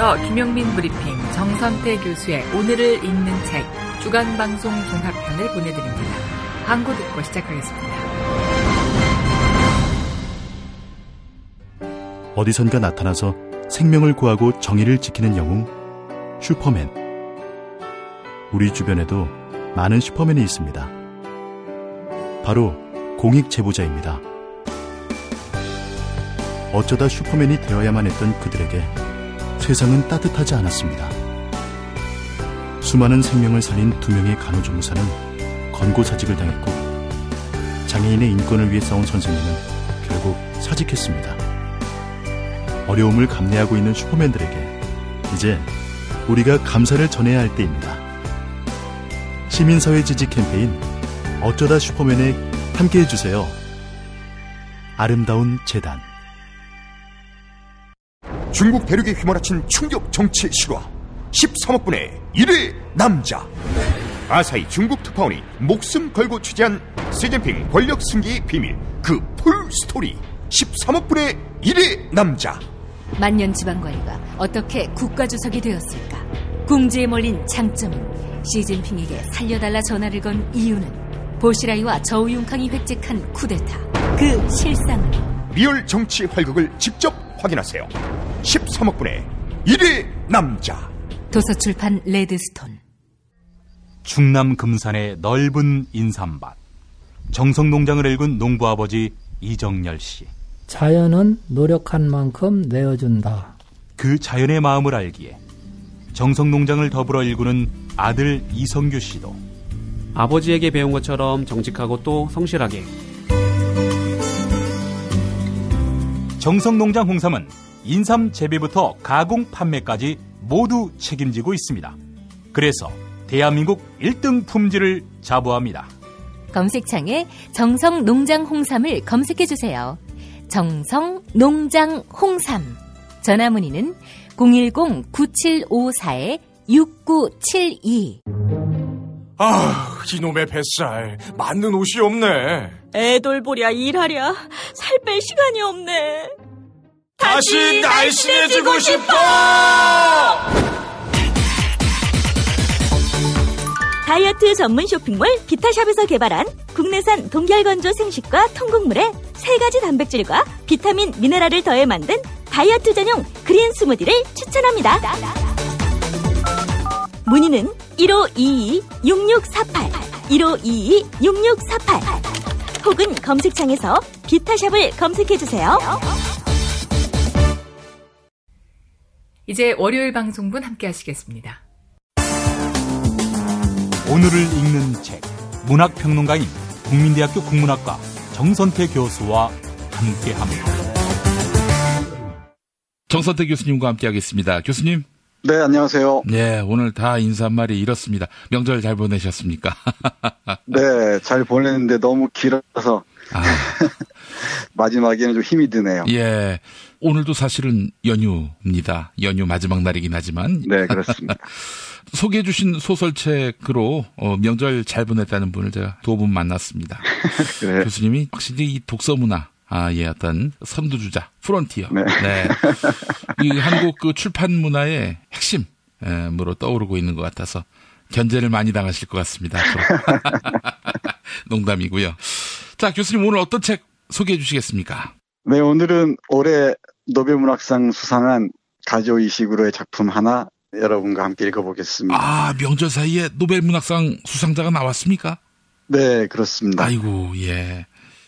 안녕하세요. 김용민 브리핑 정선태 교수의 오늘을 읽는 책 주간방송 종합편을 보내드립니다. 광고 듣고 시작하겠습니다. 어디선가 나타나서 생명을 구하고 정의를 지키는 영웅 슈퍼맨. 우리 주변에도 많은 슈퍼맨이 있습니다. 바로 공익 제보자입니다. 어쩌다 슈퍼맨이 되어야만 했던 그들에게 세상은 따뜻하지 않았습니다. 수많은 생명을 살린 2명의 간호조무사는 권고사직을 당했고, 장애인의 인권을 위해 싸운 선생님은 결국 사직했습니다. 어려움을 감내하고 있는 슈퍼맨들에게 이제 우리가 감사를 전해야 할 때입니다. 시민사회 지지 캠페인 어쩌다 슈퍼맨에 함께해주세요. 아름다운 재단. 중국 대륙에 휘몰아친 충격 정치 실화 13억 분의 1의 남자. 아사히 중국 특파원이 목숨 걸고 취재한 시진핑 권력 승계의 비밀, 그 풀 스토리 13억 분의 1의 남자. 만년 지방관리가 어떻게 국가주석이 되었을까? 궁지에 몰린 장점은 시진핑에게 살려달라 전화를 건 이유는 보시라이와 저우융캉이 획책한 쿠데타, 그 실상은. 리얼 정치 활극을 직접 확인하세요. 13억 분의 1의 남자. 도서출판 레드스톤. 충남 금산의 넓은 인삼밭. 정성농장을 일군 농부아버지 이정열 씨. 자연은 노력한 만큼 내어준다. 그 자연의 마음을 알기에 정성농장을 더불어 일구는 아들 이성규 씨도 아버지에게 배운 것처럼 정직하고 또 성실하게. 정성농장 홍삼은 인삼 재배부터 가공 판매까지 모두 책임지고 있습니다. 그래서 대한민국 1등 품질을 자부합니다. 검색창에 정성농장 홍삼을 검색해주세요. 정성농장 홍삼. 전화문의는 010-9754-6972. 아, 이놈의 뱃살 맞는 옷이 없네. 애 돌보랴 일하랴 살 뺄 시간이 없네. 다시 날씬해지고 싶어! 다이어트 전문 쇼핑몰 비타샵에서 개발한 국내산 동결건조 생식과 통곡물에 3가지 단백질과 비타민, 미네랄을 더해 만든 다이어트 전용 그린 스무디를 추천합니다. 문의는 1522-6648, 1522-6648 혹은 검색창에서 비타샵을 검색해주세요. 이제 월요일 방송분 함께 하시겠습니다. 오늘을 읽는 책, 문학평론가인 국민대학교 국문학과 정선태 교수와 함께합니다. 정선태 교수님과 함께하겠습니다. 교수님. 네, 안녕하세요. 네, 오늘 다 인사말이 이렇습니다. 명절 잘 보내셨습니까? 네, 잘 보냈는데 너무 길어서 마지막에는 좀 힘이 드네요. 예, 오늘도 사실은 연휴입니다. 연휴 마지막 날이긴 하지만. 네, 그렇습니다. 소개해 주신 소설책으로 명절 잘 보냈다는 분을 제가 2분 만났습니다. 그래. 교수님이 확실히 이 독서 문화, 예, 어떤 선두주자, 프론티어. 네. 네. 이 한국 그 출판 문화의 핵심으로 떠오르고 있는 것 같아서 견제를 많이 당하실 것 같습니다. 앞으로. 농담이고요. 자, 교수님 오늘 어떤 책 소개해 주시겠습니까? 네, 오늘은 올해 노벨문학상 수상한 가조 이식으로의 작품 하나 여러분과 함께 읽어보겠습니다. 아, 명절 사이에 노벨문학상 수상자가 나왔습니까? 네, 그렇습니다. 아이고, 예.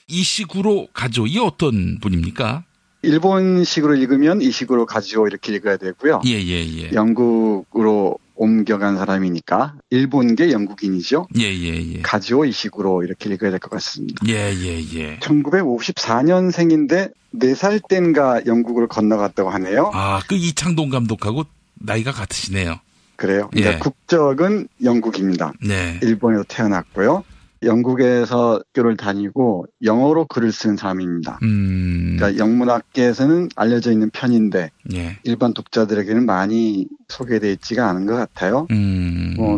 이식으로 가조, 이게 어떤 분입니까? 일본식으로 읽으면 이식으로 가지오 이렇게 읽어야 되고요. 예. 영국으로 옮겨간 사람이니까 일본계 영국인이죠. 예. 가지오 이식으로 이렇게 읽어야 될 것 같습니다. 예. 1954년생인데 4살 땐가 영국을 건너갔다고 하네요. 아, 그 이창동 감독하고 나이가 같으시네요. 그래요? 그러니까 예. 국적은 영국입니다. 네. 일본에서 태어났고요. 영국에서 학교를 다니고 영어로 글을 쓴 사람입니다. 그러니까 영문학계에서는 알려져 있는 편인데 예. 일반 독자들에게는 많이 소개되어 있지가 않은 것 같아요.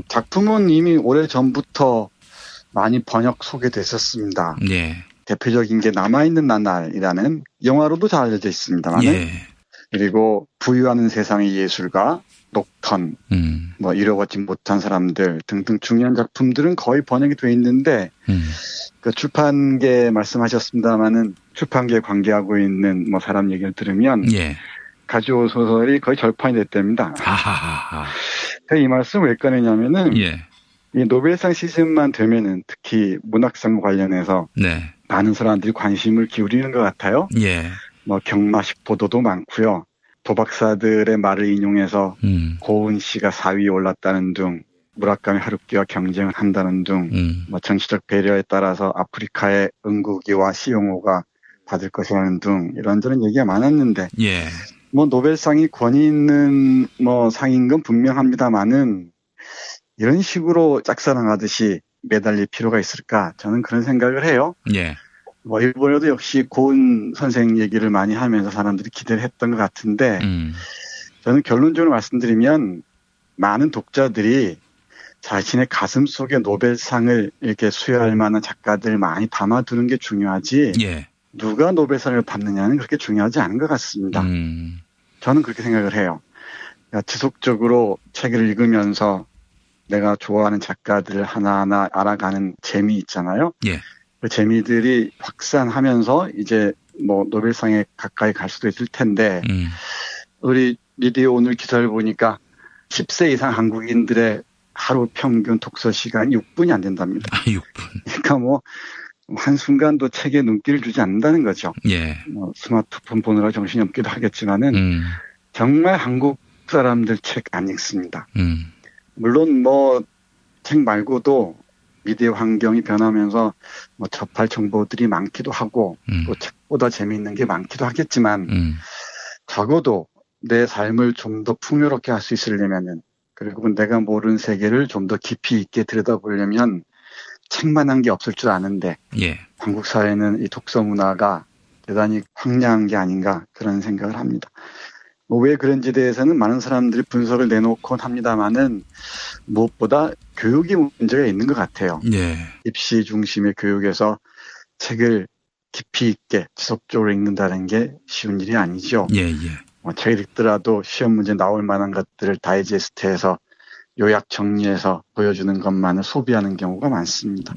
작품은 이미 오래전부터 많이 번역 소개됐었습니다. 예. 대표적인 게 남아있는 나날이라는 영화로도 잘 알려져 있습니다만 예. 그리고 부유하는 세상의 예술가, 녹턴, 뭐 이루어지지 못한 사람들 등등 중요한 작품들은 거의 번역이 돼 있는데 그 출판계 말씀하셨습니다마는 출판계에 관계하고 있는 뭐 사람 얘기를 들으면 가지오 소설이 거의 절판이 됐답니다. 이 말씀 왜 꺼내냐면은 이 노벨상 시즌만 되면은 특히 문학상 관련해서 많은 사람들이 관심을 기울이는 것 같아요. 뭐 경마식 보도도 많고요. 도박사들의 말을 인용해서 고은 씨가 4위에 올랐다는 등 무라카미 하루키와 경쟁을 한다는 등 뭐 정치적 배려에 따라서 아프리카의 응국이와 시용호가 받을 것이라는 등 이런저런 얘기가 많았는데 뭐 노벨상이 권위 있는 뭐 상인 건 분명합니다만은 이런 식으로 짝사랑하듯이 매달릴 필요가 있을까? 저는 그런 생각을 해요. 뭐 일본에도 역시 고은 선생 얘기를 많이 하면서 사람들이 기대를 했던 것 같은데 저는 결론적으로 말씀드리면 많은 독자들이 자신의 가슴 속에 노벨상을 이렇게 수여할 만한 작가들 많이 담아두는 게 중요하지 누가 노벨상을 받느냐는 그렇게 중요하지 않은 것 같습니다. 저는 그렇게 생각을 해요. 그러니까 지속적으로 책을 읽으면서 내가 좋아하는 작가들을 하나하나 알아가는 재미 있잖아요. 그 재미들이 확산하면서 이제 뭐 노벨상에 가까이 갈 수도 있을 텐데 우리 미디어 오늘 기사를 보니까 10세 이상 한국인들의 하루 평균 독서 시간이 6분이 안 된답니다. 6분. 그러니까 뭐 한순간도 책에 눈길을 주지 않는다는 거죠. 뭐 스마트폰 보느라 정신이 없기도 하겠지만은 정말 한국 사람들 책 안 읽습니다. 물론 뭐 책 말고도 미디어 환경이 변하면서 뭐 접할 정보들이 많기도 하고 또 책보다 재미있는 게 많기도 하겠지만 적어도 내 삶을 좀 더 풍요롭게 할 수 있으려면은 그리고 내가 모르는 세계를 좀 더 깊이 있게 들여다보려면 책만한 게 없을 줄 아는데 한국 사회는 이 독서 문화가 대단히 황량한 게 아닌가 그런 생각을 합니다. 뭐 왜 그런지에 대해서는 많은 사람들이 분석을 내놓곤 합니다만은 무엇보다 교육이 문제가 있는 것 같아요. 입시 중심의 교육에서 책을 깊이 있게 지속적으로 읽는다는 게 쉬운 일이 아니죠. 책을 읽더라도 시험 문제 나올 만한 것들을 다이제스트해서 요약 정리해서 보여주는 것만을 소비하는 경우가 많습니다.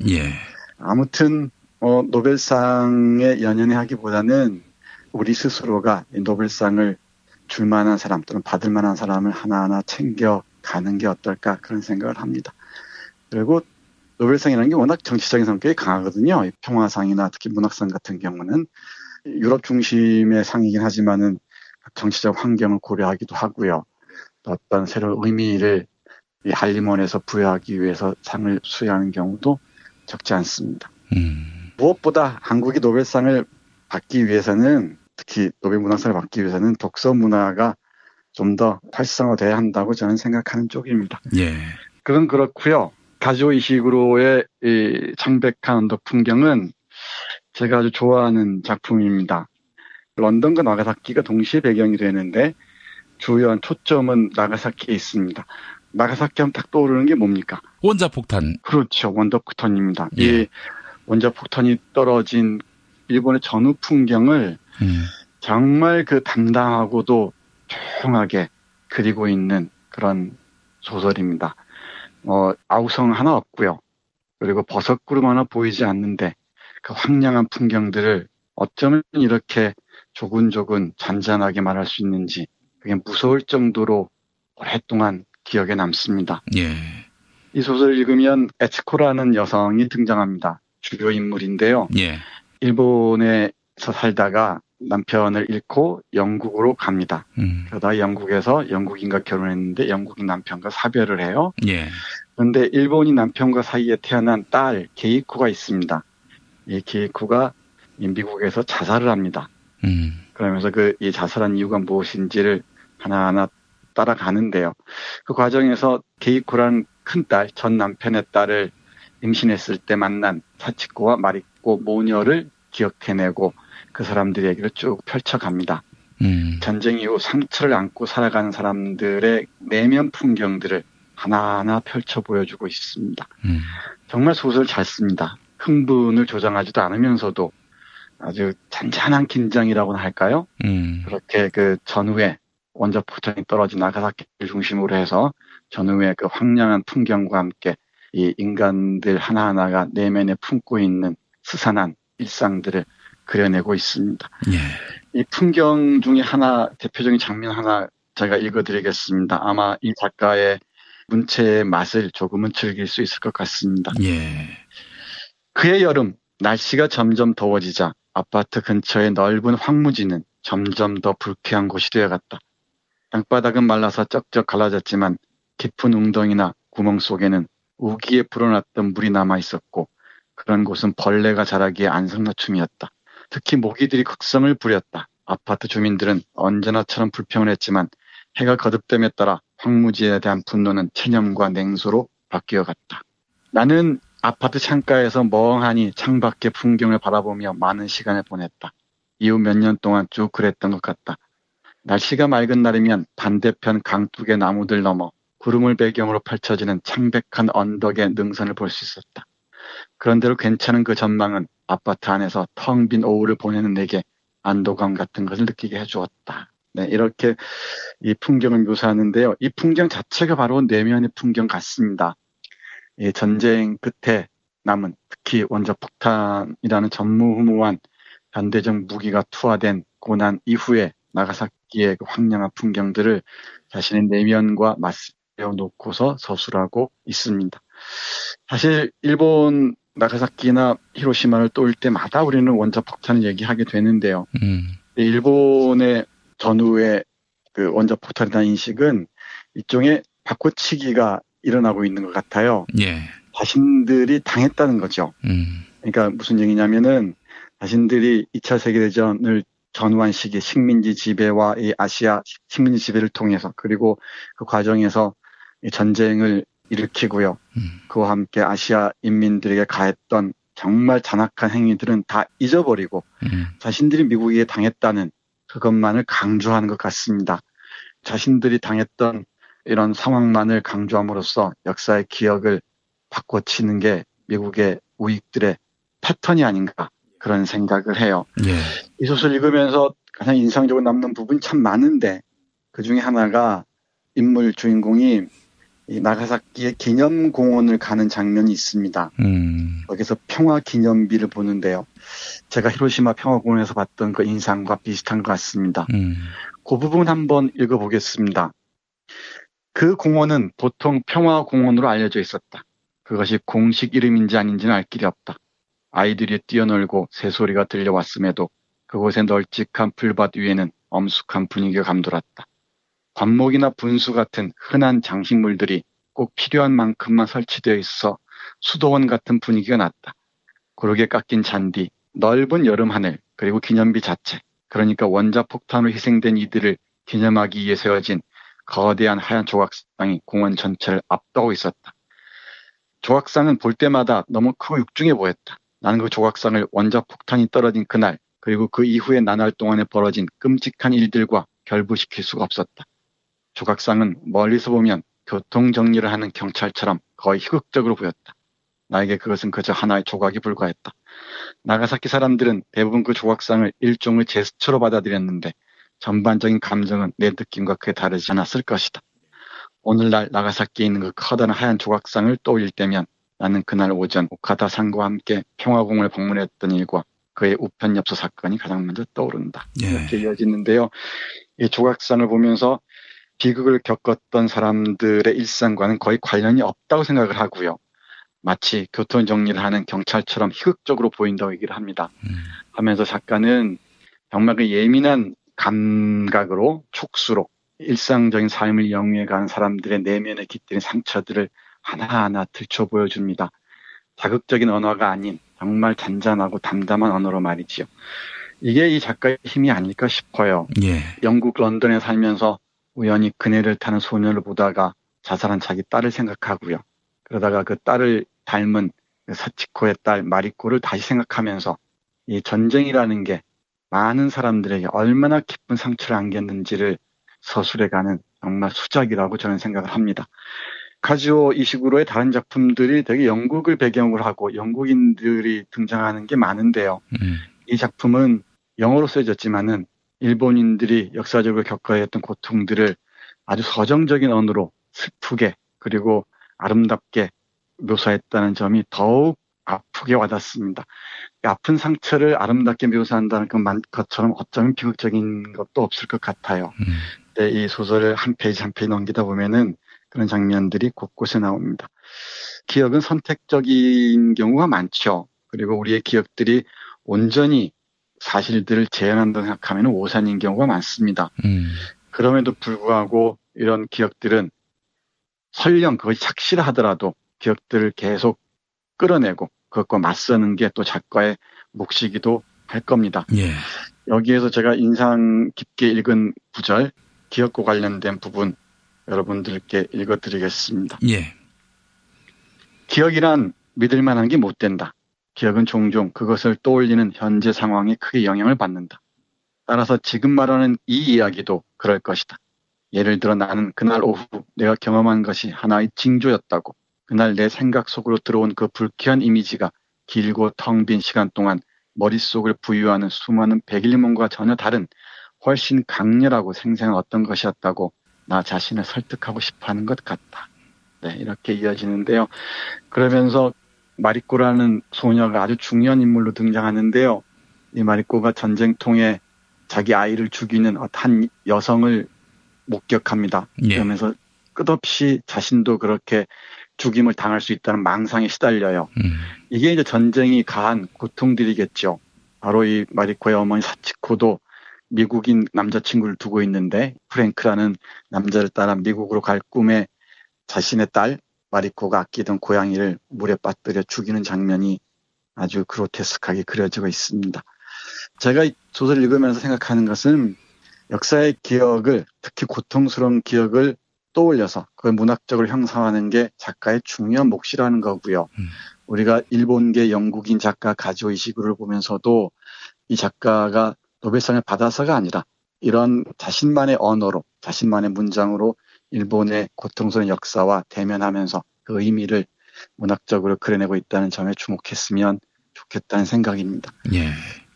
아무튼 노벨상에 연연해 하기보다는 우리 스스로가 이 노벨상을 줄 만한 사람 또는 받을 만한 사람을 하나하나 챙겨가는 게 어떨까 그런 생각을 합니다. 그리고 노벨상이라는 게 워낙 정치적인 성격이 강하거든요. 평화상이나 특히 문학상 같은 경우는 유럽 중심의 상이긴 하지만은 정치적 환경을 고려하기도 하고요. 또 어떤 새로운 의미를 이 한림원에서 부여하기 위해서 상을 수여하는 경우도 적지 않습니다. 무엇보다 한국이 노벨상을 받기 위해서는 특히 노벨 문학상을 받기 위해서는 독서 문화가 좀 더 활성화돼야 한다고 저는 생각하는 쪽입니다. 그건 그렇고요. 가지오 이시구로의 이 창백한 언덕 풍경은 제가 아주 좋아하는 작품입니다. 런던과 나가사키가 동시에 배경이 되는데 주요한 초점은 나가사키에 있습니다. 나가사키 하면 딱 떠오르는 게 뭡니까? 원자폭탄. 그렇죠. 원자폭탄입니다. 이 원자폭탄이 떨어진 일본의 전후 풍경을 정말 그 담담하고도 조용하게 그리고 있는 그런 소설입니다. 아우성 하나 없고요. 그리고 버섯구름 하나 보이지 않는데 그 황량한 풍경들을 어쩌면 이렇게 조근조근 잔잔하게 말할 수 있는지 그게 무서울 정도로 오랫동안 기억에 남습니다. 이 소설을 읽으면 에츠코라는 여성이 등장합니다. 주요 인물인데요. 일본에서 살다가 남편을 잃고 영국으로 갑니다. 그러다 영국에서 영국인과 결혼했는데 영국인 남편과 사별을 해요. 그런데 일본인 남편과 사이에 태어난 딸 게이코가 있습니다. 이 게이코가 미국에서 자살을 합니다. 그러면서 이 자살한 이유가 무엇인지를 하나하나 따라가는데요. 그 과정에서 게이코라는 큰딸, 전 남편의 딸을 임신했을 때 만난 사치코와 마리코 모녀를 기억해내고 그 사람들의 얘기를 쭉 펼쳐갑니다. 전쟁 이후 상처를 안고 살아가는 사람들의 내면 풍경들을 하나하나 펼쳐 보여주고 있습니다. 정말 소설 잘 씁니다. 흥분을 조장하지도 않으면서도 아주 잔잔한 긴장이라고나 할까요? 그렇게 그 전후에 원자폭탄이 떨어진 나가사키를 중심으로 해서 전후에 그 황량한 풍경과 함께 이 인간들 하나하나가 내면에 품고 있는 스산한 일상들을 그려내고 있습니다. 이 풍경 중에 하나, 대표적인 장면 하나 제가 읽어드리겠습니다. 아마 이 작가의 문체의 맛을 조금은 즐길 수 있을 것 같습니다. 그해 여름, 날씨가 점점 더워지자 아파트 근처의 넓은 황무지는 점점 더 불쾌한 곳이 되어갔다. 땅바닥은 말라서 쩍쩍 갈라졌지만 깊은 웅덩이나 구멍 속에는 우기에 불어났던 물이 남아 있었고 그런 곳은 벌레가 자라기에 안성맞춤이었다. 특히 모기들이 극성을 부렸다. 아파트 주민들은 언제나처럼 불평을 했지만 해가 거듭됨에 따라 황무지에 대한 분노는 체념과 냉소로 바뀌어갔다. 나는 아파트 창가에서 멍하니 창밖의 풍경을 바라보며 많은 시간을 보냈다. 이후 몇 년 동안 쭉 그랬던 것 같다. 날씨가 맑은 날이면 반대편 강둑의 나무들 넘어 구름을 배경으로 펼쳐지는 창백한 언덕의 능선을 볼 수 있었다. 그런대로 괜찮은 그 전망은 아파트 안에서 텅 빈 오후를 보내는 내게 안도감 같은 것을 느끼게 해주었다. 네, 이렇게 이 풍경을 묘사하는데요. 이 풍경 자체가 바로 내면의 풍경 같습니다. 이 전쟁 끝에 남은 특히 원자폭탄이라는 전무후무한 현대적 무기가 투하된 고난 이후에 나가사키의 그 황량한 풍경들을 자신의 내면과 맞서 놓고서 서술하고 있습니다. 사실 일본 나가사키나 히로시마를 떠올 때마다 우리는 원자폭탄을 얘기하게 되는데요. 일본의 전후의 그 원자폭탄이라는 인식은 일종의 바꿔치기가 일어나고 있는 것 같아요. 자신들이 당했다는 거죠. 그러니까 무슨 얘기냐면은 자신들이 2차 세계대전을 전후한 시기 식민지 지배와 이 아시아 식민지 지배를 통해서 그리고 그 과정에서 이 전쟁을 일으키고요. 그와 함께 아시아 인민들에게 가했던 정말 잔악한 행위들은 다 잊어버리고 자신들이 미국에게 당했다는 그것만을 강조하는 것 같습니다. 자신들이 당했던 이런 상황만을 강조함으로써 역사의 기억을 바꿔치는 게 미국의 우익들의 패턴이 아닌가 그런 생각을 해요. 이 소설 읽으면서 가장 인상적으로 남는 부분이 참 많은데 그중에 하나가 인물 주인공이 이 나가사키의 기념공원을 가는 장면이 있습니다. 거기서 평화기념비를 보는데요. 제가 히로시마 평화공원에서 봤던 그 인상과 비슷한 것 같습니다. 그 부분 한번 읽어보겠습니다. 그 공원은 보통 평화공원으로 알려져 있었다. 그것이 공식 이름인지 아닌지는 알 길이 없다. 아이들이 뛰어놀고 새소리가 들려왔음에도 그곳의 널찍한 풀밭 위에는 엄숙한 분위기가 감돌았다. 관목이나 분수 같은 흔한 장식물들이 꼭 필요한 만큼만 설치되어 있어 수도원 같은 분위기가 났다. 고르게 깎인 잔디, 넓은 여름 하늘, 그리고 기념비 자체, 그러니까 원자폭탄으로 희생된 이들을 기념하기 위해 세워진 거대한 하얀 조각상이 공원 전체를 압도하고 있었다. 조각상은 볼 때마다 너무 크고 육중해 보였다. 나는 그 조각상을 원자폭탄이 떨어진 그날, 그리고 그 이후의 나날 동안에 벌어진 끔찍한 일들과 결부시킬 수가 없었다. 조각상은 멀리서 보면 교통정리를 하는 경찰처럼 거의 희극적으로 보였다. 나에게 그것은 그저 하나의 조각이 불과했다. 나가사키 사람들은 대부분 그 조각상을 일종의 제스처로 받아들였는데 전반적인 감정은 내 느낌과 크게 다르지 않았을 것이다. 오늘날 나가사키에 있는 그 커다란 하얀 조각상을 떠올릴 때면 나는 그날 오전 오카다 상과 함께 평화공원을 방문했던 일과 그의 우편엽서 사건이 가장 먼저 떠오른다. 이렇게 이어지는데요. 이 조각상을 보면서 비극을 겪었던 사람들의 일상과는 거의 관련이 없다고 생각을 하고요. 마치 교통정리를 하는 경찰처럼 희극적으로 보인다고 얘기를 합니다. 하면서 작가는 정말 그 예민한 감각으로 촉수로 일상적인 삶을 영위해가는 사람들의 내면에 깃들인 상처들을 하나하나 들춰 보여줍니다. 자극적인 언어가 아닌 정말 잔잔하고 담담한 언어로 말이지요. 이게 이 작가의 힘이 아닐까 싶어요. 영국 런던에 살면서 우연히 그네를 타는 소녀를 보다가 자살한 자기 딸을 생각하고요. 그러다가 그 딸을 닮은 사치코의 딸 마리코를 다시 생각하면서 이 전쟁이라는 게 많은 사람들에게 얼마나 깊은 상처를 안겼는지를 서술해가는 정말 수작이라고 저는 생각을 합니다. 카즈오 이시구로의 다른 작품들이 되게 영국을 배경으로 하고 영국인들이 등장하는 게 많은데요. 이 작품은 영어로 쓰여졌지만은 일본인들이 역사적으로 겪어야 했던 고통들을 아주 서정적인 언어로 슬프게 그리고 아름답게 묘사했다는 점이 더욱 아프게 와닿습니다. 아픈 상처를 아름답게 묘사한다는 것처럼 어쩌면 비극적인 것도 없을 것 같아요. 근데 이 소설을 한 페이지 한 페이지 넘기다 보면은 그런 장면들이 곳곳에 나옵니다. 기억은 선택적인 경우가 많죠. 그리고 우리의 기억들이 온전히 사실들을 재현한다고 생각하면 오산인 경우가 많습니다. 그럼에도 불구하고 이런 기억들은 설령 그것이 착실하더라도 기억들을 계속 끌어내고 그것과 맞서는 게 또 작가의 몫이기도 할 겁니다. 예. 여기에서 제가 인상 깊게 읽은 구절, 기억과 관련된 부분 여러분들께 읽어드리겠습니다. 예. 기억이란 믿을 만한 게 못 된다. 기억은 종종 그것을 떠올리는 현재 상황에 크게 영향을 받는다. 따라서 지금 말하는 이 이야기도 그럴 것이다. 예를 들어 나는 그날 오후 내가 경험한 것이 하나의 징조였다고. 그날 내 생각 속으로 들어온 그 불쾌한 이미지가 길고 텅 빈 시간 동안 머릿속을 부유하는 수많은 백일몽과 전혀 다른 훨씬 강렬하고 생생한 어떤 것이었다고 나 자신을 설득하고 싶어하는 것 같다. 네, 이렇게 이어지는데요. 그러면서 마리코라는 소녀가 아주 중요한 인물로 등장하는데요. 이 마리코가 전쟁통에 자기 아이를 죽이는 한 여성을 목격합니다. 예. 그러면서 끝없이 자신도 그렇게 죽임을 당할 수 있다는 망상에 시달려요. 이게 이제 전쟁이 가한 고통들이겠죠. 바로 이 마리코의 어머니 사치코도 미국인 남자친구를 두고 있는데 프랭크라는 남자를 따라 미국으로 갈 꿈에 자신의 딸 마리코가 아끼던 고양이를 물에 빠뜨려 죽이는 장면이 아주 그로테스크하게 그려지고 있습니다. 제가 이 소설을 읽으면서 생각하는 것은 역사의 기억을, 특히 고통스러운 기억을 떠올려서 그걸 문학적으로 형성하는 게 작가의 중요한 몫이라는 거고요. 우리가 일본계 영국인 작가 가지오 이시구를 보면서도 이 작가가 노벨상을 받아서가 아니라 이런 자신만의 언어로, 자신만의 문장으로 일본의 고통스러운 역사와 대면하면서 그 의미를 문학적으로 그려내고 있다는 점에 주목했으면 좋겠다는 생각입니다. 예.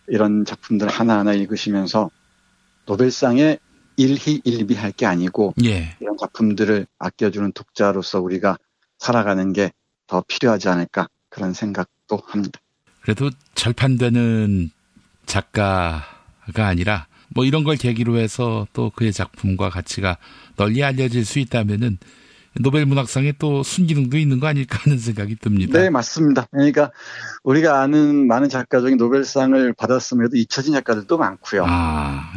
이런 작품들 하나하나 읽으시면서 노벨상에 일희일비할 게 아니고 예. 이런 작품들을 아껴주는 독자로서 우리가 살아가는 게 더 필요하지 않을까 그런 생각도 합니다. 그래도 절판되는 작가가 아니라 뭐 이런 걸 계기로 해서 또 그의 작품과 가치가 널리 알려질 수 있다면은 노벨 문학상에 또 순기능도 있는 거 아닐까 하는 생각이 듭니다. 네, 맞습니다. 그러니까 우리가 아는 많은 작가 중에 노벨상을 받았음에도 잊혀진 작가들도 많고요.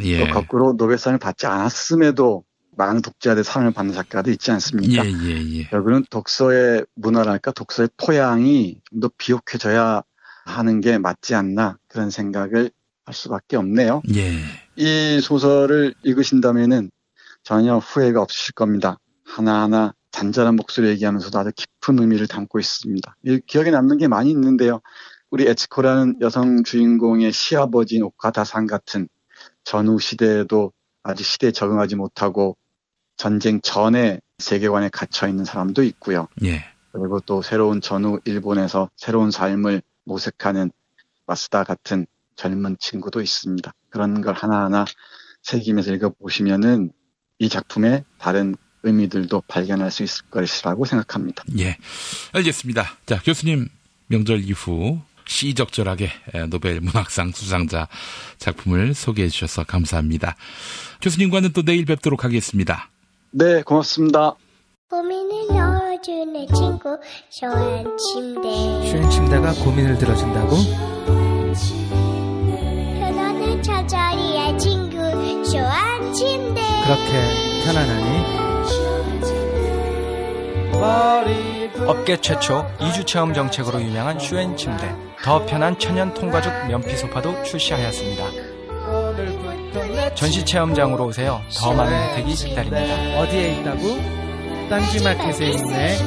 예. 또 거꾸로 노벨상을 받지 않았음에도 많은 독자들의 사랑을 받는 작가도 있지 않습니까? 예. 결국은 독서의 문화랄까 독서의 토양이 좀 더 비옥해져야 하는 게 맞지 않나 그런 생각을 할 수밖에 없네요. 예. 이 소설을 읽으신다면은 전혀 후회가 없으실 겁니다. 하나하나 잔잔한 목소리 얘기하면서도 아주 깊은 의미를 담고 있습니다. 기억에 남는 게 많이 있는데요. 우리 에치코라는 여성 주인공의 시아버지인 오카다상 같은 전후 시대에도 아직 시대에 적응하지 못하고 전쟁 전에 세계관에 갇혀 있는 사람도 있고요. 예. 그리고 또 새로운 전후 일본에서 새로운 삶을 모색하는 마스다 같은 젊은 친구도 있습니다. 그런 걸 하나하나 새기면서 읽어보시면은 이 작품의 다른 의미들도 발견할 수 있을 것이라고 생각합니다. 예, 알겠습니다. 자, 교수님 명절 이후 시적절하게 노벨 문학상 수상자 작품을 소개해 주셔서 감사합니다. 교수님과는 또 내일 뵙도록 하겠습니다. 네, 고맙습니다. 고민을 넣어주는 친구 쇼한 침대. 쇼한 침대가 고민을 들어준다고? 편안한 저자리의 친구 쇼한 침대. 그렇게 편안하니? 업계 최초 2주 체험 정책으로 유명한 슈엔 침대. 더 편한 천연 통가죽 면피 소파도 출시하였습니다. 전시 체험장으로 오세요. 더 많은 혜택이 기다립니다. 어디에 있다고? 딴지마켓에 있네.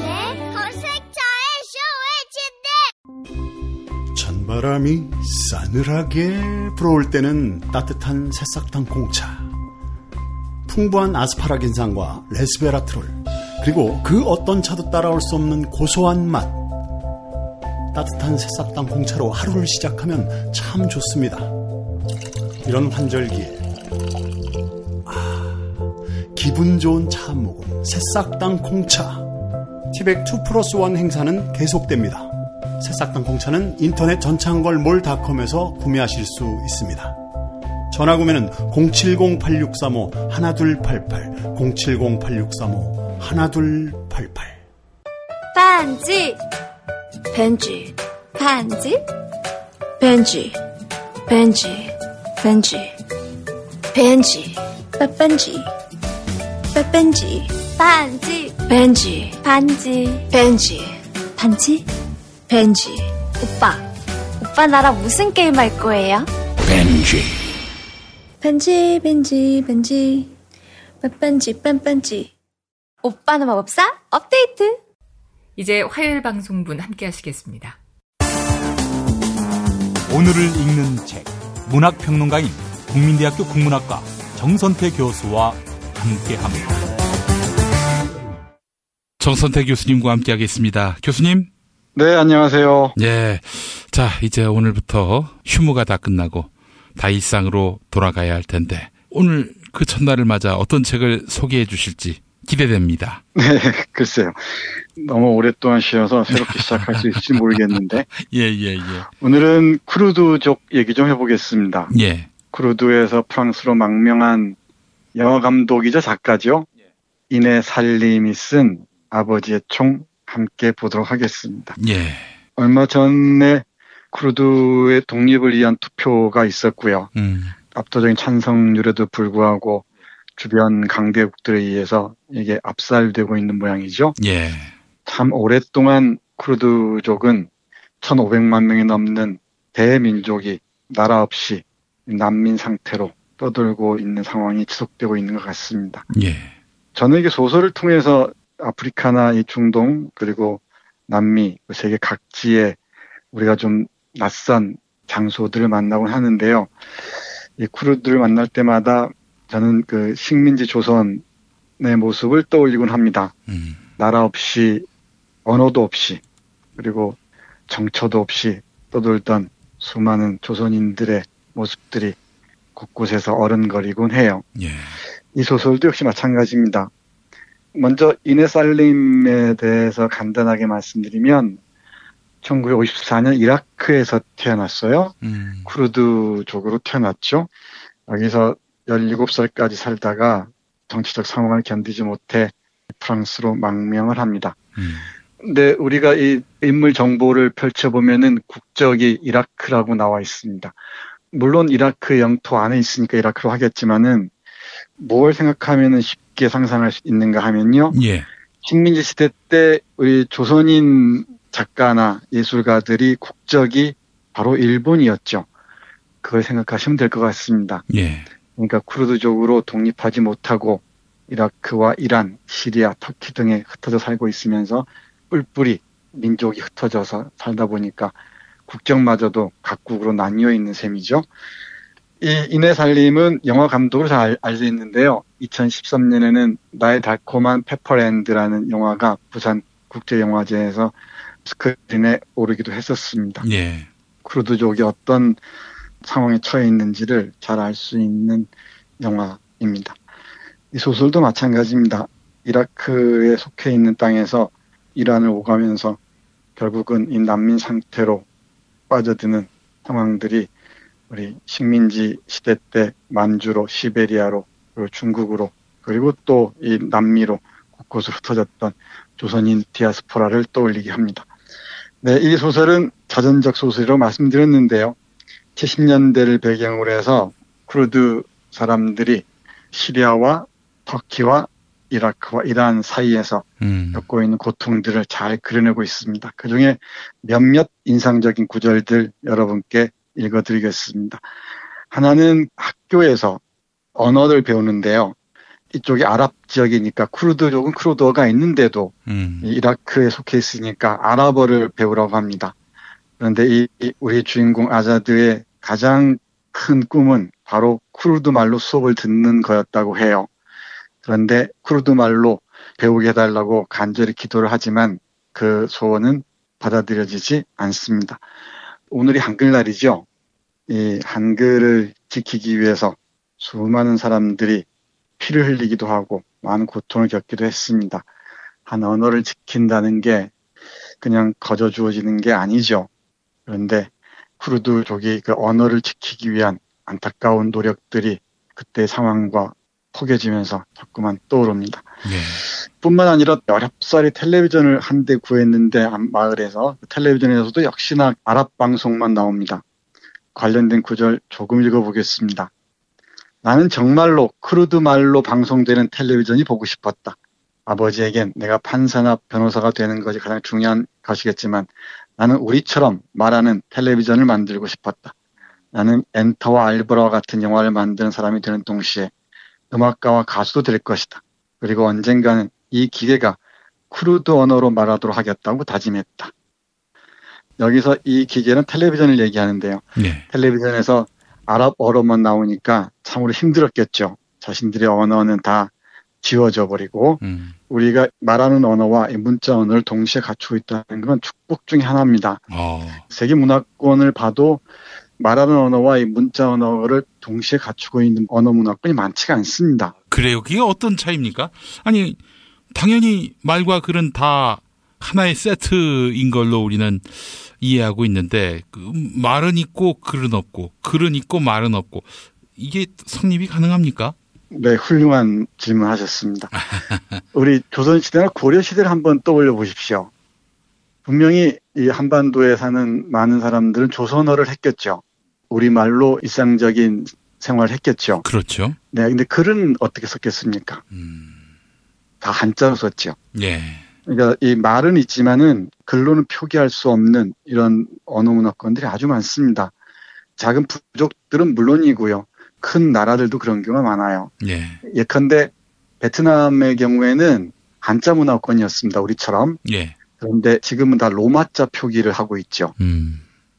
검색창에 쇼의 침대. 찬바람이 싸늘하게 불어올 때는 따뜻한 새싹당 공차, 풍부한 아스파라긴산과 레스베라트롤, 그리고 그 어떤 차도 따라올 수 없는 고소한 맛. 따뜻한 새싹당 공차로 하루를 시작하면 참 좋습니다. 이런 환절기에 기분 좋은 차 모금 새싹당 콩차 티백 2+1 행사는 계속됩니다. 새싹당 콩차는 인터넷 전창걸몰닷컴에서 구매하실 수 있습니다. 전화 구매는 070-8635-1288 070-8635-1288 반지 벤지 반지 벤지 벤지 벤지 벤지 빠빤지 빠빤지 반지 벤지 반지 벤지 반지 벤지 오빠 나랑 무슨 게임 할 거예요? 벤지 빤빤지 빤빤지 오빠는 마법사 업데이트. 이제 화요일 방송분 함께 하시겠습니다. 오늘을 읽는 책 문학평론가인 국민대학교 국문학과 정선태 교수와 함께합니다. 정선태 교수님과 함께하겠습니다. 교수님. 네, 안녕하세요. 네, 자 이제 오늘부터 휴무가 다 끝나고 다 일상으로 돌아가야 할 텐데 오늘 그 첫날을 맞아 어떤 책을 소개해 주실지 기대됩니다. 네, 글쎄요. 너무 오랫동안 쉬어서 새롭게 시작할 수 있을지 모르겠는데. 예. 오늘은 쿠르드족 얘기 좀 해보겠습니다. 예. 쿠르드에서 프랑스로 망명한 영화 감독이자 작가죠. 이네 살림이 쓴 아버지의 총 함께 보도록 하겠습니다. 예. 얼마 전에 쿠르드의 독립을 위한 투표가 있었고요. 압도적인 찬성률에도 불구하고 주변 강대국들에 의해서 이게 압살되고 있는 모양이죠. 예. 참 오랫동안 쿠르드족은 1,500만 명이 넘는 대민족이 나라 없이 난민 상태로 떠들고 있는 상황이 지속되고 있는 것 같습니다. 예. 저는 이게 소설을 통해서 아프리카나 이 중동 그리고 남미 세계 각지에 우리가 좀 낯선 장소들을 만나곤 하는데요. 이 쿠르드를 만날 때마다 저는 그 식민지 조선의 모습을 떠올리곤 합니다. 나라 없이 언어도 없이 그리고 정처도 없이 떠돌던 수많은 조선인들의 모습들이 곳곳에서 어른거리곤 해요. 예. 이 소설도 역시 마찬가지입니다. 먼저 이네 살림에 대해서 간단하게 말씀드리면 1954년 이라크에서 태어났어요. 쿠르드족으로 태어났죠. 여기서 17살까지 살다가 정치적 상황을 견디지 못해 프랑스로 망명을 합니다. 근데 우리가 이 인물 정보를 펼쳐보면은 국적이 이라크라고 나와 있습니다. 물론 이라크 영토 안에 있으니까 이라크로 하겠지만은 뭘 생각하면은 쉽게 상상할 수 있는가 하면요. 예. 식민지 시대 때 우리 조선인 작가나 예술가들이 국적이 바로 일본이었죠. 그걸 생각하시면 될 것 같습니다. 예. 그러니까 쿠르드족으로 독립하지 못하고 이라크와 이란, 시리아, 터키 등에 흩어져 살고 있으면서 뿔뿔이 민족이 흩어져서 살다 보니까 국적마저도 각국으로 나뉘어 있는 셈이죠. 이 이네 살림은 영화 감독으로 잘 알려져 있는데요. 2013년에는 나의 달콤한 페퍼랜드라는 영화가 부산 국제영화제에서 스크린에 오르기도 했었습니다. 예. 쿠르드족이 어떤 상황에 처해 있는지를 잘 알 수 있는 영화입니다. 이 소설도 마찬가지입니다. 이라크에 속해 있는 땅에서 이란을 오가면서 결국은 이 난민 상태로 빠져드는 상황들이 우리 식민지 시대 때 만주로, 시베리아로, 그리고 중국으로, 그리고 또 이 남미로 곳곳으로 흩어졌던 조선인 디아스포라를 떠올리게 합니다. 네, 이 소설은 자전적 소설이라고 말씀드렸는데요. 70년대를 배경으로 해서 쿠르드 사람들이 시리아와 터키와 이라크와 이란 사이에서 겪고 있는 고통들을 잘 그려내고 있습니다. 그중에 몇몇 인상적인 구절들 여러분께 읽어드리겠습니다. 하나는 학교에서 언어를 배우는데요. 이쪽이 아랍 지역이니까 쿠르드족은 쿠르드어가 있는데도 이라크에 속해 있으니까 아랍어를 배우라고 합니다. 그런데 우리 주인공 아자드의 가장 큰 꿈은 바로 쿠르드 말로 수업을 듣는 거였다고 해요. 그런데 쿠르드 말로 배우게 해달라고 간절히 기도를 하지만 그 소원은 받아들여지지 않습니다. 오늘이 한글날이죠. 이 한글을 지키기 위해서 수많은 사람들이 피를 흘리기도 하고 많은 고통을 겪기도 했습니다. 한 언어를 지킨다는 게 그냥 거저 주어지는 게 아니죠. 그런데 쿠르드족이 그 언어를 지키기 위한 안타까운 노력들이 그때 상황과 포개지면서 자꾸만 떠오릅니다. 네. 뿐만 아니라 19살이 텔레비전을 한 대 구했는데 마을에서 텔레비전에서도 역시나 아랍 방송만 나옵니다. 관련된 구절 조금 읽어보겠습니다. 나는 정말로 쿠르드 말로 방송되는 텔레비전이 보고 싶었다. 아버지에겐 내가 판사나 변호사가 되는 것이 가장 중요한 것이겠지만 나는 우리처럼 말하는 텔레비전을 만들고 싶었다. 나는 엔터와 알브라와 같은 영화를 만드는 사람이 되는 동시에 음악가와 가수도 될 것이다. 그리고 언젠가는 이 기계가 쿠르드 언어로 말하도록 하겠다고 다짐했다. 여기서 이 기계는 텔레비전을 얘기하는데요. 네. 텔레비전에서 아랍어로만 나오니까 참으로 힘들었겠죠. 자신들의 언어는 다 지워져 버리고 우리가 말하는 언어와 이 문자 언어를 동시에 갖추고 있다는 건 축복 중에 하나입니다. 세계 문화권을 봐도 말하는 언어와 이 문자 언어를 동시에 갖추고 있는 언어 문화권이 많지가 않습니다. 그래요? 그게 어떤 차이입니까? 아니, 당연히 말과 글은 다 하나의 세트인 걸로 우리는 이해하고 있는데 말은 있고 글은 없고 글은 있고 말은 없고 이게 성립이 가능합니까? 네, 훌륭한 질문하셨습니다. 우리 조선시대나 고려시대를 한번 떠올려 보십시오. 분명히 이 한반도에 사는 많은 사람들은 조선어를 했겠죠. 우리말로 일상적인 생활을 했겠죠. 그렇죠. 네, 근데 글은 어떻게 썼겠습니까? 다 한자로 썼죠. 예. 그러니까 이 말은 있지만은 글로는 표기할 수 없는 이런 언어 문화권들이 아주 많습니다. 작은 부족들은 물론이고요. 큰 나라들도 그런 경우가 많아요. 예. 예컨대 베트남의 경우에는 한자 문화권이었습니다. 우리처럼. 예. 그런데 지금은 다 로마자 표기를 하고 있죠.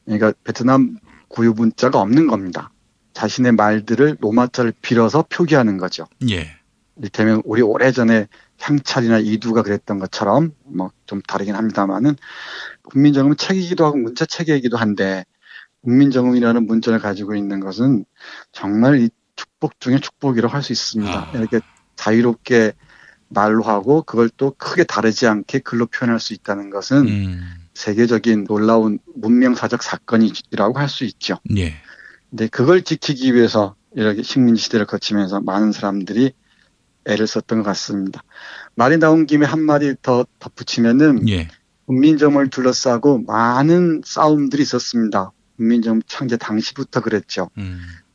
그러니까 베트남 고유 문자가 없는 겁니다. 자신의 말들을 로마자를 빌어서 표기하는 거죠. 예. 이를테면 우리 오래전에 향찰이나 이두가 그랬던 것처럼 뭐 좀 다르긴 합니다만은 국민정음은 책이기도 하고 문자 책이기도 한데 국민정음이라는 문자를 가지고 있는 것은 정말 이 축복 중에 축복이라고 할 수 있습니다. 이렇게 자유롭게 말로 하고 그걸 또 크게 다르지 않게 글로 표현할 수 있다는 것은 세계적인 놀라운 문명사적 사건이라고 할 수 있죠. 예. 근데 그걸 지키기 위해서 이렇게 식민 시대를 거치면서 많은 사람들이 애를 썼던 것 같습니다. 말이 나온 김에 한 마디 더 덧붙이면은 예. 훈민정음을 둘러싸고 많은 싸움들이 있었습니다. 훈민정음 창제 당시부터 그랬죠.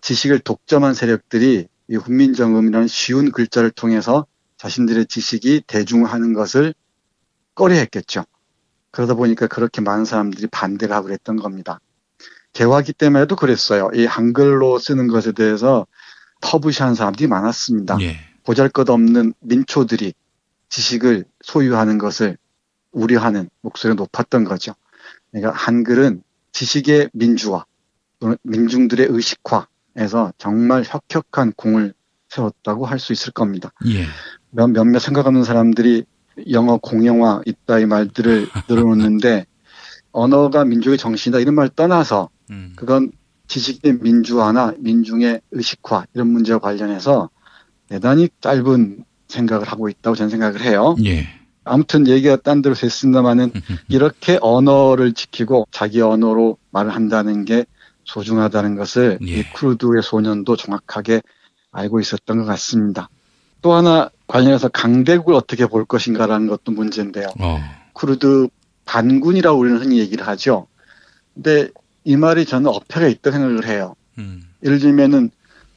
지식을 독점한 세력들이 이 훈민정음이라는 쉬운 글자를 통해서 자신들의 지식이 대중화하는 것을 꺼려했겠죠. 그러다 보니까 그렇게 많은 사람들이 반대를 하고 그랬던 겁니다. 개화기 때문에도 그랬어요. 이 한글로 쓰는 것에 대해서 터부시하는 사람들이 많았습니다. 예. 보잘것없는 민초들이 지식을 소유하는 것을 우려하는 목소리가 높았던 거죠. 그러니까 한글은 지식의 민주화, 또는 민중들의 의식화에서 정말 혁혁한 공을 세웠다고 할 수 있을 겁니다. 예. 몇몇 생각 없는 사람들이 영어 공용화 이따위 말들을 늘어놓는데 언어가 민족의 정신이다 이런 말 떠나서 그건 지식의 민주화나 민중의 의식화 이런 문제와 관련해서 대단히 짧은 생각을 하고 있다고 저는 생각을 해요. 예. 아무튼 얘기가 딴 데로 됐습니다만은 이렇게 언어를 지키고 자기 언어로 말을 한다는 게 소중하다는 것을 예. 이 쿠르드의 소년도 정확하게 알고 있었던 것 같습니다. 또 하나 관련해서 강대국을 어떻게 볼 것인가라는 것도 문제인데요. 쿠르드 반군이라고 우리는 흔히 얘기를 하죠. 근데 이 말이 저는 어폐가 있다고 생각을 해요. 예를 들면은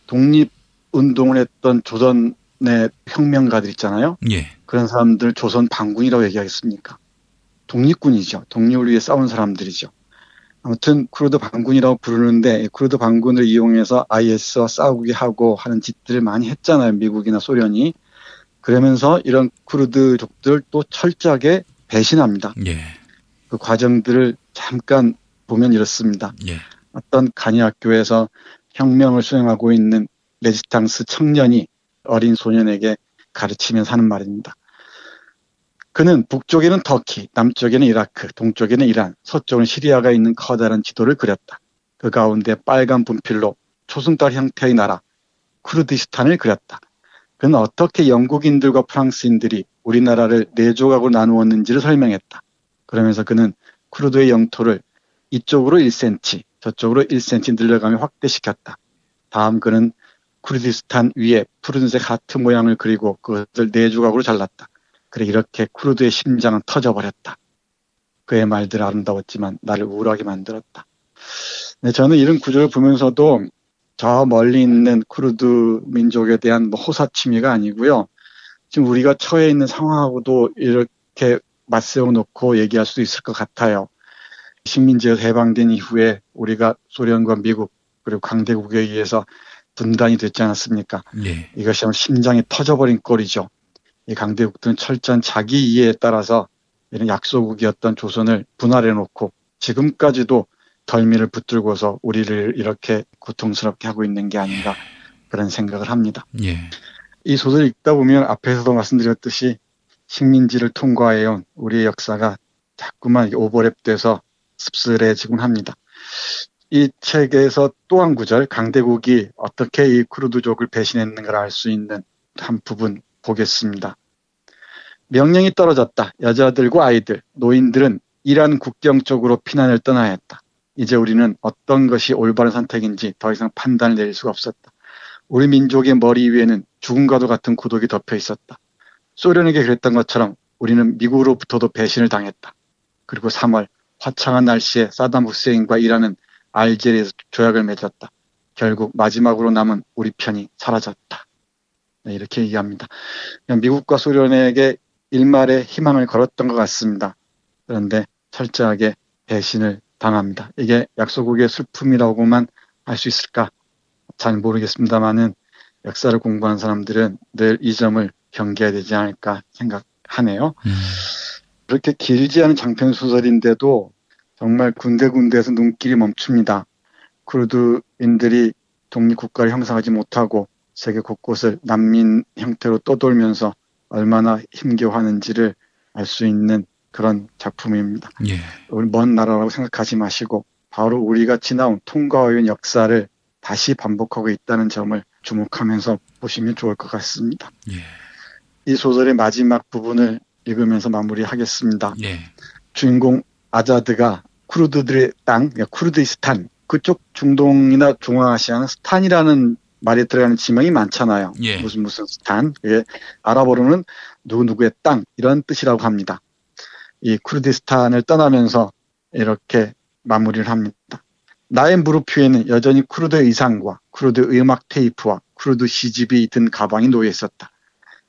독립운동을 했던 조선의 혁명가들 있잖아요. 예. 그런 사람들 조선 반군이라고 얘기하겠습니까? 독립군이죠. 독립을 위해 싸운 사람들이죠. 아무튼 쿠르드 반군이라고 부르는데 쿠르드 반군을 이용해서 IS와 싸우게 하고 하는 짓들을 많이 했잖아요. 미국이나 소련이. 그러면서 이런 쿠르드족들 또 철저하게 배신합니다. 예. 그 과정들을 잠깐 보면 이렇습니다. 예. 어떤 간이학교에서 혁명을 수행하고 있는 레지스탕스 청년이 어린 소년에게 가르치면서 하는 말입니다. 그는 북쪽에는 터키, 남쪽에는 이라크, 동쪽에는 이란, 서쪽은 시리아가 있는 커다란 지도를 그렸다. 그 가운데 빨간 분필로 초승달 형태의 나라 쿠르디스탄을 그렸다. 그는 어떻게 영국인들과 프랑스인들이 우리나라를 4조각으로 나누었는지를 설명했다. 그러면서 그는 쿠르드의 영토를 이쪽으로 1cm, 저쪽으로 1cm 늘려가며 확대시켰다. 다음 그는 쿠르디스탄 위에 푸른색 하트 모양을 그리고 그것을 4조각으로 잘랐다. 그래 이렇게 쿠르드의 심장은 터져버렸다. 그의 말들은 아름다웠지만 나를 우울하게 만들었다. 네, 저는 이런 구절을 보면서도 저 멀리 있는 쿠르드 민족에 대한 호사취미가 아니고요. 지금 우리가 처해 있는 상황하고도 이렇게 맞세워 놓고 얘기할 수도 있을 것 같아요. 식민지에서 해방된 이후에 우리가 소련과 미국 그리고 강대국에 의해서 분단이 됐지 않았습니까? 네. 이것이 심장이 터져버린 꼴이죠. 이 강대국들은 철저한 자기 이해에 따라서 이런 약소국이었던 조선을 분할해 놓고 지금까지도 덜미를 붙들고서 우리를 이렇게 고통스럽게 하고 있는 게 아닌가 그런 생각을 합니다. 예. 이 소설을 읽다 보면 앞에서도 말씀드렸듯이 식민지를 통과해온 우리의 역사가 자꾸만 오버랩돼서 씁쓸해지곤 합니다. 이 책에서 또 한 구절, 강대국이 어떻게 이 쿠르드족을 배신했는가를 알 수 있는 한 부분 보겠습니다. 명령이 떨어졌다. 여자들과 아이들, 노인들은 이란 국경 쪽으로 피난을 떠나야 했다. 이제 우리는 어떤 것이 올바른 선택인지 더 이상 판단을 내릴 수가 없었다. 우리 민족의 머리 위에는 죽음과도 같은 고독이 덮여 있었다. 소련에게 그랬던 것처럼 우리는 미국으로부터도 배신을 당했다. 그리고 3월 화창한 날씨에 사담 후세인과 이란은 알제리에서 조약을 맺었다. 결국 마지막으로 남은 우리 편이 사라졌다. 네, 이렇게 얘기합니다. 미국과 소련에게 일말의 희망을 걸었던 것 같습니다. 그런데 철저하게 배신을 당합니다. 이게 약소국의 슬픔이라고만 할 수 있을까? 잘 모르겠습니다만은 역사를 공부하는 사람들은 늘 이 점을 경계해야 되지 않을까 생각하네요. 그렇게 길지 않은 장편 소설인데도 정말 군데군데에서 눈길이 멈춥니다. 쿠르드인들이 독립국가를 형성하지 못하고 세계 곳곳을 난민 형태로 떠돌면서 얼마나 힘겨워하는지를 알 수 있는 그런 작품입니다. 예. 우리 먼 나라라고 생각하지 마시고 바로 우리가 지나온 통과해온 역사를 다시 반복하고 있다는 점을 주목하면서 보시면 좋을 것 같습니다. 예. 이 소설의 마지막 부분을 읽으면서 마무리하겠습니다. 예. 주인공 아자드가 쿠르드들의 땅, 쿠르드이스탄, 그쪽 중동이나 중앙아시아는 스탄이라는 말에 들어가는 지명이 많잖아요. 예. 무슨 스탄, 그게 아랍어로는 누구누구의 땅 이런 뜻이라고 합니다. 이 쿠르디스탄을 떠나면서 이렇게 마무리를 합니다. 나의 무릎 위에는 여전히 쿠르드의 의상과 쿠르드 음악 테이프와 쿠르드 시집이 든 가방이 놓여 있었다.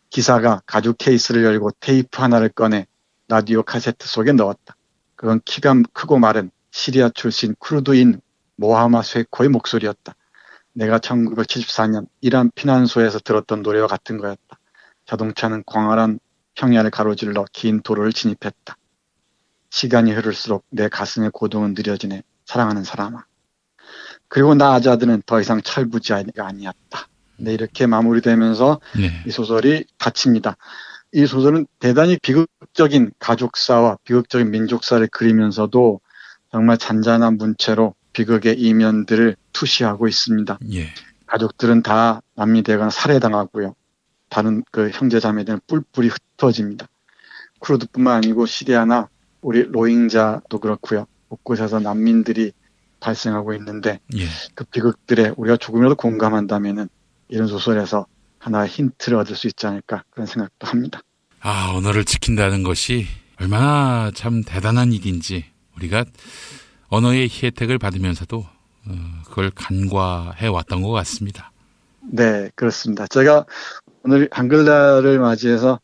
기사가 가죽 케이스를 열고 테이프 하나를 꺼내 라디오 카세트 속에 넣었다. 그건 키가 크고 마른 시리아 출신 쿠르드인 모하마 쇠코의 목소리였다. 내가 1974년 이란 피난소에서 들었던 노래와 같은 거였다. 자동차는 광활한 평야를 가로질러 긴 도로를 진입했다. 시간이 흐를수록 내 가슴의 고동은 느려지네. 사랑하는 사람아. 그리고 나 아자드는 더 이상 철부지아이가 아니었다. 네, 이렇게 마무리되면서 네. 이 소설이 닫힙니다. 이 소설은 대단히 비극적인 가족사와 비극적인 민족사를 그리면서도 정말 잔잔한 문체로 비극의 이면들을 투시하고 있습니다. 예. 가족들은 다 남미되거나 살해당하고요. 다른 그 형제자매들은 뿔뿔이 흩어집니다. 쿠르드뿐만 아니고 시리아나 우리 로힝자도 그렇고요. 곳곳에서 난민들이 발생하고 있는데 예. 그 비극들에 우리가 조금이라도 공감한다면은 이런 소설에서 하나의 힌트를 얻을 수 있지 않을까 그런 생각도 합니다. 아, 언어를 지킨다는 것이 얼마나 참 대단한 일인지 우리가 언어의 혜택을 받으면서도 그걸 간과해 왔던 것 같습니다. 네, 그렇습니다. 제가 오늘 한글날을 맞이해서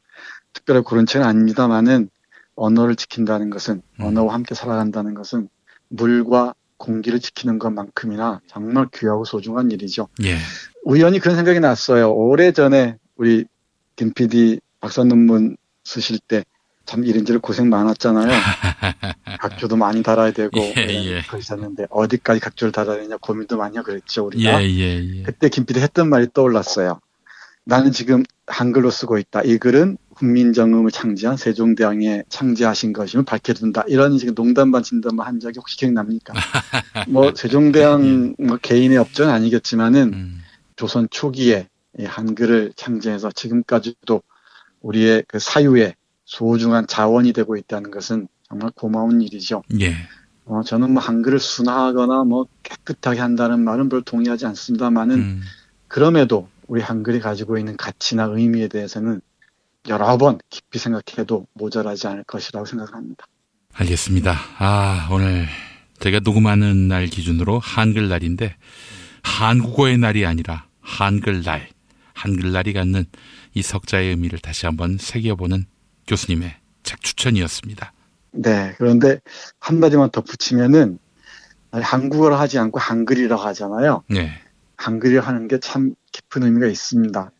특별히 고른 책은 아닙니다만은 언어를 지킨다는 것은 언어와 함께 살아간다는 것은 물과 공기를 지키는 것만큼이나 정말 귀하고 소중한 일이죠. 예. 우연히 그런 생각이 났어요. 오래전에 우리 김 PD 박사 논문 쓰실 때 참 이런저런 고생 많았잖아요. 각조도 많이 달아야 되고 그러셨는데 어디까지 각조를 달아야 되냐 고민도 많이 하고 그랬죠. 우리가. 그때 김 PD 했던 말이 떠올랐어요. 나는 지금 한글로 쓰고 있다. 이 글은 국민정음을 창제한 세종대왕의 창제하신 것임을 밝혀준다. 이런 식의 농담 반 진담을 한 적이 혹시 기억납니까? 뭐 세종대왕 뭐 개인의 업적은 아니겠지만은 조선 초기에 이 한글을 창제해서 지금까지도 우리의 그 사유의 소중한 자원이 되고 있다는 것은 정말 고마운 일이죠. 예. 저는 뭐 한글을 순화하거나 뭐 깨끗하게 한다는 말은 별로 동의하지 않습니다만은 그럼에도 우리 한글이 가지고 있는 가치나 의미에 대해서는 여러 번 깊이 생각해도 모자라지 않을 것이라고 생각합니다. 알겠습니다. 오늘 제가 녹음하는 날 기준으로 한글날인데 한국어의 날이 아니라 한글날, 한글날이 갖는 이 석자의 의미를 다시 한번 새겨보는 교수님의 책 추천이었습니다. 네, 그런데 한마디만 덧붙이면은 한국어를 하지 않고 한글이라고 하잖아요. 네. 한글이라고 하는 게 참 깊은 의미가 있습니다.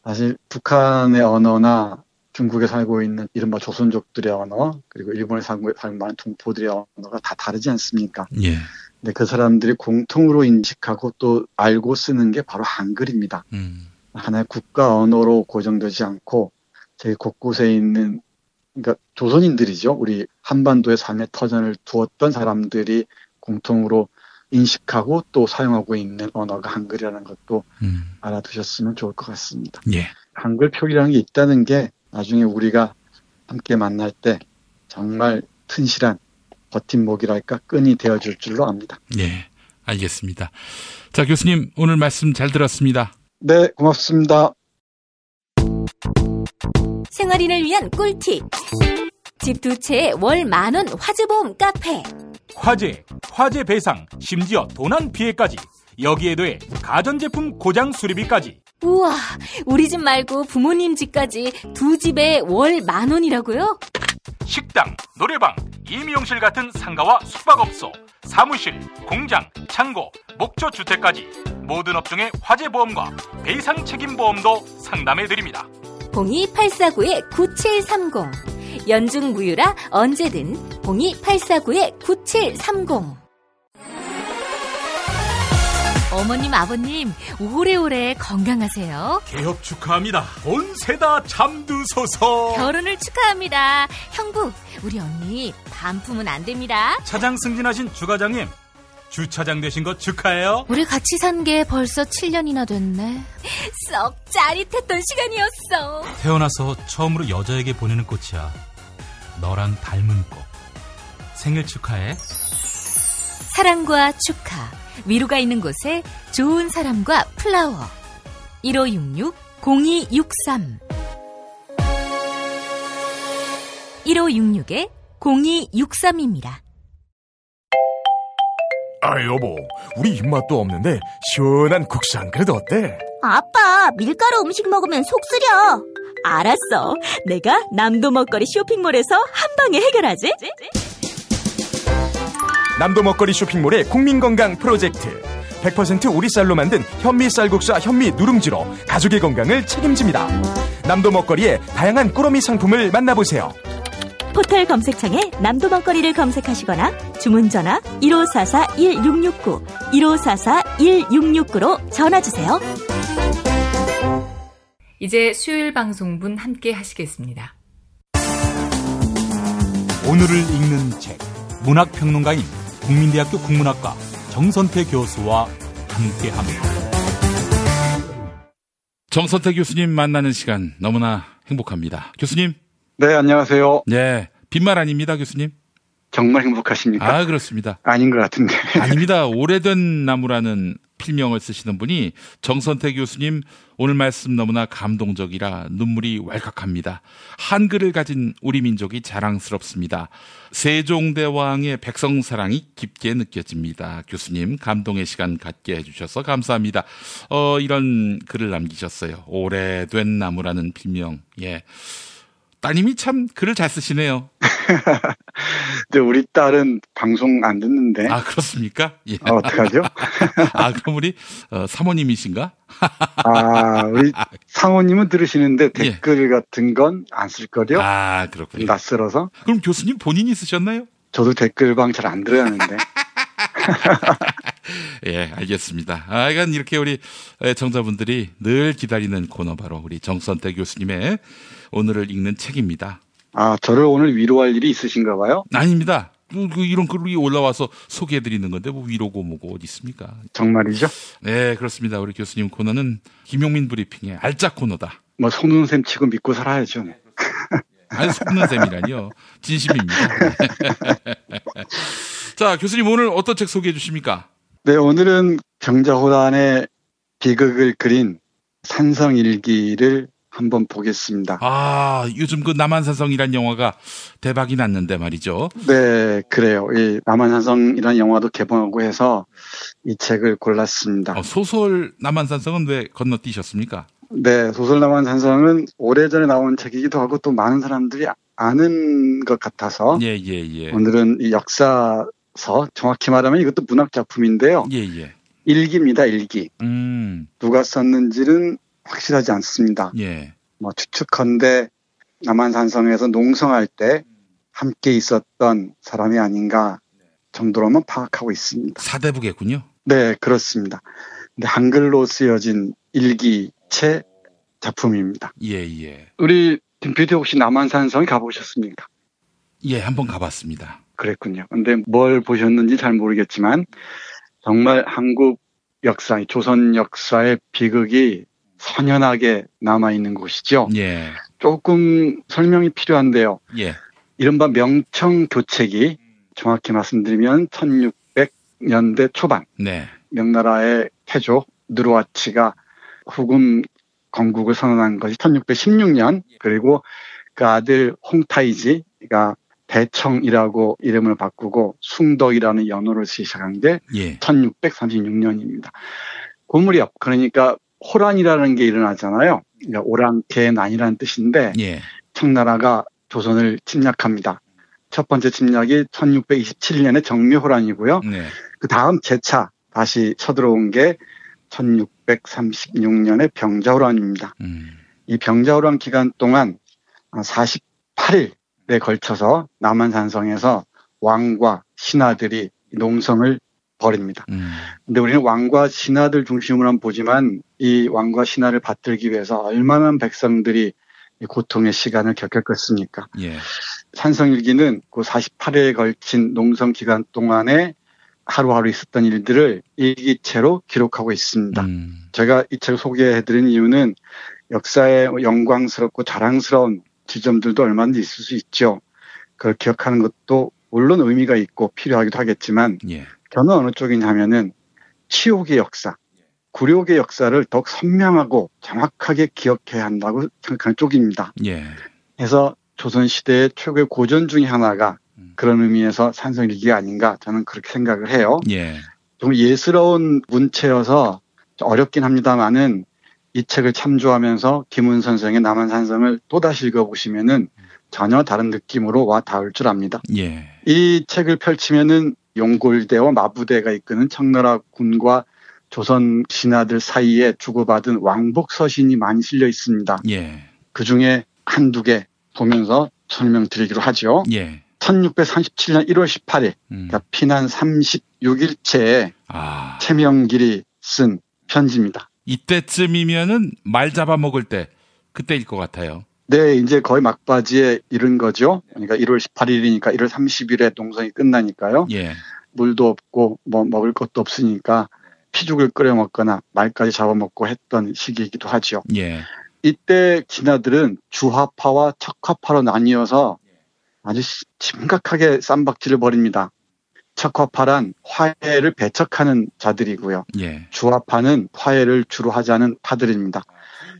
사실 북한의 언어나 중국에 살고 있는 이른바 조선족들의 언어, 그리고 일본에 살고 많은 동포들의 언어가 다 다르지 않습니까? 예. 근데 그 사람들이 공통으로 인식하고 또 알고 쓰는 게 바로 한글입니다. 하나의 국가 언어로 고정되지 않고 저희 곳곳에 있는, 그러니까 조선인들이죠. 우리 한반도의 삶의 터전을 두었던 사람들이 공통으로 인식하고 또 사용하고 있는 언어가 한글이라는 것도 알아두셨으면 좋을 것 같습니다. 예. 한글 표기라는 게 있다는 게 나중에 우리가 함께 만날 때 정말 튼실한 버팀목이랄까 끈이 되어줄 줄로 압니다. 예, 알겠습니다. 자, 교수님 오늘 말씀 잘 들었습니다. 네, 고맙습니다. 생활인을 위한 꿀팁. 집 두 채에 월 10,000원 화재보험 카페. 화재 배상, 심지어 도난 피해까지. 여기에 더해 가전제품 고장 수리비까지. 우와, 우리 집 말고 부모님 집까지 두 집에 월 10,000원이라고요? 식당, 노래방, 임용실 같은 상가와 숙박업소, 사무실, 공장, 창고, 목조주택까지 모든 업종의 화재보험과 배상 책임보험도 상담해드립니다. 02849-9730. 연중 무휴라 언제든 02849-9730. 어머님, 아버님, 오래오래 건강하세요. 개업 축하합니다. 온세다 잠드소서. 결혼을 축하합니다. 형부, 우리 언니 반품은 안 됩니다. 차장 승진하신 주과장님, 주차장 되신 거 축하해요. 우리 같이 산 게 벌써 7년이나 됐네. 썩 짜릿했던 시간이었어. 태어나서 처음으로 여자에게 보내는 꽃이야. 너랑 닮은 꽃. 생일 축하해. 사랑과 축하, 위로가 있는 곳에 좋은 사람과 플라워. 1566-0263 1566-0263입니다. 여보, 우리 입맛도 없는데 시원한 국수 한 그릇 어때? 아빠, 밀가루 음식 먹으면 속 쓰려. 알았어. 내가 남도 먹거리 쇼핑몰에서 한 방에 해결하지. 남도 먹거리 쇼핑몰의 국민건강 프로젝트. 100% 오리쌀로 만든 현미 쌀국수와 현미 누룽지로 가족의 건강을 책임집니다. 남도 먹거리의 다양한 꾸러미 상품을 만나보세요. 포털 검색창에 남도 먹거리를 검색하시거나 주문 전화 1544-1669, 1544-1669로 전화주세요. 이제 수요일 방송분 함께 하시겠습니다. 오늘을 읽는 책, 문학평론가인 국민대학교 국문학과 정선태 교수와 함께합니다. 정선태 교수님 만나는 시간 너무나 행복합니다. 교수님. 네, 안녕하세요. 네, 빈말 아닙니다, 교수님. 정말 행복하십니까? 그렇습니다. 아닌 것 같은데. 아닙니다. 오래된 나무라는 필명을 쓰시는 분이 정선태 교수님 오늘 말씀 너무나 감동적이라 눈물이 왈칵합니다. 한글을 가진 우리 민족이 자랑스럽습니다. 세종대왕의 백성사랑이 깊게 느껴집니다. 교수님 감동의 시간 갖게 해주셔서 감사합니다. 이런 글을 남기셨어요. 오래된 나무라는 필명. 예. 따님이 참 글을 잘 쓰시네요. 근데 우리 딸은 방송 안 듣는데. 그렇습니까? 예. 어떡하죠? 그럼 우리 사모님이신가? 우리 사모님은 들으시는데 댓글 같은 건 안 쓸 거요. 그렇군요. 낯설어서. 그럼 교수님 본인이 쓰셨나요? 저도 댓글방 잘 안 들어야 하는데. 예, 알겠습니다. 이건 이렇게 우리 청자분들이 늘 기다리는 코너 바로 우리 정선태 교수님의 오늘을 읽는 책입니다. 저를 오늘 위로할 일이 있으신가 봐요? 아닙니다. 이런 글이 올라와서 소개해드리는 건데 뭐 위로고 뭐고 어디 있습니까? 정말이죠? 네, 그렇습니다. 우리 교수님 코너는 김용민 브리핑의 알짜 코너다. 뭐 속는 셈 치고 믿고 살아야죠. 아니, 속는 셈이라니요. 진심입니다. 자, 교수님 오늘 어떤 책 소개해 주십니까? 네, 오늘은 병자호란의 비극을 그린 산성일기를 한번 보겠습니다. 요즘 그 남한산성이란 영화가 대박이 났는데 말이죠. 네, 그래요. 이 남한산성이라는 영화도 개봉하고 해서 이 책을 골랐습니다. 소설 남한산성은 왜 건너뛰셨습니까? 네, 소설 남한산성은 오래전에 나온 책이기도 하고 또 많은 사람들이 아는 것 같아서 예. 오늘은 이 역사서, 정확히 말하면 이것도 문학 작품인데요. 예. 일기입니다, 일기. 누가 썼는지는 확실하지 않습니다. 예. 뭐 추측컨대 남한산성에서 농성할 때 함께 있었던 사람이 아닌가 정도로만 파악하고 있습니다. 사대부겠군요. 네, 그렇습니다. 근데 한글로 쓰여진 일기체 작품입니다. 예. 우리 김 PD 혹시 남한산성 가보셨습니까? 예, 한번 가봤습니다. 그랬군요. 근데 뭘 보셨는지 잘 모르겠지만 정말 한국 역사, 조선 역사의 비극이 선연하게 남아있는 곳이죠. 예. 조금 설명이 필요한데요. 예. 이른바 명청교책이 정확히 말씀드리면 1600년대 초반. 네. 명나라의 태조 느르와치가 후금 건국을 선언한 것이 1616년. 그리고 그 아들 홍타이지가 대청이라고 이름을 바꾸고 숭덕이라는 연호를 쓰기 시작한 게 1636년입니다. 그 무렵, 그러니까 호란이라는 게 일어나잖아요. 그러니까 오랑캐의 난이라는 뜻인데 청나라가 조선을 침략합니다. 첫 번째 침략이 1627년에 정묘호란이고요. 그 다음 재차 다시 쳐들어온 게 1636년의 병자호란입니다. 이 병자호란 기간 동안 48일에 걸쳐서 남한산성에서 왕과 신하들이 농성을 벌입니다. 근데 우리는 왕과 신하들 중심으로 한번 보지만 이 왕과 신하를 받들기 위해서 얼마나 백성들이 고통의 시간을 겪었겠습니까? 산성일기는 그 48일에 걸친 농성 기간 동안에 하루하루 있었던 일들을 일기체로 기록하고 있습니다. 제가 이 책을 소개해드린 이유는 역사의 영광스럽고 자랑스러운 지점들도 얼마든지 있을 수 있죠. 그걸 기억하는 것도 물론 의미가 있고 필요하기도 하겠지만 저는 어느 쪽이냐면은 치욕의 역사, 굴욕의 역사를 더욱 선명하고 정확하게 기억해야 한다고 생각하는 쪽입니다. 그래서 조선시대의 최고의 고전 중에 하나가 그런 의미에서 산성일기가 아닌가 저는 그렇게 생각을 해요. 좀 예스러운 문체여서 어렵긴 합니다만은 이 책을 참조하면서 김훈 선생의 남한산성을 또다시 읽어보시면은 전혀 다른 느낌으로 와 닿을 줄 압니다. 이 책을 펼치면은 용골대와 마부대가 이끄는 청나라 군과 조선 신하들 사이에 주고받은 왕복 서신이 많이 실려 있습니다. 그 중에 한두 개 보면서 설명드리기로 하죠. 1637년 1월 18일, 그러니까 피난 36일째에 최명길이 쓴 편지입니다. 이때쯤이면은 말 잡아먹을 때, 그때일 것 같아요. 네, 이제 거의 막바지에 이른 거죠. 그러니까 1월 18일이니까 1월 30일에 농성이 끝나니까요. 물도 없고 뭐 먹을 것도 없으니까 피죽을 끓여 먹거나 말까지 잡아먹고 했던 시기이기도 하죠. 이때 진화들은 주화파와 척화파로 나뉘어서 아주 심각하게 쌈박질을 벌입니다. 척화파란 화해를 배척하는 자들이고요. 주화파는 화해를 주로 하자는 파들입니다.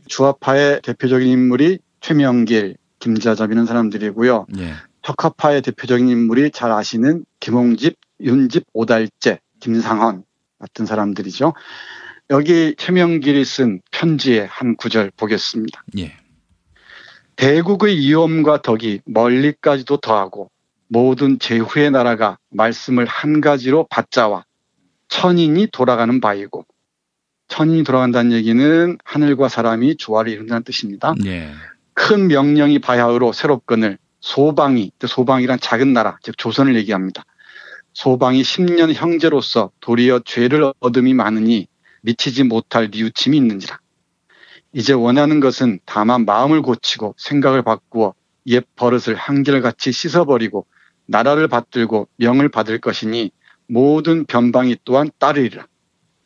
주화파의 대표적인 인물이 최명길, 김자잡 이런 사람들이고요. 척화파의 대표적인 인물이 잘 아시는 김홍집, 윤집, 오달재, 김상헌 같은 사람들이죠. 여기 최명길이 쓴 편지의 한 구절 보겠습니다. 대국의 위엄과 덕이 멀리까지도 더하고 모든 제후의 나라가 말씀을 한 가지로 받자와 천인이 돌아가는 바이고, 천인이 돌아간다는 얘기는 하늘과 사람이 조화를 이룬다는 뜻입니다. 큰 명령이 바야흐로 새롭거늘 소방이, 소방이란 작은 나라, 즉 조선을 얘기합니다. 소방이 10년 형제로서 도리어 죄를 얻음이 많으니 미치지 못할 뉘우침이 있는지라. 이제 원하는 것은 다만 마음을 고치고 생각을 바꾸어 옛 버릇을 한결같이 씻어버리고 나라를 받들고 명을 받을 것이니 모든 변방이 또한 따르리라.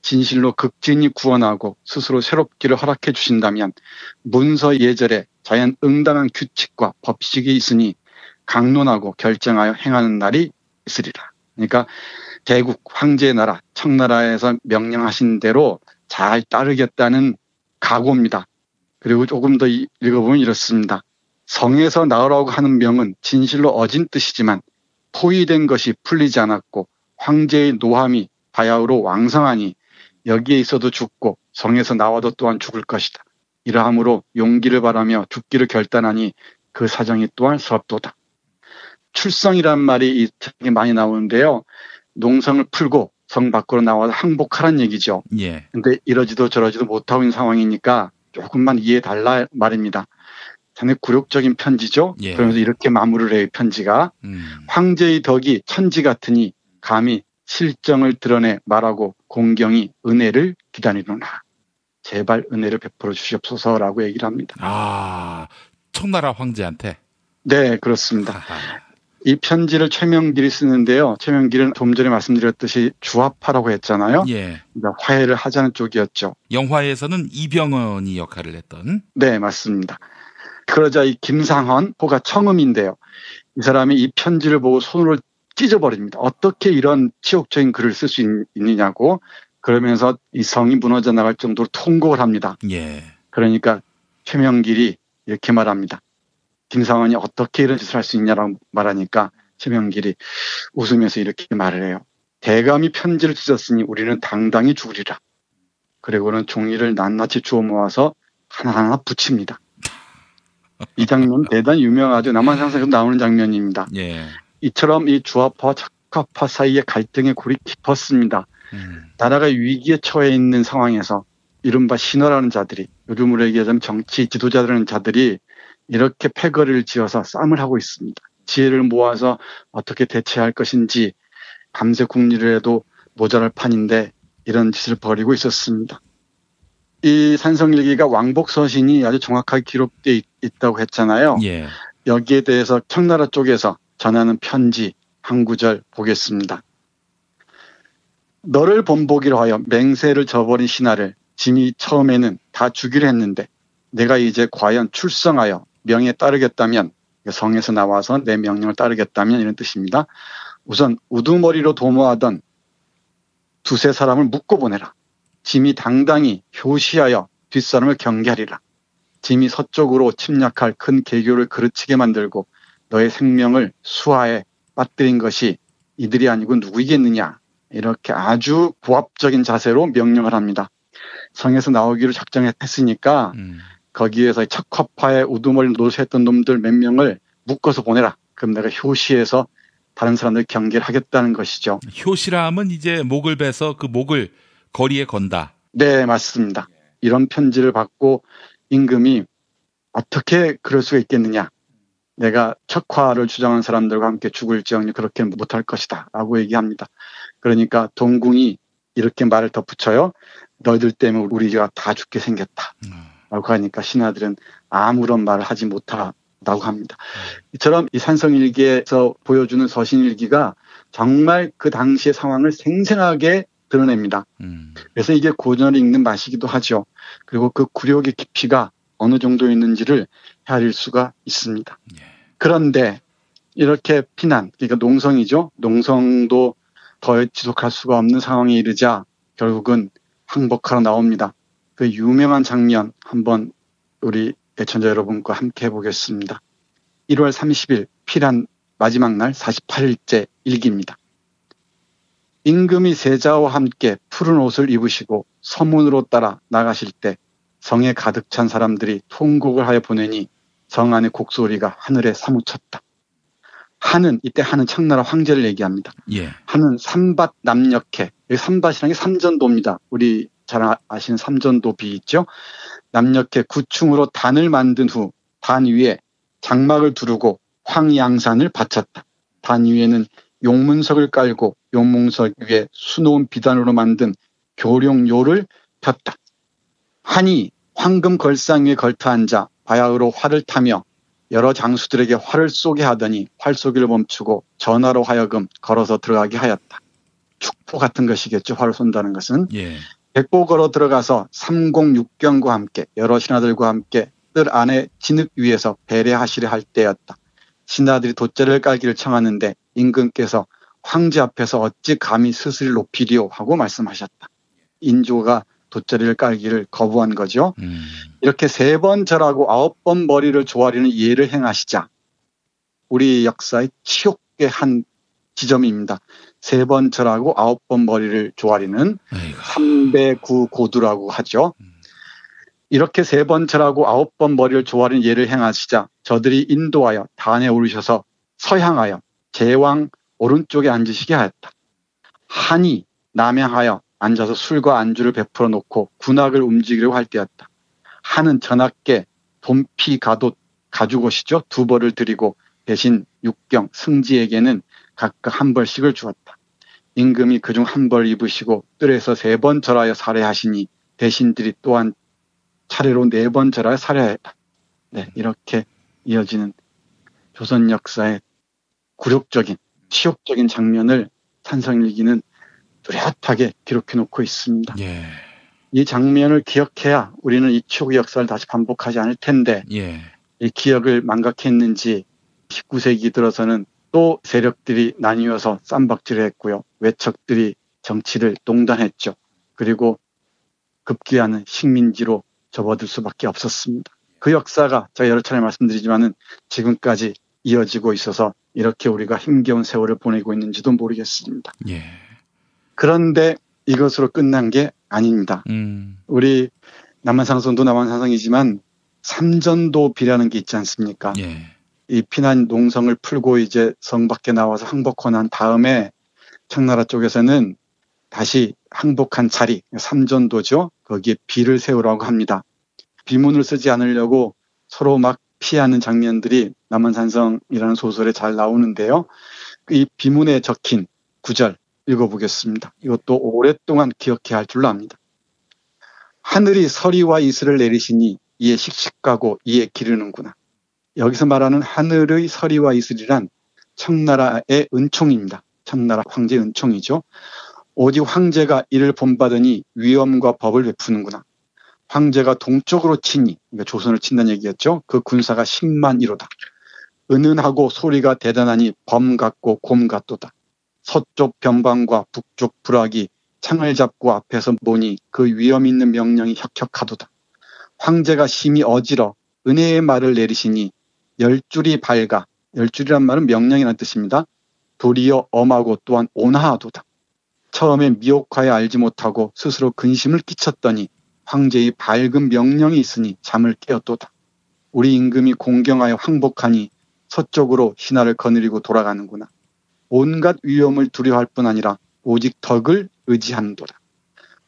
진실로 극진히 구원하고 스스로 새롭기를 허락해 주신다면 문서 예절에 자연 응당한 규칙과 법칙이 있으니 강론하고 결정하여 행하는 날이 있으리라. 그러니까 대국 황제의 나라 청나라에서 명령하신 대로 잘 따르겠다는 각오입니다. 그리고 조금 더 읽어보면 이렇습니다. 성에서 나오라고 하는 명은 진실로 어진 뜻이지만 포위된 것이 풀리지 않았고 황제의 노함이 바야흐로 왕성하니 여기에 있어도 죽고 성에서 나와도 또한 죽을 것이다. 이러함으로 용기를 바라며 죽기를 결단하니 그 사정이 또한 서럽도다. 출성이란 말이 이 책에 많이 나오는데요. 농성을 풀고 성 밖으로 나와서 항복하란 얘기죠. 예. 근데 이러지도 저러지도 못하고 있는 상황이니까 조금만 이해해달라 말입니다. 상당히 굴욕적인 편지죠. 예. 그러면서 이렇게 마무리를 해요. 편지가. 황제의 덕이 천지 같으니 감히 실정을 드러내 말하고 공경이 은혜를 기다리노라. 제발 은혜를 베풀어 주시옵소서라고 얘기를 합니다. 아, 청나라 황제한테? 네, 그렇습니다. 이 편지를 최명길이 쓰는데요. 최명길은 좀 전에 말씀드렸듯이 주화파라고 했잖아요. 예. 그러니까 화해를 하자는 쪽이었죠. 영화에서는 이병헌이 역할을 했던. 네, 맞습니다. 그러자 이 김상헌, 호가 청음인데요. 이 사람이 이 편지를 보고 손으로 찢어버립니다. 어떻게 이런 치욕적인 글을 쓸 수 있느냐고. 그러면서 이 성이 무너져 나갈 정도로 통곡을 합니다. 예. 그러니까 최명길이 이렇게 말합니다. 김상헌이 어떻게 이런 짓을 할 수 있냐라고 말하니까 최명길이 웃으면서 이렇게 말을 해요. 대감이 편지를 찢었으니 우리는 당당히 죽으리라. 그리고는 종이를 낱낱이 주워 모아서 하나하나 붙입니다. 이 장면 대단히 유명하죠. 남한상사에서 나오는 장면입니다. 예. 이처럼 이 주화파와 척화파 사이의 갈등의 골이 깊었습니다. 나라가 위기에 처해 있는 상황에서 이른바 신하라는 자들이, 요즘으로 얘기하자면 정치 지도자라는 자들이 이렇게 패거리를 지어서 싸움을 하고 있습니다. 지혜를 모아서 어떻게 대처할 것인지 밤새 궁리를 해도 모자랄 판인데 이런 짓을 벌이고 있었습니다. 이 산성일기가 왕복서신이 아주 정확하게 기록되어 있다고 했잖아요. 예. 여기에 대해서 청나라 쪽에서 전하는 편지 한 구절 보겠습니다. 너를 본보기로 하여 맹세를 저버린 신하를 짐이 처음에는 다 죽이려 했는데 내가 이제 과연 출성하여 명에 따르겠다면, 성에서 나와서 내 명령을 따르겠다면 이런 뜻입니다. 우선 우두머리로 도모하던 두세 사람을 묶고 보내라. 짐이 당당히 효시하여 뒷사람을 경계하리라. 짐이 서쪽으로 침략할 큰 개교를 그르치게 만들고 너의 생명을 수하에 빠뜨린 것이 이들이 아니고 누구이겠느냐. 이렇게 아주 고압적인 자세로 명령을 합니다. 성에서 나오기로 작정했으니까 거기에서 척화파의 우두머리를 노쇠했던 놈들 몇 명을 묶어서 보내라. 그럼 내가 효시해서 다른 사람들 경계를 하겠다는 것이죠. 효시라면 이제 목을 베서 그 목을 거리에 건다. 네, 맞습니다. 이런 편지를 받고 임금이 어떻게 그럴 수가 있겠느냐. 내가 척화를 주장한 사람들과 함께 죽을지언니 그렇게 못할 것이다 라고 얘기합니다. 그러니까 동궁이 이렇게 말을 덧붙여요. 너희들 때문에 우리가 다 죽게 생겼다 라고 하니까 신하들은 아무런 말을 하지 못하다고 합니다. 이처럼 이 산성일기에서 보여주는 서신일기가 정말 그 당시의 상황을 생생하게 드러냅니다. 그래서 이게 고전을 읽는 맛이기도 하죠. 그리고 그 굴욕의 깊이가 어느 정도 있는지를 헤아릴 수가 있습니다. 그런데 이렇게 피난, 그러니까 농성이죠. 농성도 더 지속할 수가 없는 상황에 이르자 결국은 항복하러 나옵니다. 그 유명한 장면 한번 우리 애청자 여러분과 함께 해보겠습니다. 1월 30일 피난 마지막 날 48일째 일기입니다. 임금이 세자와 함께 푸른 옷을 입으시고 서문으로 따라 나가실 때 성에 가득 찬 사람들이 통곡을 하여 보내니 성 안의 곡소리가 하늘에 사무쳤다. 한은, 이때 한은 청나라 황제를 얘기합니다. 예. 한은 삼밭 남녘에, 여기 삼밭이라는 게 삼전도입니다. 우리 잘 아시는 삼전도비 있죠? 남녘에 구충으로 단을 만든 후 단 위에 장막을 두르고 황양산을 바쳤다. 단 위에는 용문석을 깔고 용문석 위에 수놓은 비단으로 만든 교룡요를 폈다. 한이 황금 걸상 위에 걸터 앉아 바야흐로 활을 타며 여러 장수들에게 활을 쏘게 하더니 활 쏘기를 멈추고 전하로 하여금 걸어서 들어가게 하였다. 축포 같은 것이겠죠. 활을 쏜다는 것은. 예. 백보 걸어 들어가서 삼공육경과 함께 여러 신하들과 함께 뜰 안에 진흙 위에서 배례하시려 할 때였다. 신하들이 돗자리를 깔기를 청하는데 임금께서 황제 앞에서 어찌 감히 스스로 높이리오 하고 말씀하셨다. 인조가 돗자리를 깔기를 거부한 거죠. 이렇게 3번 절하고 9번 머리를 조아리는 예를 행하시자 우리 역사의 치욕의 한 지점입니다. 3번 절하고 9번 머리를 조아리는 3배9 고두라고 하죠. 이렇게 3번 절하고 9번 머리를 조아리는 예를 행하시자 저들이 인도하여 단에 오르셔서 서향하여 제왕 오른쪽에 앉으시게 하였다. 한이 남향하여 앉아서 술과 안주를 베풀어 놓고 군악을 움직이려고 할 때였다. 한은 전하께 돈피 가돛 가죽옷이죠. 2벌을 드리고 대신 육경 승지에게는 각각 1벌씩을 주었다. 임금이 그중 1벌 입으시고 뜰에서 3번 절하여 살해하시니 대신들이 또한 차례로 4번 절하여 살해하였다. 네, 이렇게 이어지는 조선 역사의 굴욕적인 치욕적인 장면을 산성일기는 뚜렷하게 기록해 놓고 있습니다. 예. 이 장면을 기억해야 우리는 이 치욕의 역사를 다시 반복하지 않을 텐데 예. 이 기억을 망각했는지 19세기 들어서는 또 세력들이 나뉘어서 쌈박질을 했고요. 외척들이 정치를 농단했죠. 그리고 급기야는 식민지로 접어들 수밖에 없었습니다. 그 역사가 제가 여러 차례 말씀드리지만은 지금까지 이어지고 있어서 이렇게 우리가 힘겨운 세월을 보내고 있는지도 모르겠습니다. 예. 그런데 이것으로 끝난 게 아닙니다. 우리 남한산성도 남한산성이지만 삼전도비라는 게 있지 않습니까? 예. 이 피난 농성을 풀고 이제 성 밖에 나와서 항복하고 난 다음에 청나라 쪽에서는 다시 항복한 자리, 삼전도죠. 거기에 비를 세우라고 합니다. 비문을 쓰지 않으려고 서로 막 피하는 장면들이 남한산성이라는 소설에 잘 나오는데요. 이 비문에 적힌 구절 읽어보겠습니다. 이것도 오랫동안 기억해야 할 줄로 압니다. 하늘이 서리와 이슬을 내리시니 이에 씩씩하고 이에 기르는구나. 여기서 말하는 하늘의 서리와 이슬이란 청나라의 은총입니다. 청나라 황제의 은총이죠. 오직 황제가 이를 본받으니 위엄과 법을 베푸는구나. 황제가 동쪽으로 치니, 그러니까 조선을 친다는 얘기였죠. 그 군사가 10만 1호다. 은은하고 소리가 대단하니 범 같고 곰 같도다. 서쪽 변방과 북쪽 불악이 창을 잡고 앞에서 보니 그 위엄 있는 명령이 혁혁하도다. 황제가 심히 어지러 은혜의 말을 내리시니 10줄이 밝아, 10줄이란 말은 명령이라는 뜻입니다. 도리어 엄하고 또한 온화하도다. 처음에 미혹하여 알지 못하고 스스로 근심을 끼쳤더니 황제의 밝은 명령이 있으니 잠을 깨었도다. 우리 임금이 공경하여 항복하니 서쪽으로 신하를 거느리고 돌아가는구나. 온갖 위험을 두려워할 뿐 아니라 오직 덕을 의지하는도다.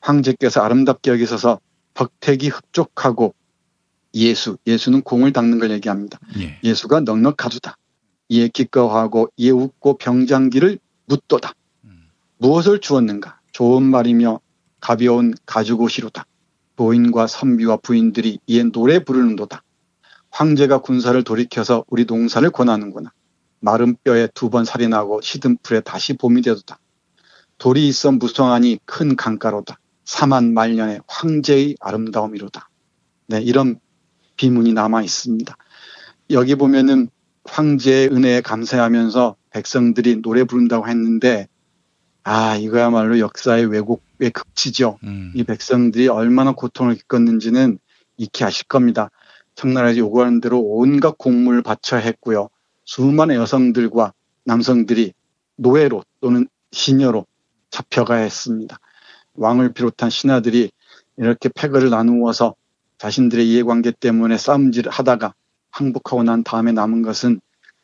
황제께서 아름답게 여기셔서 덕택이 흡족하고 예수는 공을 닦는 걸 얘기합니다. 예. 예수가 넉넉하도다. 이에 기꺼워하고 이에 웃고 병장기를 묻도다. 무엇을 주었는가? 좋은 말이며 가벼운 가죽옷이로다. 노인과 선비와 부인들이 이에 노래 부르는도다. 황제가 군사를 돌이켜서 우리 농사를 권하는구나. 마른 뼈에 2번 살이 나고 시든 풀에 다시 봄이 되도다. 돌이 있어 무성하니 큰 강가로다. 사만 말년의 황제의 아름다움이로다. 네, 이런 비문이 남아 있습니다. 여기 보면은 황제의 은혜에 감사하면서 백성들이 노래 부른다고 했는데, 이거야말로 역사의 왜곡의 극치죠. 이 백성들이 얼마나 고통을 겪었는지는 익히 아실 겁니다. 청나라에서 요구하는 대로 온갖 공물을 바쳐야 했고요. 수많은 여성들과 남성들이 노예로 또는 시녀로 잡혀가야 했습니다. 왕을 비롯한 신하들이 이렇게 패거를 나누어서 자신들의 이해관계 때문에 싸움질을 하다가 항복하고 난 다음에 남은 것은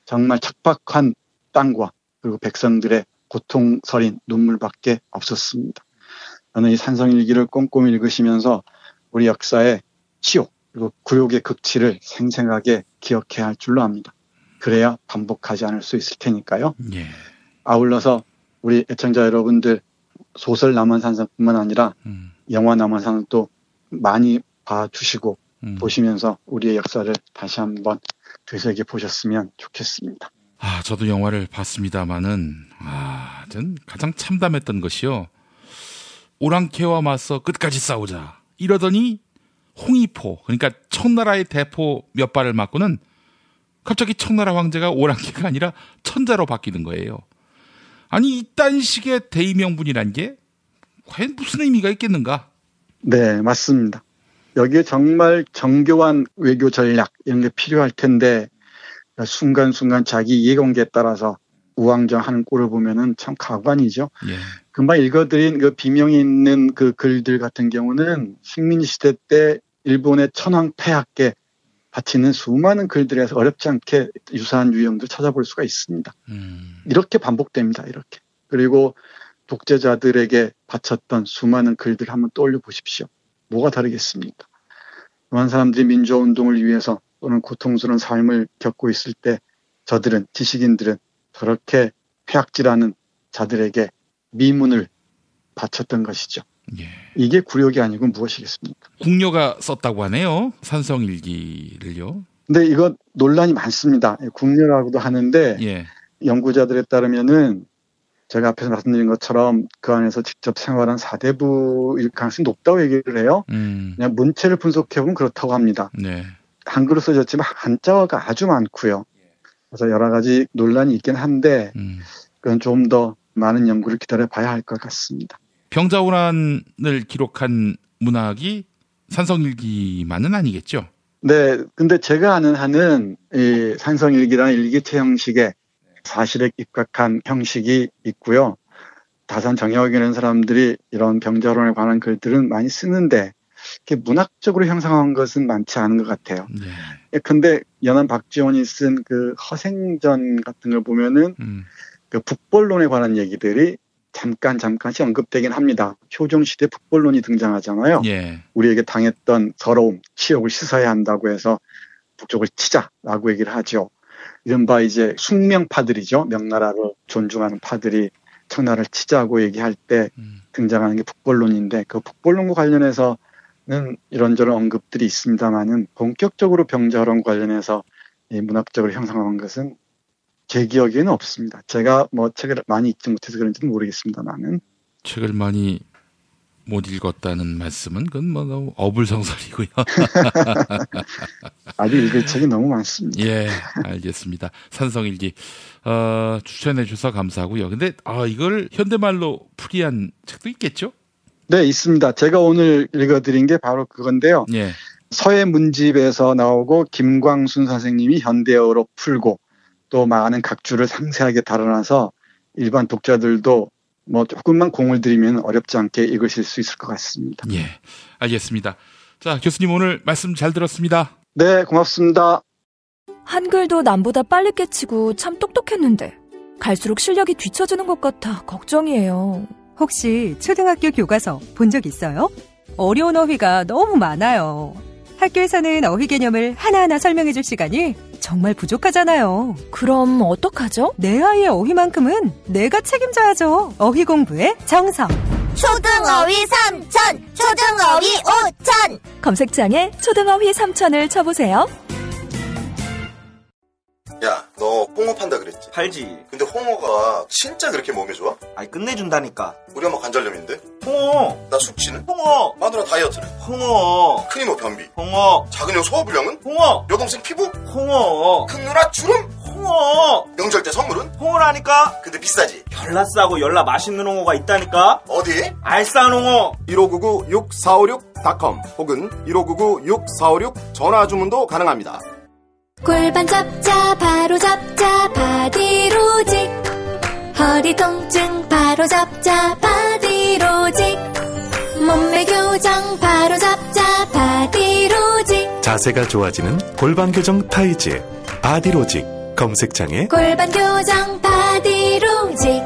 정말 척박한 땅과 그리고 백성들의 고통서린 눈물밖에 없었습니다. 저는 이 산성일기를 꼼꼼히 읽으시면서 우리 역사의 치욕 그리고 굴욕의 극치를 생생하게 기억해야 할 줄로 압니다. 그래야 반복하지 않을 수 있을 테니까요. 예. 아울러서 우리 애청자 여러분들 소설 남한산성뿐만 아니라 영화 남한산성도 많이 봐주시고 보시면서 우리의 역사를 다시 한번 되새겨 보셨으면 좋겠습니다. 저도 영화를 봤습니다만은 전 가장 참담했던 것이요. 오랑캐와 맞서 끝까지 싸우자 이러더니 홍의포, 그러니까 청나라의 대포 몇 발을 맞고는 갑자기 청나라 황제가 오랑캐가 아니라 천자로 바뀌는 거예요. 아니 이딴 식의 대의명분이란 게 과연 무슨 의미가 있겠는가? 네, 맞습니다. 여기에 정말 정교한 외교 전략 이런 게 필요할 텐데 순간순간 자기 이해관계에 따라서 우왕좌왕하는 꼴을 보면은 참 가관이죠. 예. 금방 읽어드린 그 비명이 있는 그 글들 같은 경우는 식민시대 때 일본의 천황폐하께 바치는 수많은 글들에서 어렵지 않게 유사한 유형들 찾아볼 수가 있습니다. 이렇게 반복됩니다. 이렇게. 그리고 독재자들에게 바쳤던 수많은 글들 한번 떠올려 보십시오. 뭐가 다르겠습니까? 많은 사람들이 민주화운동을 위해서 또는 고통스러운 삶을 겪고 있을 때 저들은, 지식인들은 저렇게 폐악질하는 자들에게 미문을 바쳤던 것이죠. 예. 이게 굴욕이 아니고 무엇이겠습니까? 궁녀가 썼다고 하네요. 산성일기를요. 근데 이거 논란이 많습니다. 궁녀라고도 하는데 예. 연구자들에 따르면은 제가 앞에서 말씀드린 것처럼 그 안에서 직접 생활한 사대부일 가능성이 높다고 얘기를 해요. 그냥 문체를 분석해보면 그렇다고 합니다. 네. 한글로 써졌지만 한자어가 아주 많고요. 그래서 여러 가지 논란이 있긴 한데 그건 좀 더 많은 연구를 기다려봐야 할 것 같습니다. 병자호란을 기록한 문학이 산성일기만은 아니겠죠? 네, 근데 제가 아는 한은 이 산성일기라는 일기체 형식의 사실에 입각한 형식이 있고요. 다산 정혁이라는 사람들이 이런 병자호란에 관한 글들은 많이 쓰는데 이렇게 문학적으로 형성한 것은 많지 않은 것 같아요. 네. 근데 연안 박지원이 쓴 그 허생전 같은 걸 보면은 그 북벌론에 관한 얘기들이 잠깐씩 언급되긴 합니다. 효종시대 북벌론이 등장하잖아요. 예. 우리에게 당했던 서러움, 치욕을 씻어야 한다고 해서 북쪽을 치자라고 얘기를 하죠. 이른바 이제 숙명파들이죠. 명나라를 존중하는 파들이 청나라를 치자고 얘기할 때 등장하는 게 북벌론인데 그 북벌론과 관련해서는 이런저런 언급들이 있습니다만은 본격적으로 병자호란 관련해서 이 문학적으로 형성한 것은 제 기억에는 없습니다. 제가 뭐 책을 많이 읽지 못해서 그런지는 모르겠습니다만은. 책을 많이 못 읽었다는 말씀은 그건 뭐 너무 어불성설이고요. 아주 읽을 책이 너무 많습니다. 예, 알겠습니다. 산성일기 추천해 주셔서 감사하고요. 근데 이걸 현대말로 풀이한 책도 있겠죠? 네, 있습니다. 제가 오늘 읽어드린 게 바로 그건데요. 예. 서해 문집에서 나오고 김광순 선생님이 현대어로 풀고 또 많은 각주를 상세하게 다뤄놔서 일반 독자들도 뭐 조금만 공을 들이면 어렵지 않게 읽으실 수 있을 것 같습니다. 예, 알겠습니다. 자, 교수님 오늘 말씀 잘 들었습니다. 네, 고맙습니다. 한글도 남보다 빨리 깨치고 참 똑똑했는데 갈수록 실력이 뒤처지는 것 같아 걱정이에요. 혹시 초등학교 교과서 본 적 있어요? 어려운 어휘가 너무 많아요. 학교에서는 어휘 개념을 하나하나 설명해줄 시간이 정말 부족하잖아요. 그럼 어떡하죠? 내 아이의 어휘만큼은 내가 책임져야죠. 어휘 공부의 정성. 초등어휘 3000, 초등어휘 5000. 검색창에 초등어휘 3000을 쳐보세요. 야, 너 홍어 판다 그랬지? 팔지. 근데 홍어가 진짜 그렇게 몸에 좋아? 아니, 끝내준다니까. 우리 엄마 관절염인데? 홍어. 나 숙취는? 홍어. 마누라 다이어트는? 홍어. 큰이모 변비? 홍어. 작은 형 소화불량은? 홍어. 여동생 피부? 홍어. 큰 누나 주름? 홍어. 명절 때 선물은? 홍어라니까. 근데 비싸지? 열나 싸고 열나 맛있는 홍어가 있다니까. 어디? 알싸한 홍어. 1599-6456.com 혹은 1599-6456 전화 주문도 가능합니다. 골반 잡자 바로 잡자 바디로직, 허리 통증 바로 잡자 바디로직, 몸매 교정 바로 잡자 바디로직, 자세가 좋아지는 골반 교정 타이즈 바디로직. 검색창에 골반 교정 바디로직.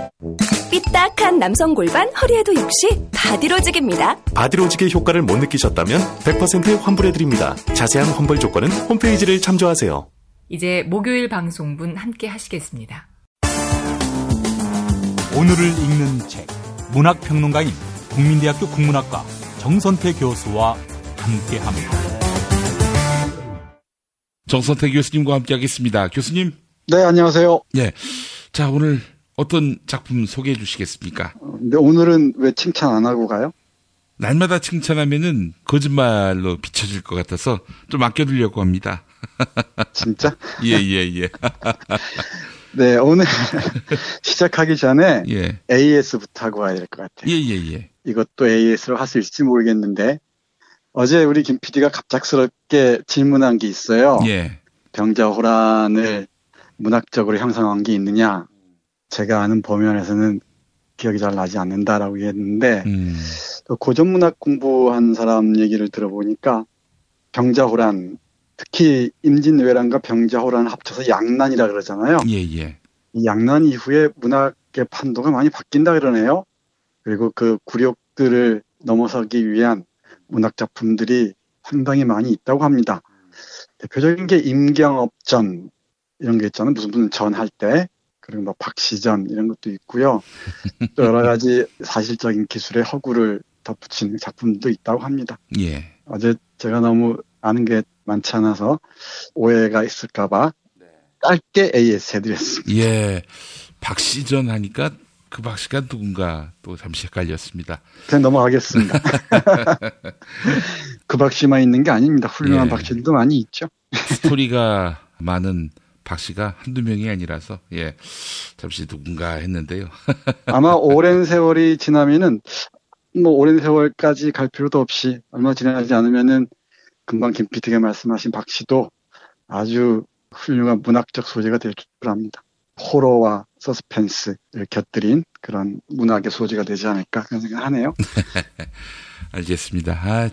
삐딱한 남성 골반 허리에도 역시 바디로직입니다. 바디로직의 효과를 못 느끼셨다면 100% 환불해드립니다. 자세한 환불 조건은 홈페이지를 참조하세요. 이제 목요일 방송분 함께 하시겠습니다. 오늘을 읽는 책, 문학평론가인 국민대학교 국문학과 정선태 교수와 함께합니다. 정선태 교수님과 함께하겠습니다. 교수님. 네, 안녕하세요. 네, 자 오늘 어떤 작품 소개해 주시겠습니까? 근데 오늘은 왜 칭찬 안 하고 가요? 날마다 칭찬하면은 거짓말로 비춰질 것 같아서 좀 아껴두려고 합니다. 진짜? 예. 네, 오늘 시작하기 전에 예. AS부터 하고 가야 될 것 같아요. 예. 이것도 AS로 할 수 있을지 모르겠는데 어제 우리 김 PD가 갑작스럽게 질문한 게 있어요. 예. 병자호란을 문학적으로 형성한 게 있느냐? 제가 아는 범위안에서는 기억이 잘 나지 않는다라고 했는데 또 고전문학 공부한 사람 얘기를 들어보니까 병자호란, 특히 임진왜란과 병자호란을 합쳐서 양난이라 그러잖아요. 예. 이 양난 이후에 문학의 판도가 많이 바뀐다 그러네요. 그리고 그 굴욕들을 넘어서기 위한 문학 작품들이 상당히 많이 있다고 합니다. 대표적인 게 임경업전 이런 게 있잖아요. 무슨 전할 때. 그리고 뭐 박시전 이런 것도 있고요. 또 여러 가지 사실적인 기술의 허구를 덧붙이는 작품도 있다고 합니다. 예. 어제 제가 너무 아는 게 많지 않아서 오해가 있을까봐 짧게 AS 해드렸습니다. 예. 박시전 하니까 그 박씨가 누군가 또 잠시 헷갈렸습니다. 그냥 넘어가겠습니다. 그 박씨만 있는 게 아닙니다. 훌륭한 박씨들도 많이 있죠. 스토리가 많은 박씨가 한두 명이 아니라서 잠시 누군가 했는데요. 아마 오랜 세월이 지나면은 뭐 오랜 세월까지 갈 필요도 없이 얼마 지나지 않으면은 금방 김 PD가 말씀하신 박씨도 아주 훌륭한 문학적 소재가 될 줄 압니다. 호러와 서스펜스를 곁들인 그런 문학의 소재가 되지 않을까 그런 생각을 하네요. 알겠습니다.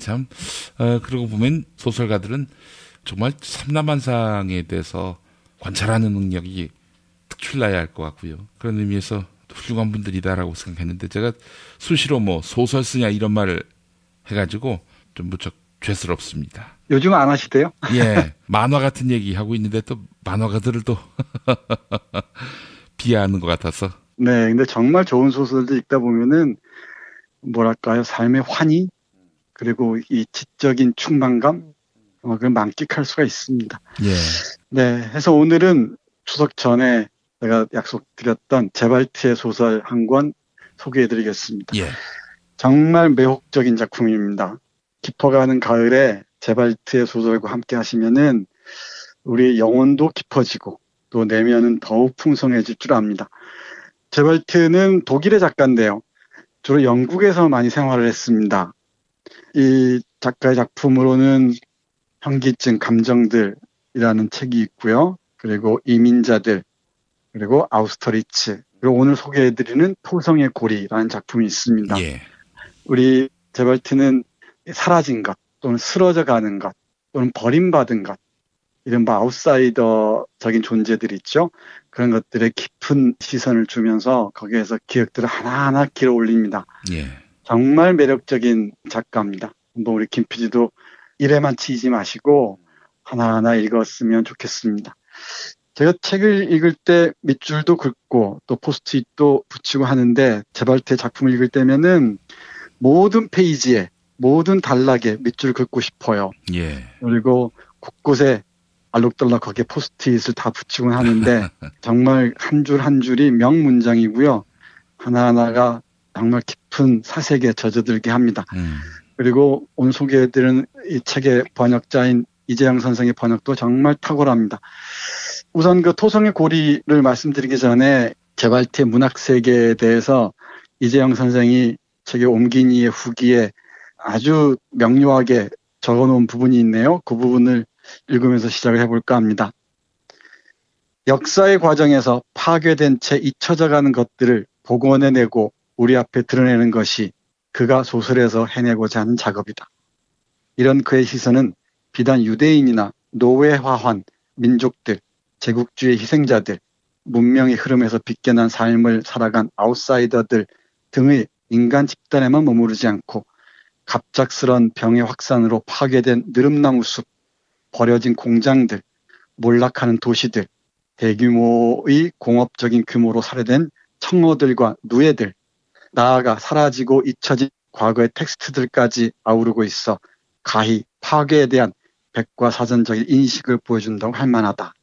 그러고 보면 소설가들은 정말 삼라만상에 대해서 관찰하는 능력이 특출나야 할 것 같고요. 그런 의미에서 훌륭한 분들이다라고 생각했는데 제가 수시로 뭐 소설 쓰냐 이런 말을 해가지고 좀 무척 죄스럽습니다. 요즘 안 하시대요? 예, 만화 같은 얘기 하고 있는데 또 만화가들을 또 비하하는 것 같아서. 네, 근데 정말 좋은 소설들 읽다 보면은 뭐랄까요, 삶의 환희 그리고 이 지적인 충만감 그걸 만끽할 수가 있습니다. 예. 네, 해서 오늘은 추석 전에 제가 약속드렸던 제발트의 소설 한 권 소개해드리겠습니다. 예. 정말 매혹적인 작품입니다. 깊어가는 가을에 제발트의 소설과 함께 하시면은 우리 영혼도 깊어지고 또 내면은 더욱 풍성해질 줄 압니다. 제발트는 독일의 작가인데요. 주로 영국에서 많이 생활을 했습니다. 이 작가의 작품으로는 현기증, 감정들이라는 책이 있고요. 그리고 이민자들, 그리고 아우스터리츠, 그리고 오늘 소개해드리는 토성의 고리라는 작품이 있습니다. 예. 우리 제발트는 사라진 것, 또는 쓰러져 가는 것, 또는 버림받은 것, 이른바 아웃사이더적인 존재들이 있죠. 그런 것들에 깊은 시선을 주면서 거기에서 기억들을 하나하나 길어 올립니다. 예. 정말 매력적인 작가입니다. 뭐 우리 김 PD도 일에만 치이지 마시고 하나하나 읽었으면 좋겠습니다. 제가 책을 읽을 때 밑줄도 긋고 또 포스트잇도 붙이고 하는데 제발트의 작품을 읽을 때면은 모든 페이지에 모든 단락에 밑줄 긋고 싶어요. 예. 그리고 곳곳에 알록달록 거기에 포스트잇을 다 붙이곤 하는데 정말 한 줄 한 줄이 명문장이고요. 하나하나가 정말 깊은 사색에 젖어들게 합니다. 그리고 오늘 소개해드리는 이 책의 번역자인 이재영 선생의 번역도 정말 탁월합니다. 우선 그 토성의 고리를 말씀드리기 전에 제발트의 문학 세계에 대해서 이재영 선생이 책의 옴기니의 후기에 아주 명료하게 적어놓은 부분이 있네요. 그 부분을 읽으면서 시작을 해볼까 합니다. 역사의 과정에서 파괴된 채 잊혀져가는 것들을 복원해내고 우리 앞에 드러내는 것이 그가 소설에서 해내고자 하는 작업이다. 이런 그의 시선은 비단 유대인이나 노예화한 민족들, 제국주의 희생자들, 문명의 흐름에서 빗겨난 삶을 살아간 아웃사이더들 등의 인간 집단에만 머무르지 않고 갑작스런 병의 확산으로 파괴된 느릅나무 숲, 버려진 공장들, 몰락하는 도시들, 대규모의 공업적인 규모로 살해된 청어들과 누에들, 나아가 사라지고 잊혀진 과거의 텍스트들까지 아우르고 있어 가히 파괴에 대한 백과사전적인 인식을 보여준다고 할 만하다.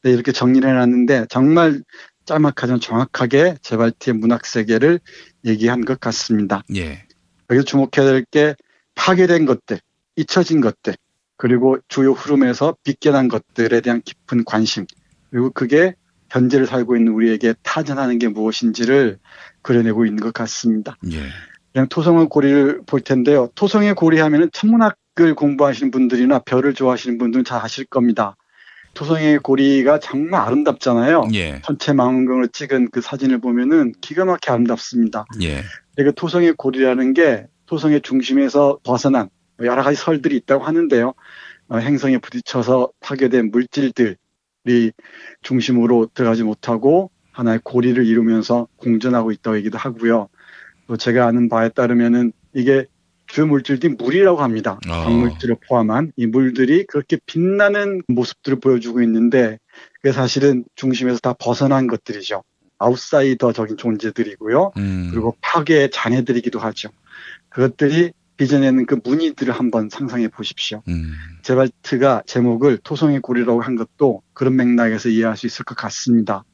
네, 이렇게 정리를 해놨는데 정말 짤막하지만 정확하게 제발티의 문학세계를 얘기한 것 같습니다. 예. 여기서 주목해야 될 게 파괴된 것들, 잊혀진 것들, 그리고 주요 흐름에서 빗겨난 것들에 대한 깊은 관심, 그리고 그게 현재를 살고 있는 우리에게 타전하는 게 무엇인지를 그려내고 있는 것 같습니다. 예. 그냥 토성의 고리를 볼 텐데요. 토성의 고리 하면은 천문학을 공부하시는 분들이나 별을 좋아하시는 분들은 잘 아실 겁니다. 토성의 고리가 정말 아름답잖아요. 예. 전체 망원경으로 찍은 그 사진을 보면은 기가 막히게 아름답습니다. 예. 그 토성의 고리라는 게 토성의 중심에서 벗어난 여러 가지 설들이 있다고 하는데요. 행성에 부딪혀서 파괴된 물질들이 중심으로 들어가지 못하고 하나의 고리를 이루면서 공존하고 있다고 얘기도 하고요. 또 제가 아는 바에 따르면은 이게 주요 물질들이 물이라고 합니다. 광물질을 포함한 이 물들이 그렇게 빛나는 모습들을 보여주고 있는데 그게 사실은 중심에서 다 벗어난 것들이죠. 아웃사이더적인 존재들이고요. 그리고 파괴의 잔해들이기도 하죠. 그것들이 빚어내는 그 무늬들을 한번 상상해 보십시오. 제발트가 제목을 토성의 고리라고 한 것도 그런 맥락에서 이해할 수 있을 것 같습니다.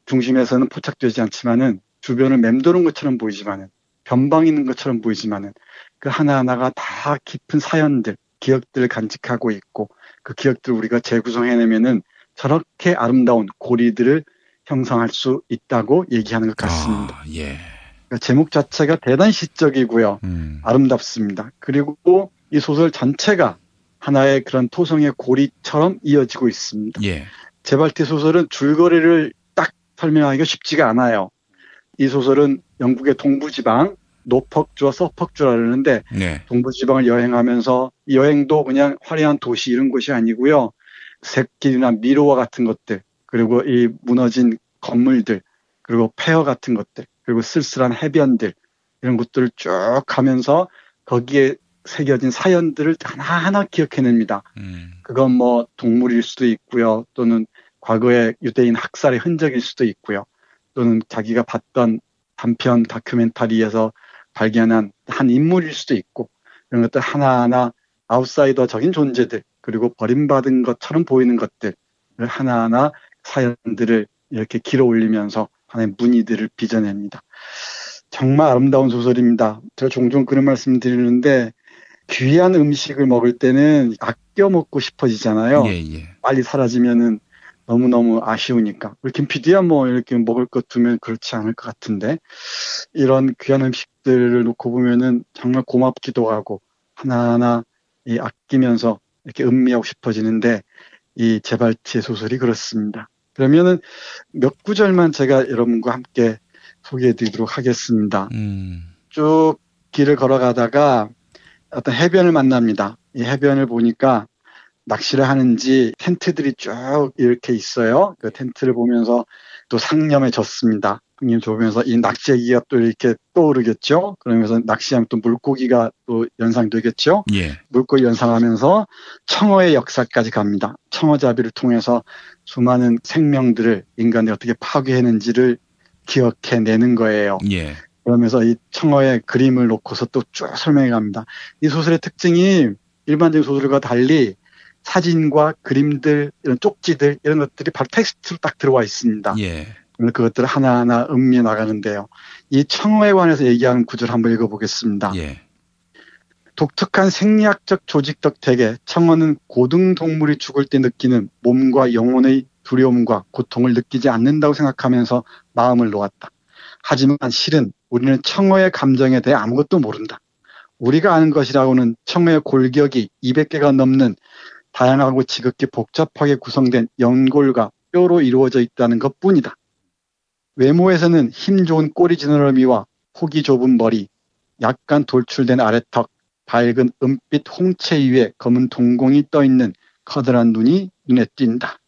중심에서는 포착되지 않지만은 주변을 맴도는 것처럼 보이지만은 변방이 있는 것처럼 보이지만은 그 하나하나가 다 깊은 사연들, 기억들을 간직하고 있고 그 기억들을 우리가 재구성해내면은 저렇게 아름다운 고리들을 형성할 수 있다고 얘기하는 것 같습니다. 예. 그러니까 제목 자체가 대단히 시적이고요. 아름답습니다. 그리고 이 소설 전체가 하나의 그런 토성의 고리처럼 이어지고 있습니다. 예. 제발티 소설은 줄거리를 딱 설명하기가 쉽지가 않아요. 이 소설은 영국의 동부지방, 노퍽주와 서퍽주라 그러는데 네. 동부지방을 여행하면서 이 여행도 그냥 화려한 도시 이런 곳이 아니고요. 샛길이나 미로와 같은 것들, 그리고 이 무너진 건물들, 그리고 폐허 같은 것들, 그리고 쓸쓸한 해변들 이런 것들을 쭉 가면서 거기에 새겨진 사연들을 하나하나 기억해냅니다. 그건 뭐 동물일 수도 있고요. 또는 과거의 유대인 학살의 흔적일 수도 있고요. 또는 자기가 봤던 단편 다큐멘터리에서 발견한 한 인물일 수도 있고 이런 것들 하나하나 아웃사이더적인 존재들 그리고 버림받은 것처럼 보이는 것들을 하나하나 사연들을 이렇게 길어 올리면서 하나의 무늬들을 빚어냅니다. 정말 아름다운 소설입니다. 제가 종종 그런 말씀 드리는데 귀한 음식을 먹을 때는 아껴 먹고 싶어지잖아요. 예. 빨리 사라지면은 너무너무 아쉬우니까. 우리 김 PD야 뭐 이렇게 먹을 것 두면 그렇지 않을 것 같은데 이런 귀한 음식들을 놓고 보면은 정말 고맙기도 하고 하나하나 이 아끼면서 이렇게 음미하고 싶어지는데 이 제발티의 소설이 그렇습니다. 그러면은 몇 구절만 제가 여러분과 함께 소개해 드리도록 하겠습니다. 쭉 길을 걸어가다가 어떤 해변을 만납니다. 이 해변을 보니까 낚시를 하는지 텐트들이 쭉 이렇게 있어요. 그 텐트를 보면서 또 상념해졌습니다. 상념 보면서 이 낚시 얘기가 또 이렇게 떠오르겠죠. 그러면서 낚시하면 또 물고기가 또 연상되겠죠. 예. 물고기 연상하면서 청어의 역사까지 갑니다. 청어잡이를 통해서 수많은 생명들을 인간이 어떻게 파괴했는지를 기억해내는 거예요. 예. 그러면서 이 청어의 그림을 놓고서 또 쭉 설명해 갑니다. 이 소설의 특징이 일반적인 소설과 달리 사진과 그림들, 이런 쪽지들, 이런 것들이 바로 텍스트로 딱 들어와 있습니다. 예. 그것들을 하나하나 음미해 나가는데요. 이 청어에 관해서 얘기하는 구절 한번 읽어보겠습니다. 예. 독특한 생리학적 조직적 대개 청어는 고등동물이 죽을 때 느끼는 몸과 영혼의 두려움과 고통을 느끼지 않는다고 생각하면서 마음을 놓았다. 하지만 실은 우리는 청어의 감정에 대해 아무것도 모른다. 우리가 아는 것이라고는 청어의 골격이 200개가 넘는 다양하고 지극히 복잡하게 구성된 연골과 뼈로 이루어져 있다는 것뿐이다. 외모에서는 힘 좋은 꼬리 지느러미와 폭이 좁은 머리, 약간 돌출된 아래턱, 밝은 은빛 홍채 위에 검은 동공이 떠있는 커다란 눈이 눈에 띈다.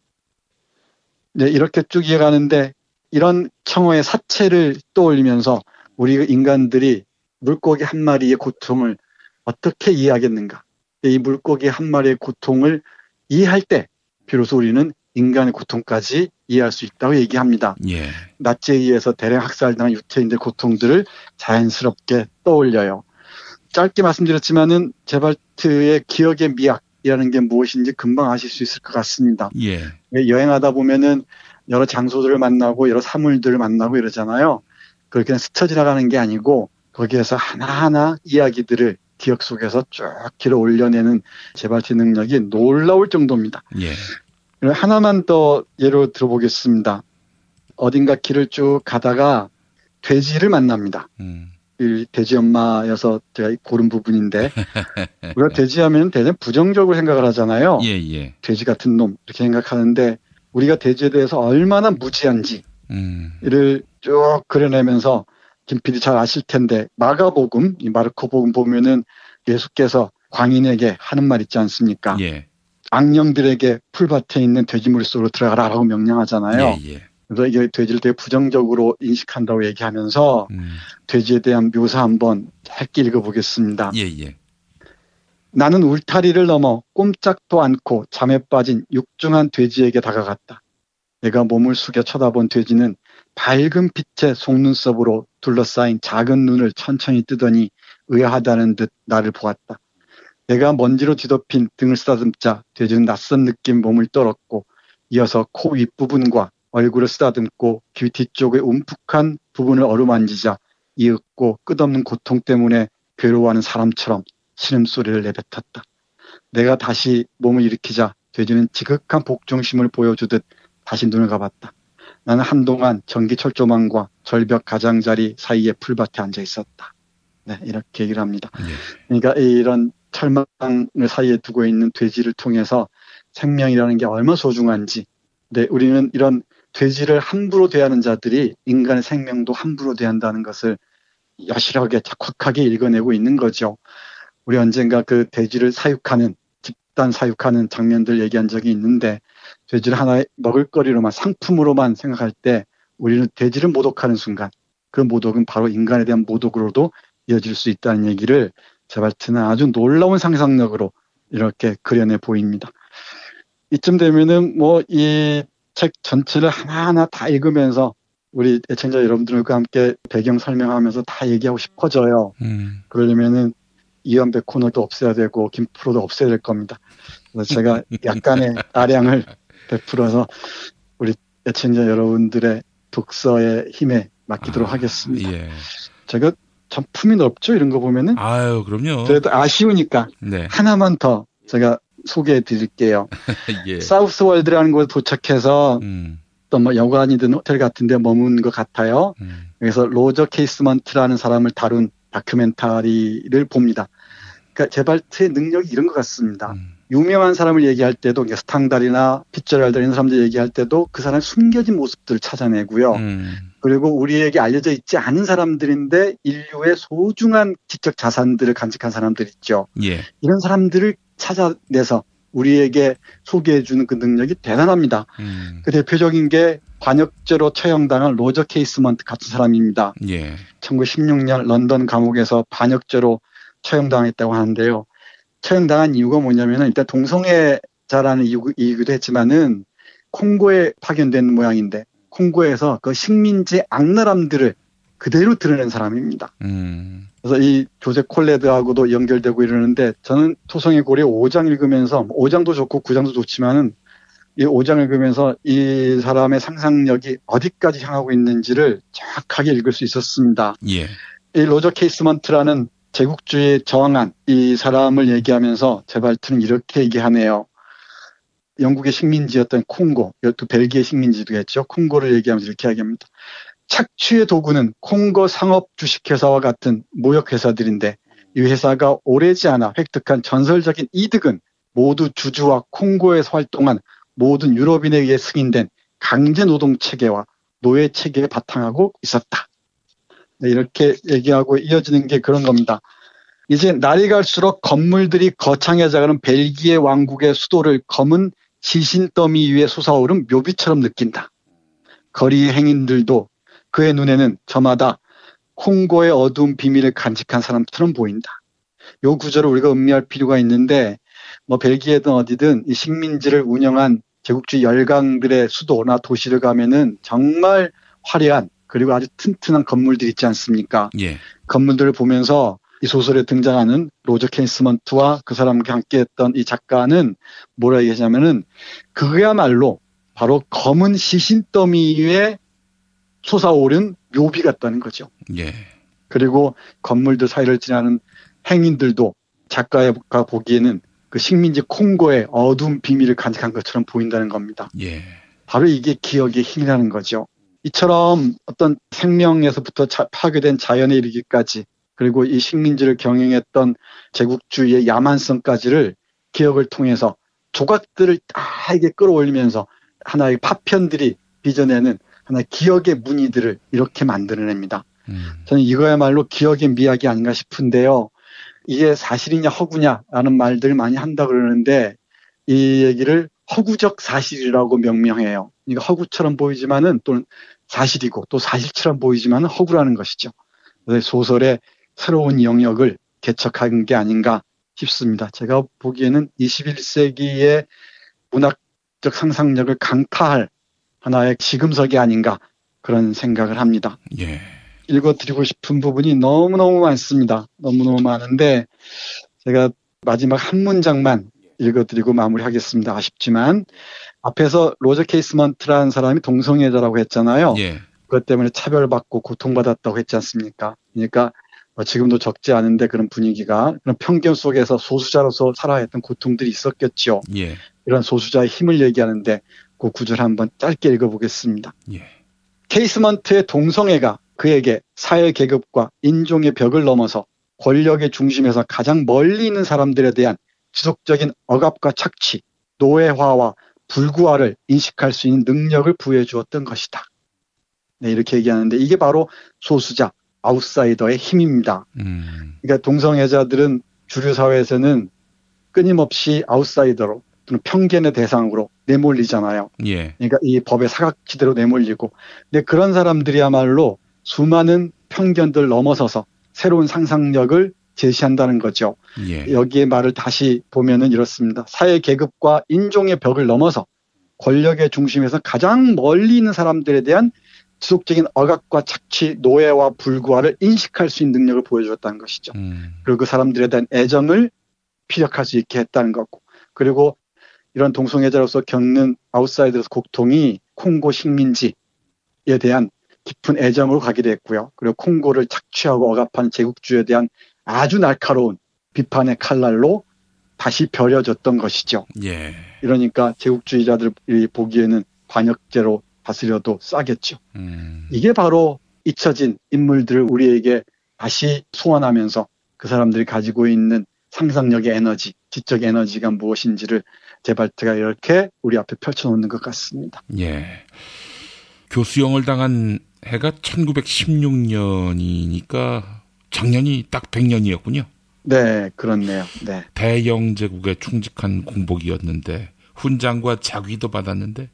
네, 이렇게 쭉 이어가는데 이런 청어의 사체를 떠올리면서 우리 인간들이 물고기 한 마리의 고통을 어떻게 이해하겠는가. 이 물고기 한 마리의 고통을 이해할 때 비로소 우리는 인간의 고통까지 이해할 수 있다고 얘기합니다. 예. 나치에 의해서 대량 학살당한 유태인들 고통들을 자연스럽게 떠올려요. 짧게 말씀드렸지만은 제발트의 기억의 미학이라는 게 무엇인지 금방 아실 수 있을 것 같습니다. 예. 여행하다 보면은 여러 장소들을 만나고 여러 사물들을 만나고 이러잖아요. 그렇게 그냥 스쳐 지나가는 게 아니고 거기에서 하나하나 이야기들을 기억 속에서 쭉 길어 올려내는 제발트 능력이 놀라울 정도입니다. 예. 하나만 더 예로 들어보겠습니다. 어딘가 길을 쭉 가다가 돼지를 만납니다. 이 돼지 엄마여서 제가 고른 부분인데 우리가 돼지하면 대단히 부정적으로 생각을 하잖아요. 예. 돼지 같은 놈 이렇게 생각하는데 우리가 돼지에 대해서 얼마나 무지한지를 쭉 그려내면서 김PD 잘 아실 텐데 마가복음, 이 마르코복음 보면은 예수께서 광인에게 하는 말 있지 않습니까? 예. 악령들에게 풀밭에 있는 돼지무리 속으로 들어가라라고 명령하잖아요. 예. 그래서 이게 돼지를 되게 부정적으로 인식한다고 얘기하면서 돼지에 대한 묘사 한번 짧게 읽어보겠습니다. 예. 나는 울타리를 넘어 꼼짝도 않고 잠에 빠진 육중한 돼지에게 다가갔다. 내가 몸을 숙여 쳐다본 돼지는 밝은 빛의 속눈썹으로 둘러싸인 작은 눈을 천천히 뜨더니 의아하다는 듯 나를 보았다. 내가 먼지로 뒤덮인 등을 쓰다듬자 돼지는 낯선 느낌 몸을 떨었고 이어서 코 윗부분과 얼굴을 쓰다듬고 귀 뒤쪽의 움푹한 부분을 어루만지자 이윽고 끝없는 고통 때문에 괴로워하는 사람처럼 신음소리를 내뱉었다. 내가 다시 몸을 일으키자 돼지는 지극한 복종심을 보여주듯 다시 눈을 감았다. 나는 한동안 전기 철조망과 절벽 가장자리 사이에 풀밭에 앉아 있었다. 네, 이렇게 얘기를 합니다. 그러니까 이런 철망을 사이에 두고 있는 돼지를 통해서 생명이라는 게 얼마나 소중한지, 네, 우리는 이런 돼지를 함부로 대하는 자들이 인간의 생명도 함부로 대한다는 것을 여실하게 착확하게 읽어내고 있는 거죠. 우리 언젠가 그 돼지를 사육하는, 집단 사육하는 장면들 얘기한 적이 있는데 돼지를 하나의 먹을거리로만, 상품으로만 생각할 때 우리는 돼지를 모독하는 순간 그 모독은 바로 인간에 대한 모독으로도 이어질 수 있다는 얘기를 제발트는 아주 놀라운 상상력으로 이렇게 그려내 보입니다. 이쯤 되면은 뭐 이 책 전체를 하나하나 다 읽으면서 우리 애청자 여러분들과 함께 배경 설명하면서 다 얘기하고 싶어져요. 그러려면은 이완배 코너도 없애야 되고 김프로도 없애야 될 겁니다. 그래서 제가 약간의 아량을 베풀어서 우리 애청자 여러분들의 독서의 힘에 맡기도록 하겠습니다. 예. 제가 전품이 넓죠, 이런 거 보면은. 아유, 그럼요. 그래도 아쉬우니까 네. 하나만 더 제가 소개해 드릴게요. 예. 사우스월드라는 곳에 도착해서 또 뭐 여관이든 호텔 같은 데 머문 것 같아요. 그래서 로저 케이스먼트라는 사람을 다룬 다큐멘터리를 봅니다. 그러니까 제발트의 능력이 이런 것 같습니다. 유명한 사람을 얘기할 때도 스탕달이나 피츠제럴드 이런 사람들 얘기할 때도 그 사람의 숨겨진 모습들을 찾아내고요. 그리고 우리에게 알려져 있지 않은 사람들인데 인류의 소중한 지적 자산들을 간직한 사람들 있죠. 예. 이런 사람들을 찾아내서 우리에게 소개해주는 그 능력이 대단합니다. 그 대표적인 게 반역죄로 처형당한 로저 케이스먼트 같은 사람입니다. 예. 1916년 런던 감옥에서 반역죄로 처형당했다고 하는데요. 처형당한 이유가 뭐냐면은 일단 동성애자라는 이유기도 했지만은 콩고에 파견된 모양인데 콩고에서 그 식민지 악랄함들을 그대로 드러낸 사람입니다. 그래서 이 조셉 콜레드하고도 연결되고 이러는데 저는 토성의 고래 5장 읽으면서 5장도 좋고 9장도 좋지만은 이 5장 읽으면서 이 사람의 상상력이 어디까지 향하고 있는지를 정확하게 읽을 수 있었습니다. 예. 이 로저 케이스먼트라는 제국주의에 저항한 이 사람을 얘기하면서 제발트는 이렇게 얘기하네요. 영국의 식민지였던 콩고, 이것도 벨기에 식민지겠죠. 콩고를 얘기하면서 이렇게 이야기합니다. 착취의 도구는 콩고 상업 주식회사와 같은 모욕회사들인데 이 회사가 오래지 않아 획득한 전설적인 이득은 모두 주주와 콩고에서 활동한 모든 유럽인에 의해 승인된 강제노동체계와 노예체계에 바탕하고 있었다. 네, 이렇게 얘기하고 이어지는 게 그런 겁니다. 이제 날이 갈수록 건물들이 거창해져가는 벨기에 왕국의 수도를 검은 지신더미 위에 솟아오른 묘비처럼 느낀다. 거리의 행인들도 그의 눈에는 저마다 콩고의 어두운 비밀을 간직한 사람처럼 보인다. 이 구절을 우리가 음미할 필요가 있는데 뭐 벨기에든 어디든 이 식민지를 운영한 제국주의 열강들의 수도나 도시를 가면은 정말 화려한 그리고 아주 튼튼한 건물들이 있지 않습니까? 예. 건물들을 보면서 이 소설에 등장하는 로저 케이스먼트와 그 사람과 함께했던 이 작가는 뭐라 얘기하냐면은 그야말로 바로 검은 시신더미 위에 솟아오른 묘비 같다는 거죠. 예. 그리고 건물들 사이를 지나는 행인들도 작가가 보기에는 그 식민지 콩고의 어두운 비밀을 간직한 것처럼 보인다는 겁니다. 예. 바로 이게 기억의 힘이라는 거죠. 이처럼 어떤 생명에서부터 파괴된 자연에 이르기까지 그리고 이 식민지를 경영했던 제국주의의 야만성까지를 기억을 통해서 조각들을 다 이게 끌어올리면서 하나의 파편들이 빚어내는 하나의 기억의 무늬들을 이렇게 만들어냅니다. 저는 이거야말로 기억의 미학이 아닌가 싶은데요. 이게 사실이냐 허구냐라는 말들 많이 한다 그러는데 이 얘기를 허구적 사실이라고 명명해요. 그러니까 허구처럼 보이지만은 또는 사실이고 또 사실처럼 보이지만은 허구라는 것이죠. 그래서 소설의 새로운 영역을 개척한 게 아닌가 싶습니다. 제가 보기에는 21세기의 문학적 상상력을 강타할 하나의 시금석이 아닌가 그런 생각을 합니다. 예. 읽어드리고 싶은 부분이 너무너무 많습니다. 너무너무 많은데 제가 마지막 한 문장만 읽어드리고 마무리하겠습니다. 아쉽지만 앞에서 로저 케이스먼트라는 사람이 동성애자라고 했잖아요. 예. 그것 때문에 차별받고 고통받았다고 했지 않습니까? 그러니까 지금도 적지 않은데 그런 분위기가 그런 편견 속에서 소수자로서 살아야 했던 고통들이 있었겠죠. 예. 이런 소수자의 힘을 얘기하는데 그 구절 한번 짧게 읽어보겠습니다. 예. 케이스먼트의 동성애가 그에게 사회 계급과 인종의 벽을 넘어서 권력의 중심에서 가장 멀리 있는 사람들에 대한 지속적인 억압과 착취, 노예화와 불구화를 인식할 수 있는 능력을 부여해 주었던 것이다. 네, 이렇게 얘기하는데 이게 바로 소수자, 아웃사이더의 힘입니다. 그러니까 동성애자들은 주류 사회에서는 끊임없이 아웃사이더로 또는 편견의 대상으로 내몰리잖아요. 예. 그러니까 이 법의 사각지대로 내몰리고, 근데 그런 사람들이야말로 수많은 편견들 넘어서서 새로운 상상력을 제시한다는 거죠. 예. 여기에 말을 다시 보면은 이렇습니다. 사회 계급과 인종의 벽을 넘어서 권력의 중심에서 가장 멀리 있는 사람들에 대한 지속적인 억압과 착취, 노예와 불구화를 인식할 수 있는 능력을 보여주었다는 것이죠. 그리고 그 사람들에 대한 애정을 피력할 수 있게 했다는 거고, 그리고 이런 동성애자로서 겪는 아웃사이더로서 고통이 콩고 식민지에 대한 깊은 애정으로 가게 됐고요. 그리고 콩고를 착취하고 억압한 제국주의에 대한 아주 날카로운 비판의 칼날로 다시 벼려졌던 것이죠. 예. 이러니까 제국주의자들이 보기에는 반역죄로 다스려도 싸겠죠. 이게 바로 잊혀진 인물들을 우리에게 다시 소환하면서 그 사람들이 가지고 있는 상상력의 에너지, 지적 에너지가 무엇인지를 제발트가 이렇게 우리 앞에 펼쳐놓는 것 같습니다. 예. 교수형을 당한 해가 1916년이니까 작년이 딱 100년이었군요. 네, 그렇네요. 네. 대영 제국에 충직한 공복이었는데 훈장과 자귀도 받았는데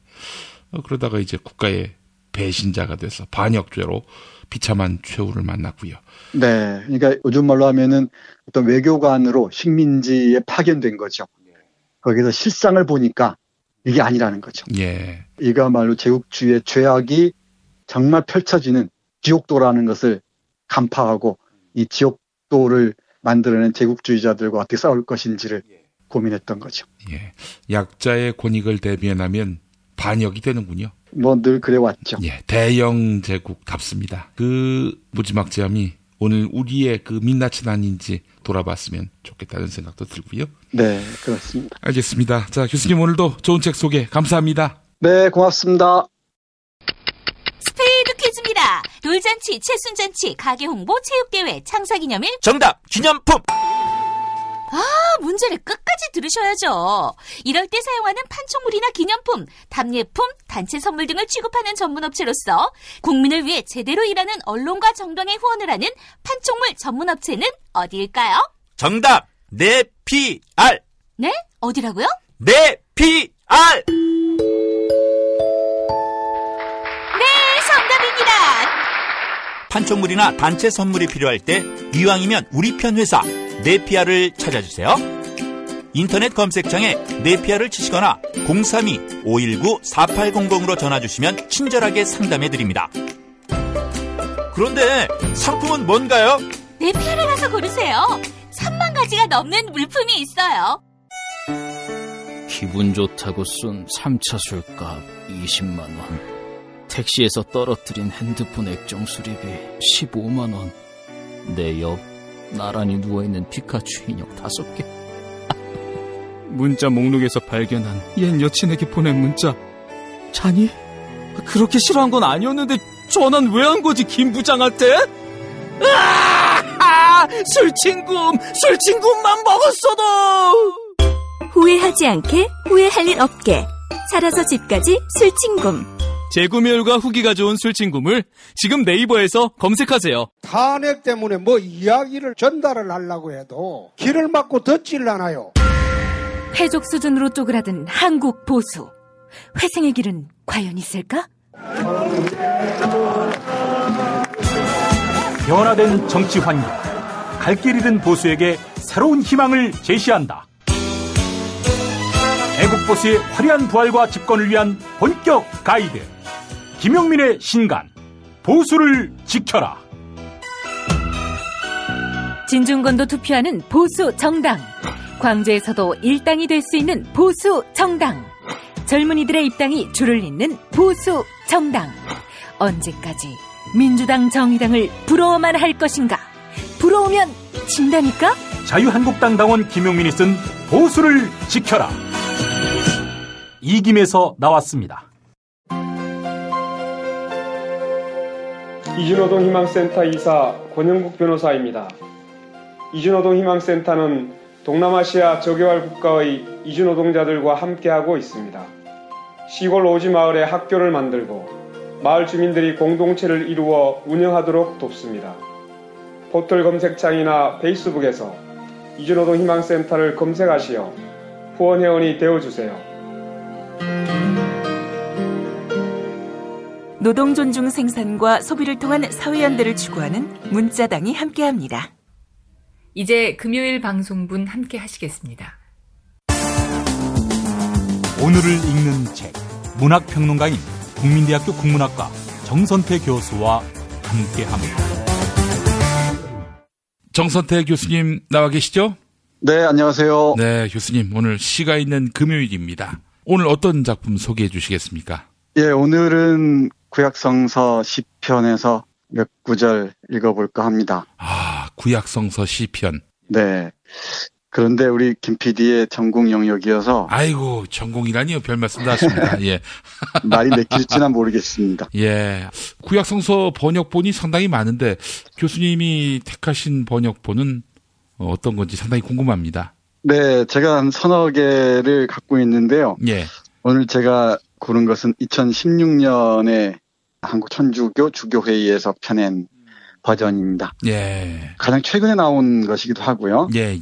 그러다가 이제 국가의 배신자가 돼서 반역죄로 비참한 최후를 만났고요. 네, 그러니까 요즘 말로 하면은 어떤 외교관으로 식민지에 파견된 거죠. 거기서 실상을 보니까 이게 아니라는 거죠. 예. 이거야말로 제국주의의 죄악이 정말 펼쳐지는 지옥도라는 것을 간파하고 이 지옥도를 만들어낸 제국주의자들과 어떻게 싸울 것인지를 고민했던 거죠. 예. 약자의 권익을 대변하면 반역이 되는군요. 뭐 늘 그래왔죠. 예, 대영 제국답습니다. 그 무지막지함이 오늘 우리의 그 민낯은 아닌지 돌아봤으면 좋겠다는 생각도 들고요. 네, 그렇습니다. 알겠습니다. 자, 교수님 오늘도 좋은 책 소개 감사합니다. 네, 고맙습니다. 스페이드 퀴즈입니다. 돌잔치, 칠순잔치, 가게 홍보, 체육대회, 창사기념일. 정답! 기념품! 문제를 끝까지 들으셔야죠. 이럴 때 사용하는 판촉물이나 기념품, 답례품, 단체 선물 등을 취급하는 전문업체로서 국민을 위해 제대로 일하는 언론과 정당에 후원을 하는 판촉물 전문업체는 어디일까요? 정답! 네피알! 네? 어디라고요? 네피알! 네, 정답입니다. 판촉물이나 단체 선물이 필요할 때 이왕이면 우리 편 회사 네피알을 찾아주세요. 인터넷 검색창에 네피아를 치시거나 032-519-4800으로 전화주시면 친절하게 상담해드립니다. 그런데 상품은 뭔가요? 네피아를 가서 고르세요. 3만 가지가 넘는 물품이 있어요. 기분 좋다고 쓴 3차 술값 20만 원. 택시에서 떨어뜨린 핸드폰 액정 수리비 15만 원. 내 옆 나란히 누워있는 피카츄 인형 5개. 문자 목록에서 발견한 옛 여친에게 보낸 문자. 자니? 그렇게 싫어한 건 아니었는데 전화는 왜 한 거지, 김 부장한테? 술친구만 먹었어도! 후회하지 않게, 후회할 일 없게. 살아서 집까지 술친굼. 재구매율과 후기가 좋은 술친굼을 지금 네이버에서 검색하세요. 탄핵 때문에 뭐 이야기를 전달을 하려고 해도 길을 막고 듣질 않아요. 해족 수준으로 쪼그라든 한국 보수. 회생의 길은 과연 있을까? 변화된 정치 환경, 갈 길 잃은 보수에게 새로운 희망을 제시한다. 애국보수의 화려한 부활과 집권을 위한 본격 가이드, 김용민의 신간, 보수를 지켜라. 진중권도 투표하는 보수 정당, 광주에서도 일당이 될 수 있는 보수 정당, 젊은이들의 입당이 줄을 잇는 보수 정당. 언제까지 민주당 정의당을 부러워만 할 것인가? 부러우면 진다니까? 자유한국당 당원 김용민이 쓴 보수를 지켜라. 이김에서 나왔습니다. 이주노동 희망센터 이사 권영국 변호사입니다. 이주노동 희망센터는 동남아시아 저개발 국가의 이주노동자들과 함께하고 있습니다. 시골 오지 마을에 학교를 만들고 마을 주민들이 공동체를 이루어 운영하도록 돕습니다. 포털 검색창이나 페이스북에서 이주노동 희망센터를 검색하시어 후원회원이 되어주세요. 노동 존중 생산과 소비를 통한 사회연대를 추구하는 문자당이 함께합니다. 이제 금요일 방송분 함께 하시겠습니다. 오늘을 읽는 책, 문학평론가인 국민대학교 국문학과 정선태 교수와 함께합니다. 정선태 교수님 나와 계시죠? 네, 안녕하세요. 네, 교수님 오늘 시가 있는 금요일입니다. 오늘 어떤 작품 소개해 주시겠습니까? 예, 오늘은 구약성서 시편에서 몇 구절 읽어볼까 합니다. 아, 구약성서 시편. 네. 그런데 우리 김 PD의 전공 영역이어서. 아이고, 전공이라니요. 별 말씀 다 하십니다. 예. 말이 맥힐지는 모르겠습니다. 예. 구약성서 번역본이 상당히 많은데 교수님이 택하신 번역본은 어떤 건지 상당히 궁금합니다. 네, 제가 한 서너 개를 갖고 있는데요. 예. 오늘 제가 고른 것은 2016년에 한국 천주교 주교회의에서 펴낸 버전입니다. 예. 가장 최근에 나온 것이기도 하고요. 예.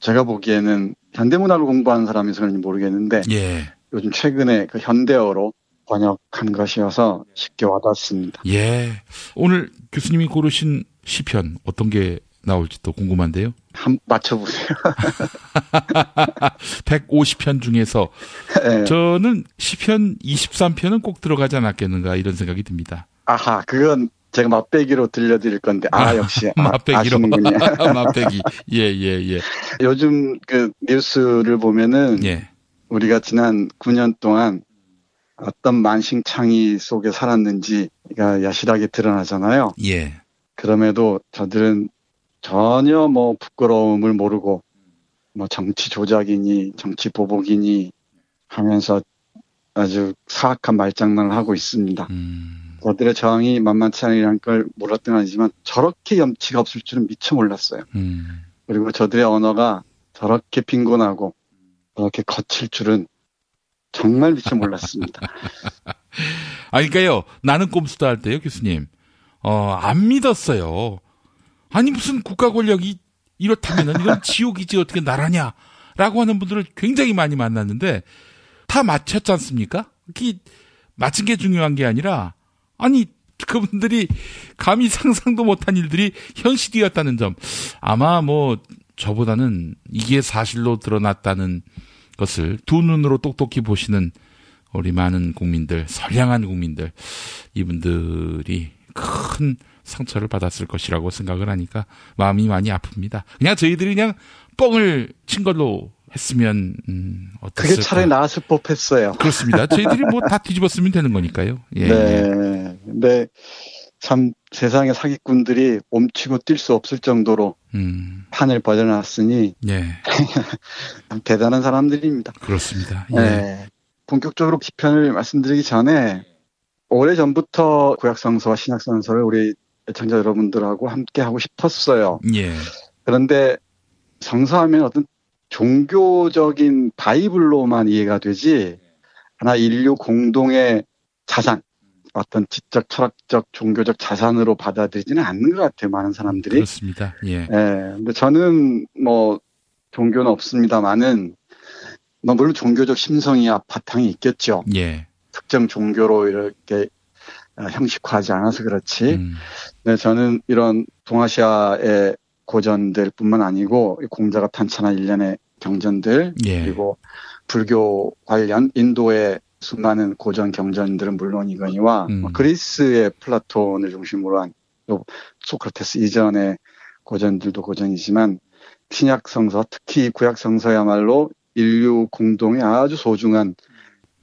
제가 보기에는 현대문학을 공부하는 사람이서 그런지 모르겠는데, 예. 요즘 최근에 그 현대어로 번역한 것이어서 쉽게 와닿습니다. 예. 오늘 교수님이 고르신 시편 어떤 게 나올지 또 궁금한데요. 한번 맞춰보세요. 150편 중에서 네. 저는 시편 23편은 꼭 들어가지 않았겠는가 이런 생각이 듭니다. 아하, 그건 제가 맛배기로 들려드릴 건데, 역시 맛배기로. 아시는군요. 맛배기. 예. 요즘 그 뉴스를 보면은 예. 우리가 지난 9년 동안 어떤 만신창이 속에 살았는지가 야실하게 드러나잖아요. 예. 그럼에도 저들은 전혀 뭐 부끄러움을 모르고 뭐 정치 조작이니 정치 보복이니 하면서 아주 사악한 말장난을 하고 있습니다. 저들의 저항이 만만치 않으라는 걸 몰랐던 건 아니지만 저렇게 염치가 없을 줄은 미처 몰랐어요. 그리고 저들의 언어가 저렇게 빈곤하고 저렇게 거칠 줄은 정말 미처 몰랐습니다. 그러니까요. 나는 꼼수다 할 때요, 교수님. 안 믿었어요. 아니 무슨 국가 권력이 이렇다면 이건 지옥이지 어떻게 나라냐라고 하는 분들을 굉장히 많이 만났는데 다 맞췄지 않습니까? 그게 맞춘 게 중요한 게 아니라 아니 그분들이 감히 상상도 못한 일들이 현실이었다는 점. 아마 뭐 저보다는 이게 사실로 드러났다는 것을 두 눈으로 똑똑히 보시는 우리 많은 국민들, 선량한 국민들, 이분들이 큰 상처를 받았을 것이라고 생각을 하니까 마음이 많이 아픕니다. 그냥 저희들이 그냥 뻥을 친 걸로 했으면 어땠을까. 그게 차라리 나았을 법했어요. 그렇습니다. 저희들이 뭐 다 뒤집었으면 되는 거니까요. 예. 네. 근데 참 세상의 사기꾼들이 멈추고 뛸 수 없을 정도로 판을 벌여놨으니 예. 대단한 사람들입니다. 그렇습니다. 예. 네. 본격적으로 시편을 말씀드리기 전에 오래전부터 구약성서와 신약성서를 우리 애청자 여러분들하고 함께 하고 싶었어요. 예. 그런데 성서하면 어떤 종교적인 바이블로만 이해가 되지 하나 인류 공동의 자산, 어떤 지적, 철학적, 종교적 자산으로 받아들이지는 않는 것 같아요. 많은 사람들이. 그렇습니다. 예. 근데 저는 뭐 종교는 없습니다만은 물론 종교적 심성이야 바탕이 있겠죠. 예. 특정 종교로 이렇게 형식화하지 않아서 그렇지. 네, 저는 이런 동아시아의 고전들뿐만 아니고 공자가 탄천한 일련의 경전들 예. 그리고 불교 관련 인도의 수많은 고전 경전들은 물론이거니와 그리스의 플라톤을 중심으로 한 소크라테스 이전의 고전들도 고전이지만 신약 성서 특히 구약 성서야말로 인류 공동의 아주 소중한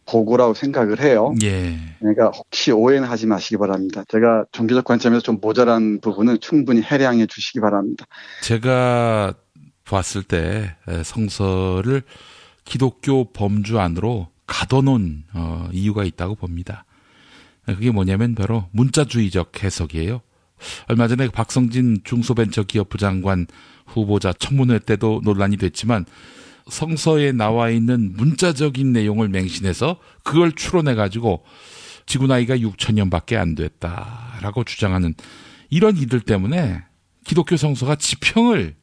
보고라고 생각을 해요. 예. 그러니까 혹시 오해는 하지 마시기 바랍니다. 제가 종교적 관점에서 좀 모자란 부분은 충분히 해량해 주시기 바랍니다. 제가 봤을 때 성서를 기독교 범주 안으로 가둬놓은 이유가 있다고 봅니다. 그게 뭐냐면 바로 문자주의적 해석이에요. 얼마 전에 박성진 중소벤처기업부 장관 후보자 청문회 때도 논란이 됐지만 성서에 나와 있는 문자적인 내용을 맹신해서 그걸 추론해가지고 지구 나이가 6,000년밖에 안 됐다라고 주장하는 이런 이들 때문에 기독교 성서가 지평을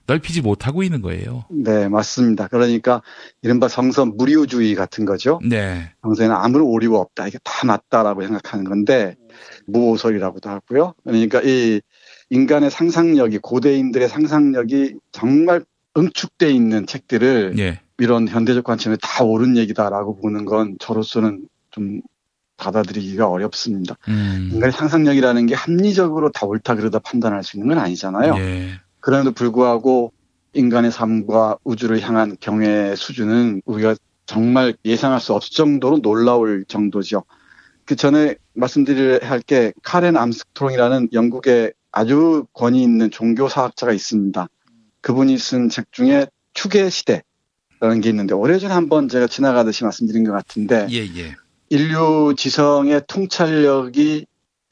넓히지 못하고 있는 거예요. 네, 맞습니다. 그러니까 이른바 성서 무료주의 같은 거죠. 네. 성서에는 아무런 오류가 없다. 이게 다 맞다라고 생각하는 건데 무오설이라고도 하고요. 그러니까 이 인간의 상상력이 고대인들의 상상력이 정말 응축돼 있는 책들을 예. 이런 현대적 관점에 다 옳은 얘기다라고 보는 건 저로서는 좀 받아들이기가 어렵습니다. 인간의 상상력이라는 게 합리적으로 다 옳다 그러다 판단할 수 있는 건 아니잖아요. 예. 그럼에도 불구하고 인간의 삶과 우주를 향한 경외의 수준은 우리가 정말 예상할 수 없을 정도로 놀라울 정도죠. 그 전에 말씀드려야 할 게 카렌 암스트롱이라는 영국의 아주 권위 있는 종교사학자가 있습니다. 그분이 쓴 책 중에 추계 시대라는 게 있는데 오래전에 한번 제가 지나가듯이 말씀드린 것 같은데 예. 인류 지성의 통찰력이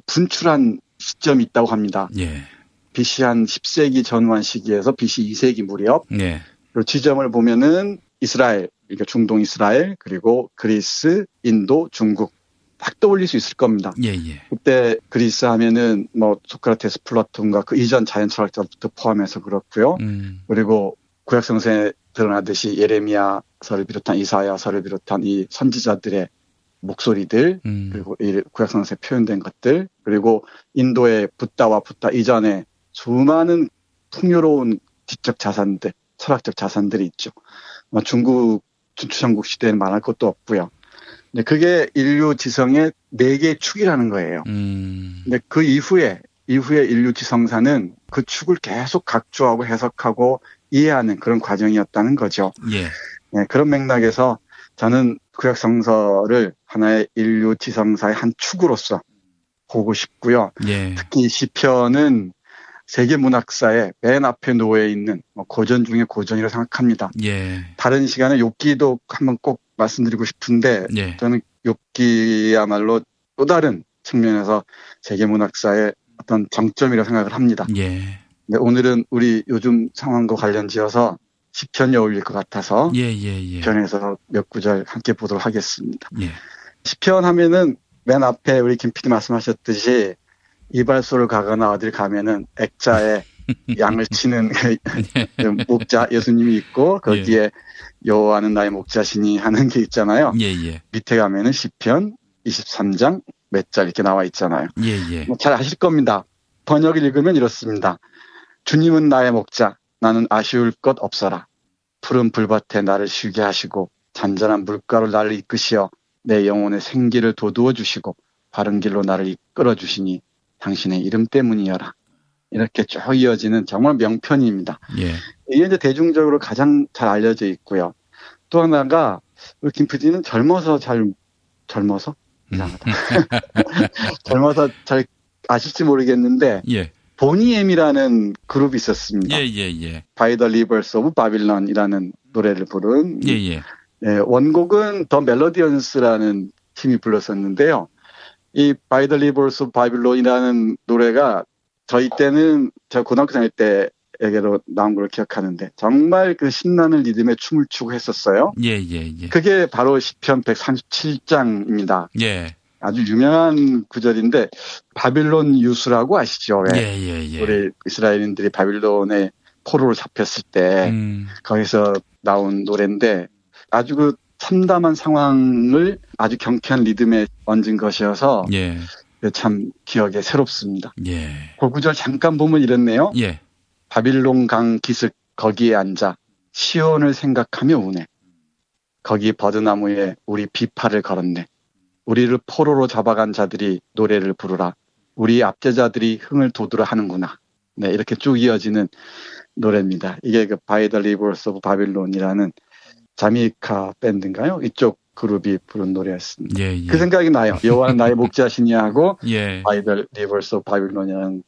분출한 시점이 있다고 합니다. 예. BC 한 10세기 전후한 시기에서 BC 2세기 무렵. 예. 그리고 지점을 보면은 이스라엘, 그러니까 중동 이스라엘, 그리고 그리스, 인도, 중국 딱 떠올릴 수 있을 겁니다. 예. 그때 그리스 하면은 뭐 소크라테스, 플라톤과 그 이전 자연 철학자부터 포함해서 그렇고요. 그리고 구약성서에 드러나듯이 예레미야서를 비롯한 이사야서를 비롯한 이 선지자들의 목소리들 그리고 이 구약성서에 표현된 것들 그리고 인도의 붓다와 붓다 이전에 수많은 풍요로운 지적 자산들, 철학적 자산들이 있죠. 중국 춘추전국 시대에는 말할 것도 없고요. 근데 그게 인류 지성의 4개의 축이라는 거예요. 근데 그 이후에 인류 지성사는 그 축을 계속 각주하고 해석하고 이해하는 그런 과정이었다는 거죠. 예. 네, 그런 맥락에서 저는 구약 성서를 하나의 인류 지성사의 한 축으로서 보고 싶고요. 예. 특히 시편은 세계 문학사의 맨 앞에 놓여 있는 고전 중에 고전이라고 생각합니다. 예. 다른 시간에 욥기도 한번 꼭 말씀드리고 싶은데 예. 저는 욥기야말로 또 다른 측면에서 세계 문학사의 어떤 정점이라고 생각을 합니다. 예. 근데 오늘은 우리 요즘 상황과 관련지어서 시편이 어울릴 것 같아서 시편에서 몇 구절 함께 보도록 하겠습니다. 예. 시편 하면은 맨 앞에 우리 김 PD 말씀하셨듯이 이발소를 가거나 어딜 가면은 액자에 양을 치는 목자 예수님이 있고 거기에 여호와는 나의 목자시니 하는 게 있잖아요. 예. 밑에 가면은 시편 23장 몇 절 이렇게 나와 있잖아요. 예. 잘 아실 겁니다. 번역을 읽으면 이렇습니다. 주님은 나의 목자, 나는 아쉬울 것 없어라. 푸른 불밭에 나를 쉬게 하시고 잔잔한 물가로 나를 이끄시어 내 영혼의 생기를 돋우어 주시고 바른 길로 나를 이끌어 주시니 당신의 이름 때문이여라. 이렇게 쭉 이어지는 정말 명편입니다. 예. 이게 이제 대중적으로 가장 잘 알려져 있고요. 또 하나가 우리 김 PD는 젊어서 이상하다. 젊어서 잘 아실지 모르겠는데 예. 보니엠이라는 그룹이 있었습니다. 예. By the Rivers of Babylon이라는 노래를 부른 예. 원곡은 더 멜로디언스라는 팀이 불렀었는데요. 이 By the Rivers of Babylon이라는 노래가 저희 때는 제가 고등학교 다닐 때에게로 나온 걸 기억하는데 정말 그 신나는 리듬에 춤을 추고 했었어요. 예. 그게 바로 시편 137장입니다. 예. 아주 유명한 구절인데 바빌론 유수라고 아시죠? 예. 우리 이스라엘인들이 바빌론에 포로로 잡혔을 때 거기서 나온 노래인데 아주 그 참담한 상황을 아주 경쾌한 리듬에 얹은 것이어서 참 기억에 새롭습니다. 그 구절 잠깐 보면 이렇네요. 바빌론 강 기슭 거기에 앉아 시온을 생각하며 우네. 거기 버드나무에 우리 비파를 걸었네. 우리를 포로로 잡아간 자들이 노래를 부르라. 우리 압제자들이 흥을 돋우라 하는구나. 네, 이렇게 쭉 이어지는 노래입니다. 이게 그 By the Rivers of Babylon이라는 자메이카 밴드인가요? 이쪽 그룹이 부른 노래였습니다. 그 생각이 나요. 여호와는 나의 목자시냐 하고 By the Rivers of Babylon이라는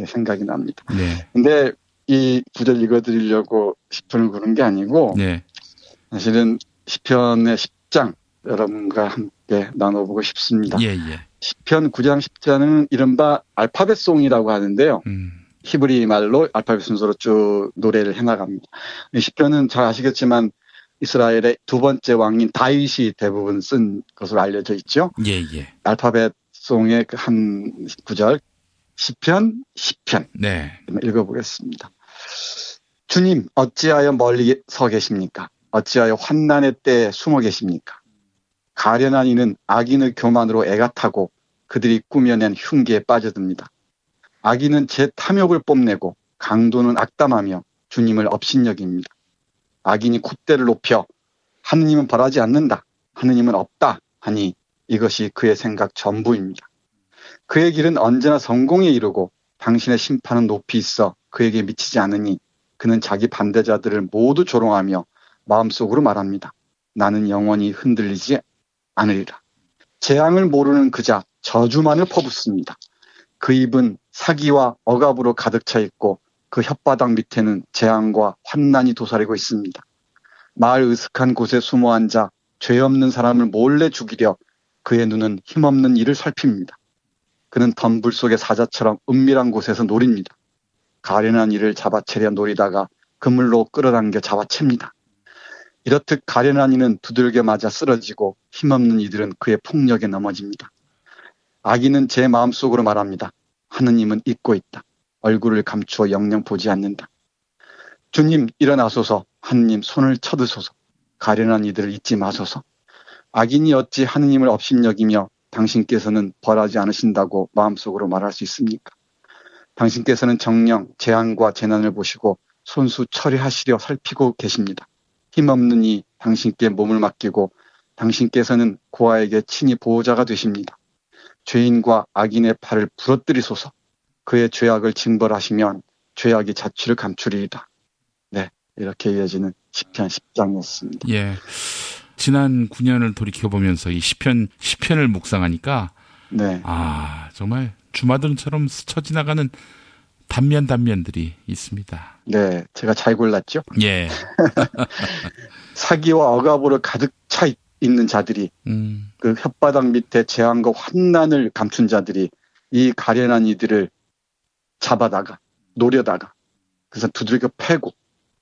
생각이 납니다. 근데 이 구절 읽어드리려고 시편을 고른 게 아니고 사실은 시편의 10장 여러분과 함께 나눠보고 싶습니다. 시편 9장 10장은 이른바 알파벳송이라고 하는데요. 히브리 말로 알파벳 순서로 쭉 노래를 해나갑니다. 시편은 잘 아시겠지만 이스라엘의 두 번째 왕인 다윗이 대부분 쓴 것으로 알려져 있죠. 알파벳 송의 한 구절 시편 10편 읽어보겠습니다. 주님 어찌하여 멀리 서 계십니까? 어찌하여 환난의 때에 숨어 계십니까? 가련한 이는 악인의 교만으로 애가 타고 그들이 꾸며낸 흉기에 빠져듭니다. 악인은 제 탐욕을 뽐내고 강도는 악담하며 주님을 업신여깁니다. 악인이 콧대를 높여 하느님은 벌하지 않는다. 하느님은 없다 하니 이것이 그의 생각 전부입니다. 그의 길은 언제나 성공에 이르고 당신의 심판은 높이 있어 그에게 미치지 않으니 그는 자기 반대자들을 모두 조롱하며 마음속으로 말합니다. 나는 영원히 흔들리지 않으리라. 재앙을 모르는 그자 저주만을 퍼붓습니다. 그 입은 사기와 억압으로 가득 차 있고 그 혓바닥 밑에는 재앙과 환난이 도사리고 있습니다. 마을 으슥한 곳에 숨어 앉아 죄 없는 사람을 몰래 죽이려 그의 눈은 힘없는 이를 살핍니다. 그는 덤불 속의 사자처럼 은밀한 곳에서 노립니다. 가련한 이를 잡아채려 노리다가 그물로 끌어당겨 잡아챕니다. 이렇듯 가련한 이는 두들겨 맞아 쓰러지고 힘없는 이들은 그의 폭력에 넘어집니다. 악인은 제 마음속으로 말합니다. 하느님은 잊고 있다. 얼굴을 감추어 영영 보지 않는다. 주님 일어나소서. 하느님 손을 쳐드소서. 가련한 이들을 잊지 마소서. 악인이 어찌 하느님을 업신여기며 당신께서는 벌하지 않으신다고 마음속으로 말할 수 있습니까? 당신께서는 정녕 재앙과 재난을 보시고 손수 처리하시려 살피고 계십니다. 힘없는 이 당신께 몸을 맡기고 당신께서는 고아에게 친히 보호자가 되십니다. 죄인과 악인의 팔을 부러뜨리소서. 그의 죄악을 징벌하시면 죄악이 자취를 감추리이다. 네, 이렇게 이어지는 시편 10장이었습니다. 지난 9년을 돌이켜보면서 이 시편을 묵상하니까 정말 주마등처럼 스쳐 지나가는 단면들이 있습니다. 네, 제가 잘 골랐죠? 사기와 억압으로 가득 차 있는 자들이 그 혓바닥 밑에 재앙과 환난을 감춘 자들이 이 가련한 이들을 잡아다가 노려다가 그래서 두들겨 패고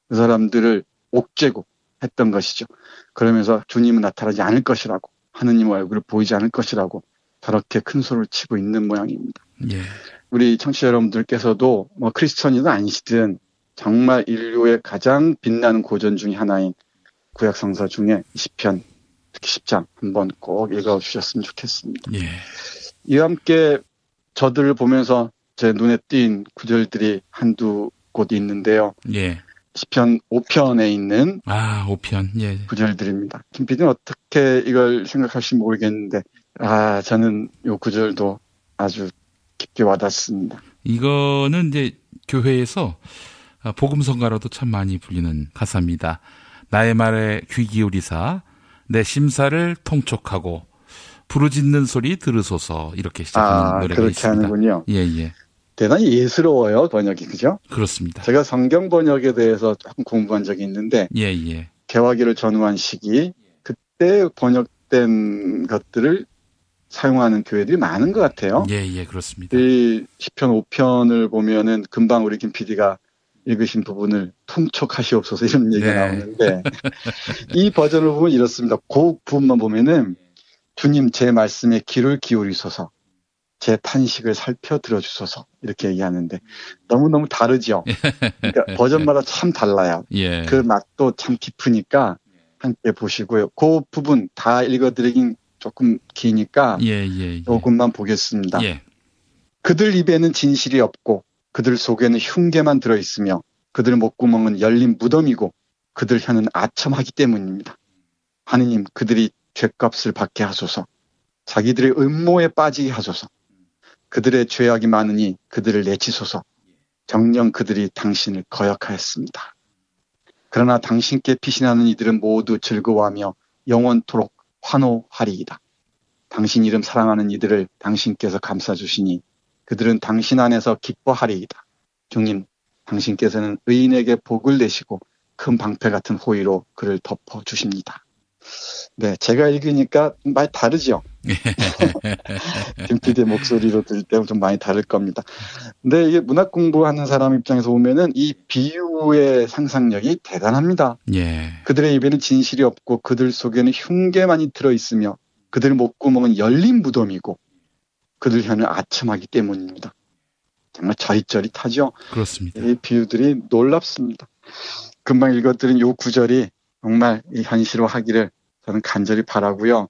그 사람들을 옥죄고 했던 것이죠. 그러면서 주님은 나타나지 않을 것이라고 하느님 얼굴을 보이지 않을 것이라고 저렇게 큰 소리를 치고 있는 모양입니다. 우리 청취자 여러분들께서도 뭐 크리스천이든 아니시든 정말 인류의 가장 빛나는 고전 중에 하나인 구약 성서 중에 시편 특히 10장 한번 꼭 읽어주셨으면 좋겠습니다. 이와 함께 저들을 보면서 제 눈에 띈 구절들이 한두 곳 있는데요. 예. 시편 5편에 있는 5편. 예. 구절들입니다. 김 PD는 어떻게 이걸 생각하실지 모르겠는데 저는 이 구절도 아주 깊게 와닿습니다. 이거는 이제 교회에서 복음성가로도 참 많이 불리는 가사입니다. 나의 말에 귀 기울이사 내 심사를 통촉하고 부르짖는 소리 들으소서 이렇게 시작하는 노래가 그렇게 있습니다. 하는군요. 예. 대단히 예스러워요, 번역이, 그죠? 그렇습니다. 제가 성경 번역에 대해서 조금 공부한 적이 있는데, 예. 개화기를 전후한 시기, 그때 번역된 것들을 사용하는 교회들이 많은 것 같아요. 예, 그렇습니다. 이 시편 5편을 보면은 금방 우리 김 PD가 읽으신 부분을 통촉하시옵소서 이런 얘기가 나오는데, 이 버전을 보면 이렇습니다. 그 부분만 보면은, 주님 제 말씀에 귀를 기울이소서. 제 탄식을 살펴 들어주소서 이렇게 얘기하는데 너무너무 다르죠. 그러니까 버전마다 참 달라요. 예. 그 맛도 참 깊으니까 함께 보시고요. 그 부분 다 읽어드리긴 조금 기니까 조금만 보겠습니다. 그들 입에는 진실이 없고 그들 속에는 흉계만 들어있으며 그들 목구멍은 열린 무덤이고 그들 혀는 아첨하기 때문입니다. 하느님 그들이 죄값을 받게 하소서. 자기들의 음모에 빠지게 하소서. 그들의 죄악이 많으니 그들을 내치소서. 정녕 그들이 당신을 거역하였습니다. 그러나 당신께 피신하는 이들은 모두 즐거워하며 영원토록 환호하리이다. 당신 이름 사랑하는 이들을 당신께서 감싸주시니 그들은 당신 안에서 기뻐하리이다. 주님, 당신께서는 의인에게 복을 내시고 큰 방패 같은 호의로 그를 덮어주십니다. 네, 제가 읽으니까 많이 다르죠. 김 PD의 목소리로 들을 때는 좀 많이 다를 겁니다. 근데 이게 문학 공부하는 사람 입장에서 보면은 이 비유의 상상력이 대단합니다. 그들의 입에는 진실이 없고 그들 속에는 흉계만이 들어있으며 그들 목구멍은 열린 무덤이고 그들 혀는 아첨하기 때문입니다. 정말 저릿저릿하죠. 그렇습니다. 이 비유들이 놀랍습니다. 금방 읽어드린 이 구절이 정말 이 현실화하기를 저는 간절히 바라고요.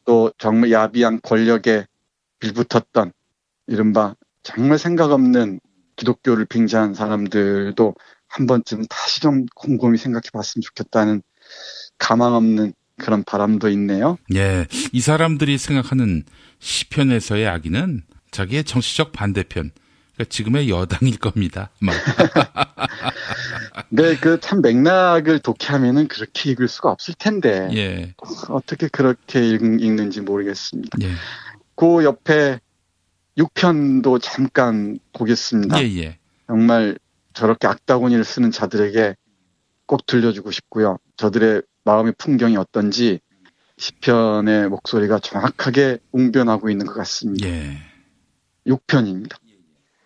또 정말 야비한 권력에 빌붙었던 이른바 정말 생각 없는 기독교를 빙자한 사람들도 한 번쯤 다시 좀 곰곰이 생각해 봤으면 좋겠다는 가망 없는 그런 바람도 있네요. 예, 이 사람들이 생각하는 시편에서의 악인은 자기의 정치적 반대편, 그러니까 지금의 여당일 겁니다. 네, 그 참 맥락을 독해하면은 그렇게 읽을 수가 없을 텐데 어떻게 그렇게 읽는지 모르겠습니다. 그 옆에 6편도 잠깐 보겠습니다. 정말 저렇게 악다구니를 쓰는 자들에게 꼭 들려주고 싶고요. 저들의 마음의 풍경이 어떤지 시편의 목소리가 정확하게 웅변하고 있는 것 같습니다. 6편입니다.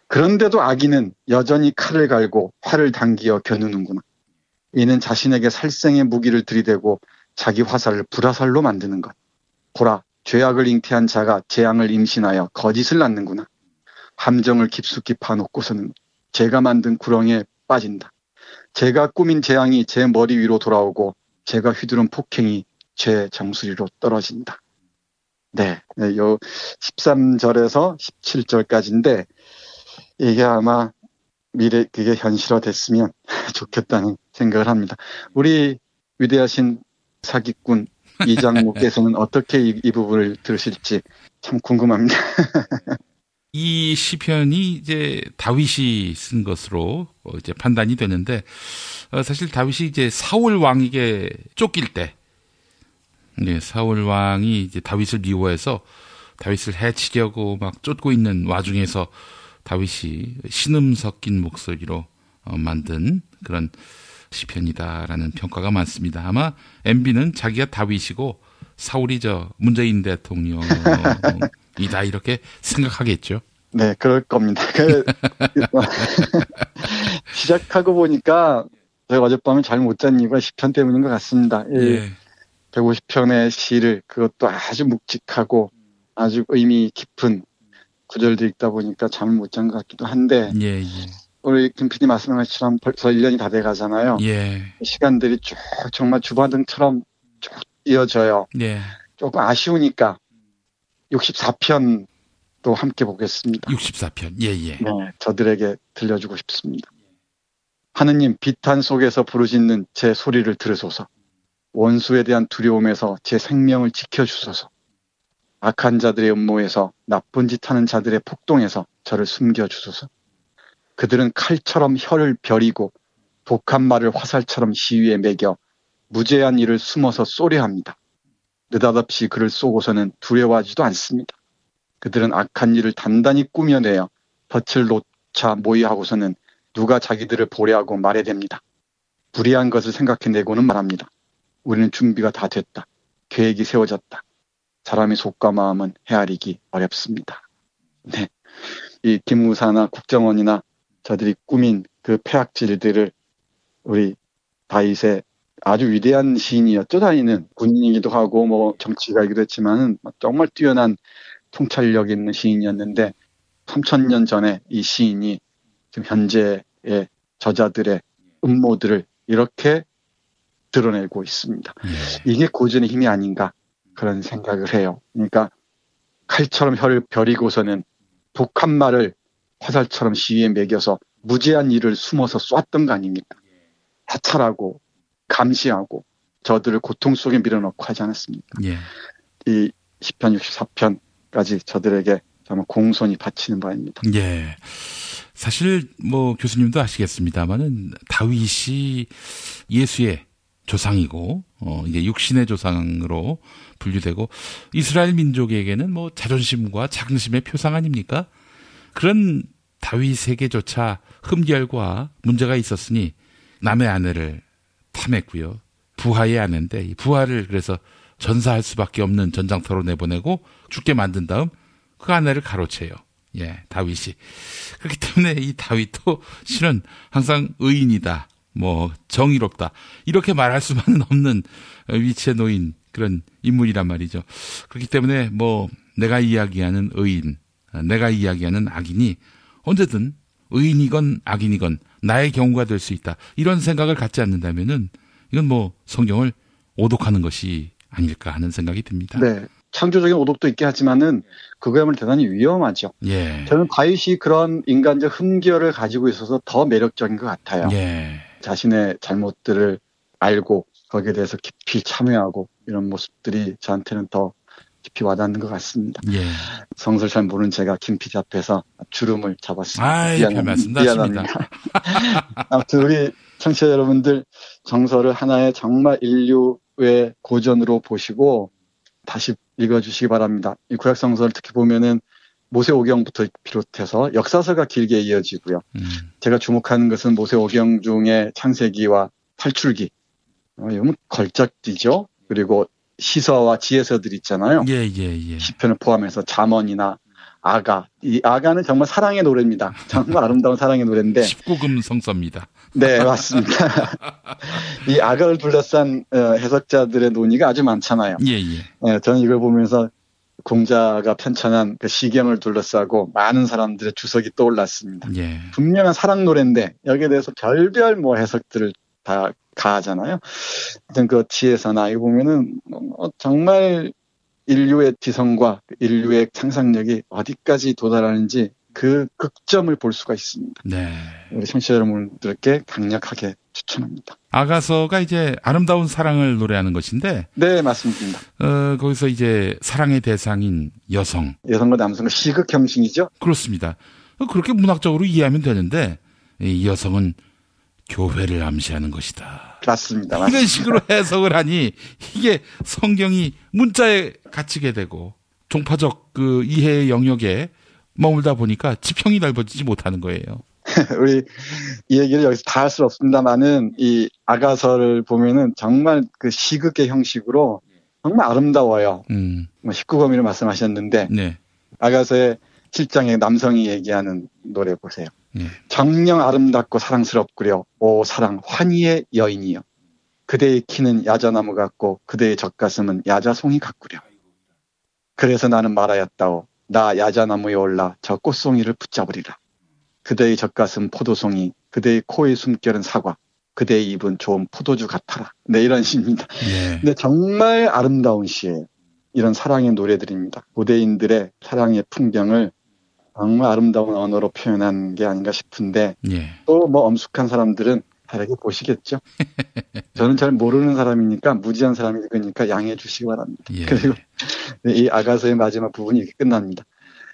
그런데도 악인은 여전히 칼을 갈고 활을 당기어 겨누는구나. 이는 자신에게 살생의 무기를 들이대고 자기 화살을 불화살로 만드는 것. 보라, 죄악을 잉태한 자가 재앙을 임신하여 거짓을 낳는구나. 함정을 깊숙이 파놓고서는 제가 만든 구렁이에 빠진다. 제가 꾸민 재앙이 제 머리 위로 돌아오고 제가 휘두른 폭행이 제 정수리로 떨어진다. 네, 요 13절에서 17절까지인데 이게 아마 미래 그게 현실화됐으면 좋겠다는 생각을 합니다. 우리 위대하신 사기꾼 이장모께서는 어떻게 이 부분을 들으실지 참 궁금합니다. 이 시편이 이제 다윗이 쓴 것으로 이제 판단이 되는데 사실 다윗이 이제 사울 왕에게 쫓길 때, 사울 왕이 이제 다윗을 미워해서 다윗을 해치려고 막 쫓고 있는 와중에서 다윗이 신음 섞인 목소리로 만든 그런 시편이다라는 평가가 많습니다. 아마 MB는 자기가 다윗이고 사울이 문재인 대통령이다 이렇게 생각하겠죠. 네, 그럴 겁니다. 시작하고 보니까 제가 어젯밤에 잘 못 잔 이유가 시편 때문인 것 같습니다. 150편의 시를 그것도 아주 묵직하고 아주 의미 깊은 구절도 읽다 보니까 잠을 못 잔 것 같기도 한데 우리 김 PD 말씀하신 것처럼 벌써 1년이 다 돼가잖아요. 시간들이 쭉 정말 주마등처럼 쭉 이어져요. 조금 아쉬우니까 64편도 함께 보겠습니다. 64편, 네, 저들에게 들려주고 싶습니다. 하느님, 비탄 속에서 부르짖는 제 소리를 들으소서. 원수에 대한 두려움에서 제 생명을 지켜주소서. 악한 자들의 음모에서, 나쁜 짓 하는 자들의 폭동에서 저를 숨겨주소서. 그들은 칼처럼 혀를 벼리고 독한 말을 화살처럼 시위에 매겨 무죄한 일을 숨어서 쏘려합니다. 느닷없이 그를 쏘고서는 두려워하지도 않습니다. 그들은 악한 일을 단단히 꾸며내어 덫을 놓자 모의하고서는 누가 자기들을 보려하고 말해댑니다. 불의한 것을 생각해내고는 말합니다. 우리는 준비가 다 됐다. 계획이 세워졌다. 사람의 속과 마음은 헤아리기 어렵습니다. 네, 이 김무사나 국정원이나 저들이 꾸민 그 폐악질들을 우리 다윗의 아주 위대한 시인이었죠. 다윗은 군인이기도 하고 뭐 정치가이기도 했지만은 정말 뛰어난 통찰력 있는 시인이었는데 3000년 전에 이 시인이 지금 현재의 저자들의 음모들을 이렇게 드러내고 있습니다. 이게 고전의 힘이 아닌가 그런 생각을 해요. 그러니까 칼처럼 혀를 벼리고서는 독한 말을 화살처럼 시위에 매겨서 무죄한 일을 숨어서 쏘았던 거 아닙니까? 사찰하고 감시하고 저들을 고통 속에 밀어넣고 하지 않았습니까? 예. 이 시편 64편까지 저들에게 정말 공손히 바치는 바입니다. 예. 사실 뭐 교수님도 아시겠습니다만은 다윗이 예수의 조상이고 이제 육신의 조상으로 분류되고 이스라엘 민족에게는 뭐 자존심과 자긍심의 표상 아닙니까? 그런 다윗에게조차 흠결과 문제가 있었으니 남의 아내를 탐했고요. 부하의 아내인데 이 부하를 그래서 전사할 수밖에 없는 전장터로 내보내고 죽게 만든 다음 그 아내를 가로채요. 예, 다윗이. 그렇기 때문에 이 다윗도 실은 항상 의인이다, 뭐 정의롭다 이렇게 말할 수만은 없는 위치에 놓인 그런 인물이란 말이죠. 그렇기 때문에 뭐 내가 이야기하는 의인, 내가 이야기하는 악인이 언제든 의인이건 악인이건 나의 경우가 될 수 있다. 이런 생각을 갖지 않는다면은 이건 뭐 성경을 오독하는 것이 아닐까 하는 생각이 듭니다. 네. 창조적인 오독도 있게 하지만은 그거야말로 대단히 위험하죠. 예. 저는 다윗이 그런 인간적 흠결을 가지고 있어서 더 매력적인 것 같아요. 예. 자신의 잘못들을 알고 거기에 대해서 깊이 참여하고 이런 모습들이 저한테는 더 깊이 와닿는 것 같습니다. 예. 성서를 잘 모르는 제가 김 PD 앞에서 주름을 잡았습니다. 별 말씀 다 하십니다. 아무튼 우리 청취자 여러분들 정서를 하나의 정말 인류의 고전으로 보시고 다시 읽어주시기 바랍니다. 이 구약성서를 특히 보면은 모세오경부터 비롯해서 역사서가 길게 이어지고요. 제가 주목하는 것은 모세오경 중에 창세기와 탈출기, 이건 걸작지죠. 그리고 시서와 지혜서들 있잖아요. 예. 시편을 포함해서 잠언이나 아가. 이 아가는 정말 사랑의 노래입니다. 정말 아름다운 사랑의 노래인데. 19금 성서입니다. 네, 맞습니다. 이 아가를 둘러싼 해석자들의 논의가 아주 많잖아요. 예. 저는 이걸 보면서 공자가 편찬한 그 시경을 둘러싸고 많은 사람들의 주석이 떠올랐습니다. 예. 분명한 사랑 노래인데 여기에 대해서 별별 뭐 해석들을 다 가하잖아요. 하여튼 그 지혜서나 이거 보면은 정말 인류의 지성과 인류의 상상력이 어디까지 도달하는지 그 극점을 볼 수가 있습니다. 네. 우리 청취자 여러분들께 강력하게 추천합니다. 아가서가 이제 아름다운 사랑을 노래하는 것인데. 네, 맞습니다. 거기서 이제 사랑의 대상인 여성과 남성의 시극 형식이죠? 그렇습니다. 그렇게 문학적으로 이해하면 되는데 이 여성은 교회를 암시하는 것이다. 맞습니다. 이런 식으로 해석을 하니 이게 성경이 문자에 갇히게 되고 종파적 그 이해의 영역에 머물다 보니까 지평이 넓어지지 못하는 거예요. 우리 이 얘기를 여기서 다 할 수 없습니다만은 이 아가서를 보면은 정말 그 시극의 형식으로 정말 아름다워요. 19거미를 말씀하셨는데 네. 아가서의 7장에 남성이 얘기하는 노래 보세요. 네. 정녕 아름답고 사랑스럽구려 오 사랑 환희의 여인이여 그대의 키는 야자나무 같고 그대의 젖가슴은 야자송이 같구려 그래서 나는 말하였다오 나 야자나무에 올라 저 꽃송이를 붙잡으리라 그대의 젖가슴 포도송이 그대의 코의 숨결은 사과 그대의 입은 좋은 포도주 같아라. 네, 이런 시입니다. 네. 근데 정말 아름다운 시예요. 이런 사랑의 노래들입니다. 고대인들의 사랑의 풍경을 정말 아름다운 언어로 표현한 게 아닌가 싶은데 예. 또 뭐 엄숙한 사람들은 다르게 보시겠죠. 저는 잘 모르는 사람이니까 무지한 사람이니까 양해해 주시기 바랍니다. 예. 그리고 이 아가서의 마지막 부분이 이렇게 끝납니다.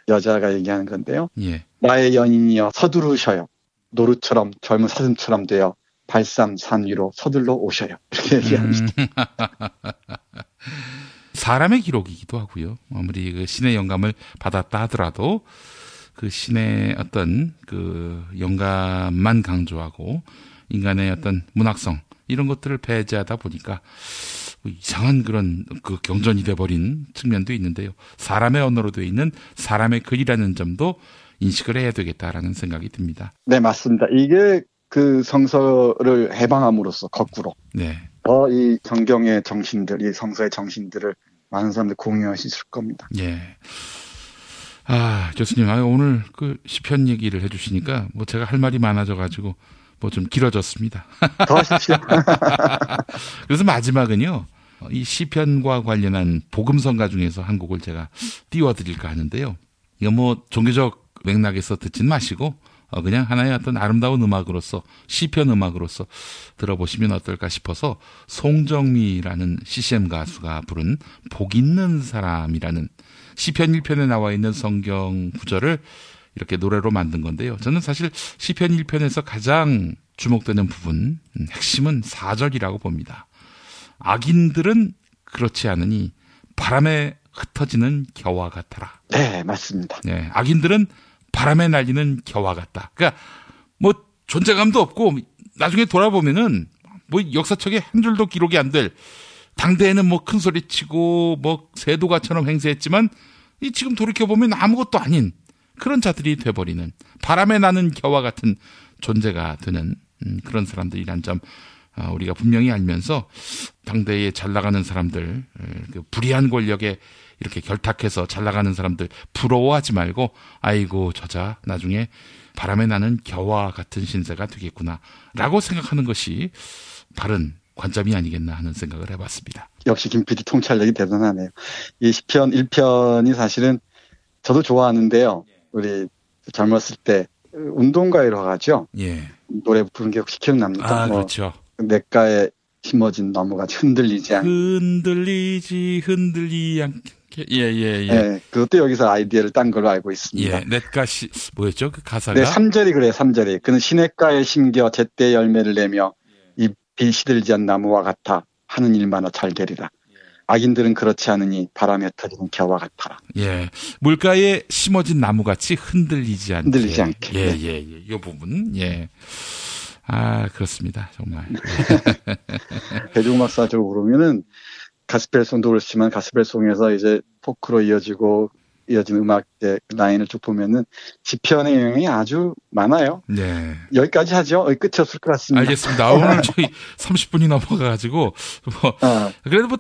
여자가 얘기하는 건데요. 예. 나의 연인이여 서두르셔요. 노루처럼 젊은 사슴처럼 되어 발산 산 위로 서둘러 오셔요. 이렇게 얘기합니다. 사람의 기록이기도 하고요. 아무리 그 신의 영감을 받았다 하더라도 그 신의 어떤 그 영감만 강조하고 인간의 어떤 문학성 이런 것들을 배제하다 보니까 이상한 그런 그 경전이 돼버린 측면도 있는데요. 사람의 언어로 되어 있는 사람의 글이라는 점도 인식을 해야 되겠다라는 생각이 듭니다. 네, 맞습니다. 이게 그 성서를 해방함으로써 거꾸로 네. 이 성경의 정신들, 이 성서의 정신들을 많은 사람들이 공유하실 겁니다. 예. 교수님, 오늘 그 시편 얘기를 해주시니까 뭐 제가 할 말이 많아져가지고 뭐 좀 길어졌습니다. 더 하십시오. 그래서 마지막은요, 이 시편과 관련한 복음성가 중에서 한 곡을 제가 띄워드릴까 하는데요. 이거 뭐 종교적 맥락에서 듣진 마시고 그냥 하나의 어떤 아름다운 음악으로서 시편 음악으로서 들어보시면 어떨까 싶어서 송정미라는 CCM 가수가 부른 복 있는 사람이라는 시편 1편에 나와 있는 성경 구절을 이렇게 노래로 만든 건데요. 저는 사실 시편 1편에서 가장 주목되는 부분, 핵심은 4절이라고 봅니다. 악인들은 그렇지 않으니 바람에 흩어지는 겨와 같아라. 네, 맞습니다. 네, 악인들은 바람에 날리는 겨와 같다. 그러니까 뭐 존재감도 없고 나중에 돌아보면은 뭐 역사책에 한 줄도 기록이 안 될, 당대에는 뭐 큰 소리치고 뭐 세도가처럼 행세했지만 이 지금 돌이켜보면 아무것도 아닌 그런 자들이 돼버리는, 바람에 나는 겨와 같은 존재가 되는 그런 사람들이란 점 우리가 분명히 알면서 당대에 잘 나가는 사람들, 그 불의한 권력에 이렇게 결탁해서 잘 나가는 사람들 부러워하지 말고 아이고 저자 나중에 바람에 나는 겨와 같은 신세가 되겠구나 라고 생각하는 것이 바른 관점이 아니겠나 하는 생각을 해봤습니다. 역시 김 PD 통찰력이 대단하네요. 이 시편 1편이 사실은 저도 좋아하는데요. 우리 젊었을 때 운동가이라고 하죠. 예. 노래 부르는 게 혹시 기억납니까? 그렇죠. 냇가에 심어진 나무가 흔들리지 않게. 흔들리지 않게. 예. 네, 그것도 여기서 아이디어를 딴 걸로 알고 있습니다. 예, 냇가시 뭐였죠? 그 가사가? 네, 3절이 그래요. 3절이. 그는 시냇가에 심겨 제때 열매를 내며 잎이 시들지 않은 나무와 같아 하는 일마다 잘 되리라. 악인들은 그렇지 않으니 바람에 흩어지는 겨와 같아라. 예, 물가에 심어진 나무같이 흔들리지 않게. 흔들리지 않게. 예. 이 부분. 예. 그렇습니다. 정말. 대중음악사적으로 보면은 가스펠송도 그렇지만 가스펠송에서 이제 포크로 이어진 음악의 라인을 쭉 보면은 시편의 영향이 아주 많아요. 네. 여기까지 하죠. 끝이 없을 것 같습니다. 알겠습니다. 오늘 저희 30분이 넘어가가지고 그래도 뭐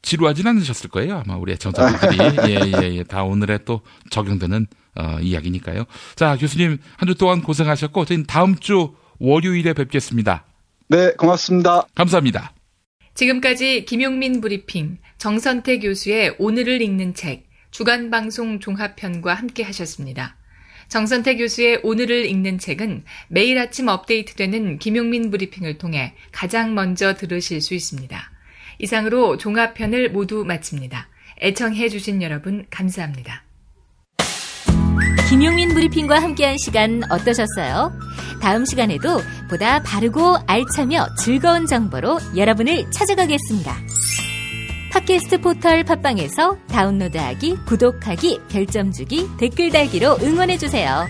지루하진 않으셨을 거예요. 아마 우리 애청자분들이. 예. 다 오늘에 또 적용되는 이야기니까요. 자, 교수님 한 주 동안 고생하셨고 저희는 다음 주 월요일에 뵙겠습니다. 네, 고맙습니다. 감사합니다. 지금까지 김용민 브리핑, 정선태 교수의 오늘을 읽는 책, 주간방송 종합편과 함께 하셨습니다. 정선태 교수의 오늘을 읽는 책은 매일 아침 업데이트되는 김용민 브리핑을 통해 가장 먼저 들으실 수 있습니다. 이상으로 종합편을 모두 마칩니다. 애청해 주신 여러분 감사합니다. 김용민 브리핑과 함께한 시간 어떠셨어요? 다음 시간에도 보다 바르고 알차며 즐거운 정보로 여러분을 찾아가겠습니다. 팟캐스트 포털 팟빵에서 다운로드하기, 구독하기, 별점 주기, 댓글 달기로 응원해주세요.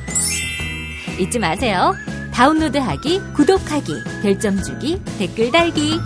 잊지 마세요. 다운로드하기, 구독하기, 별점 주기, 댓글 달기.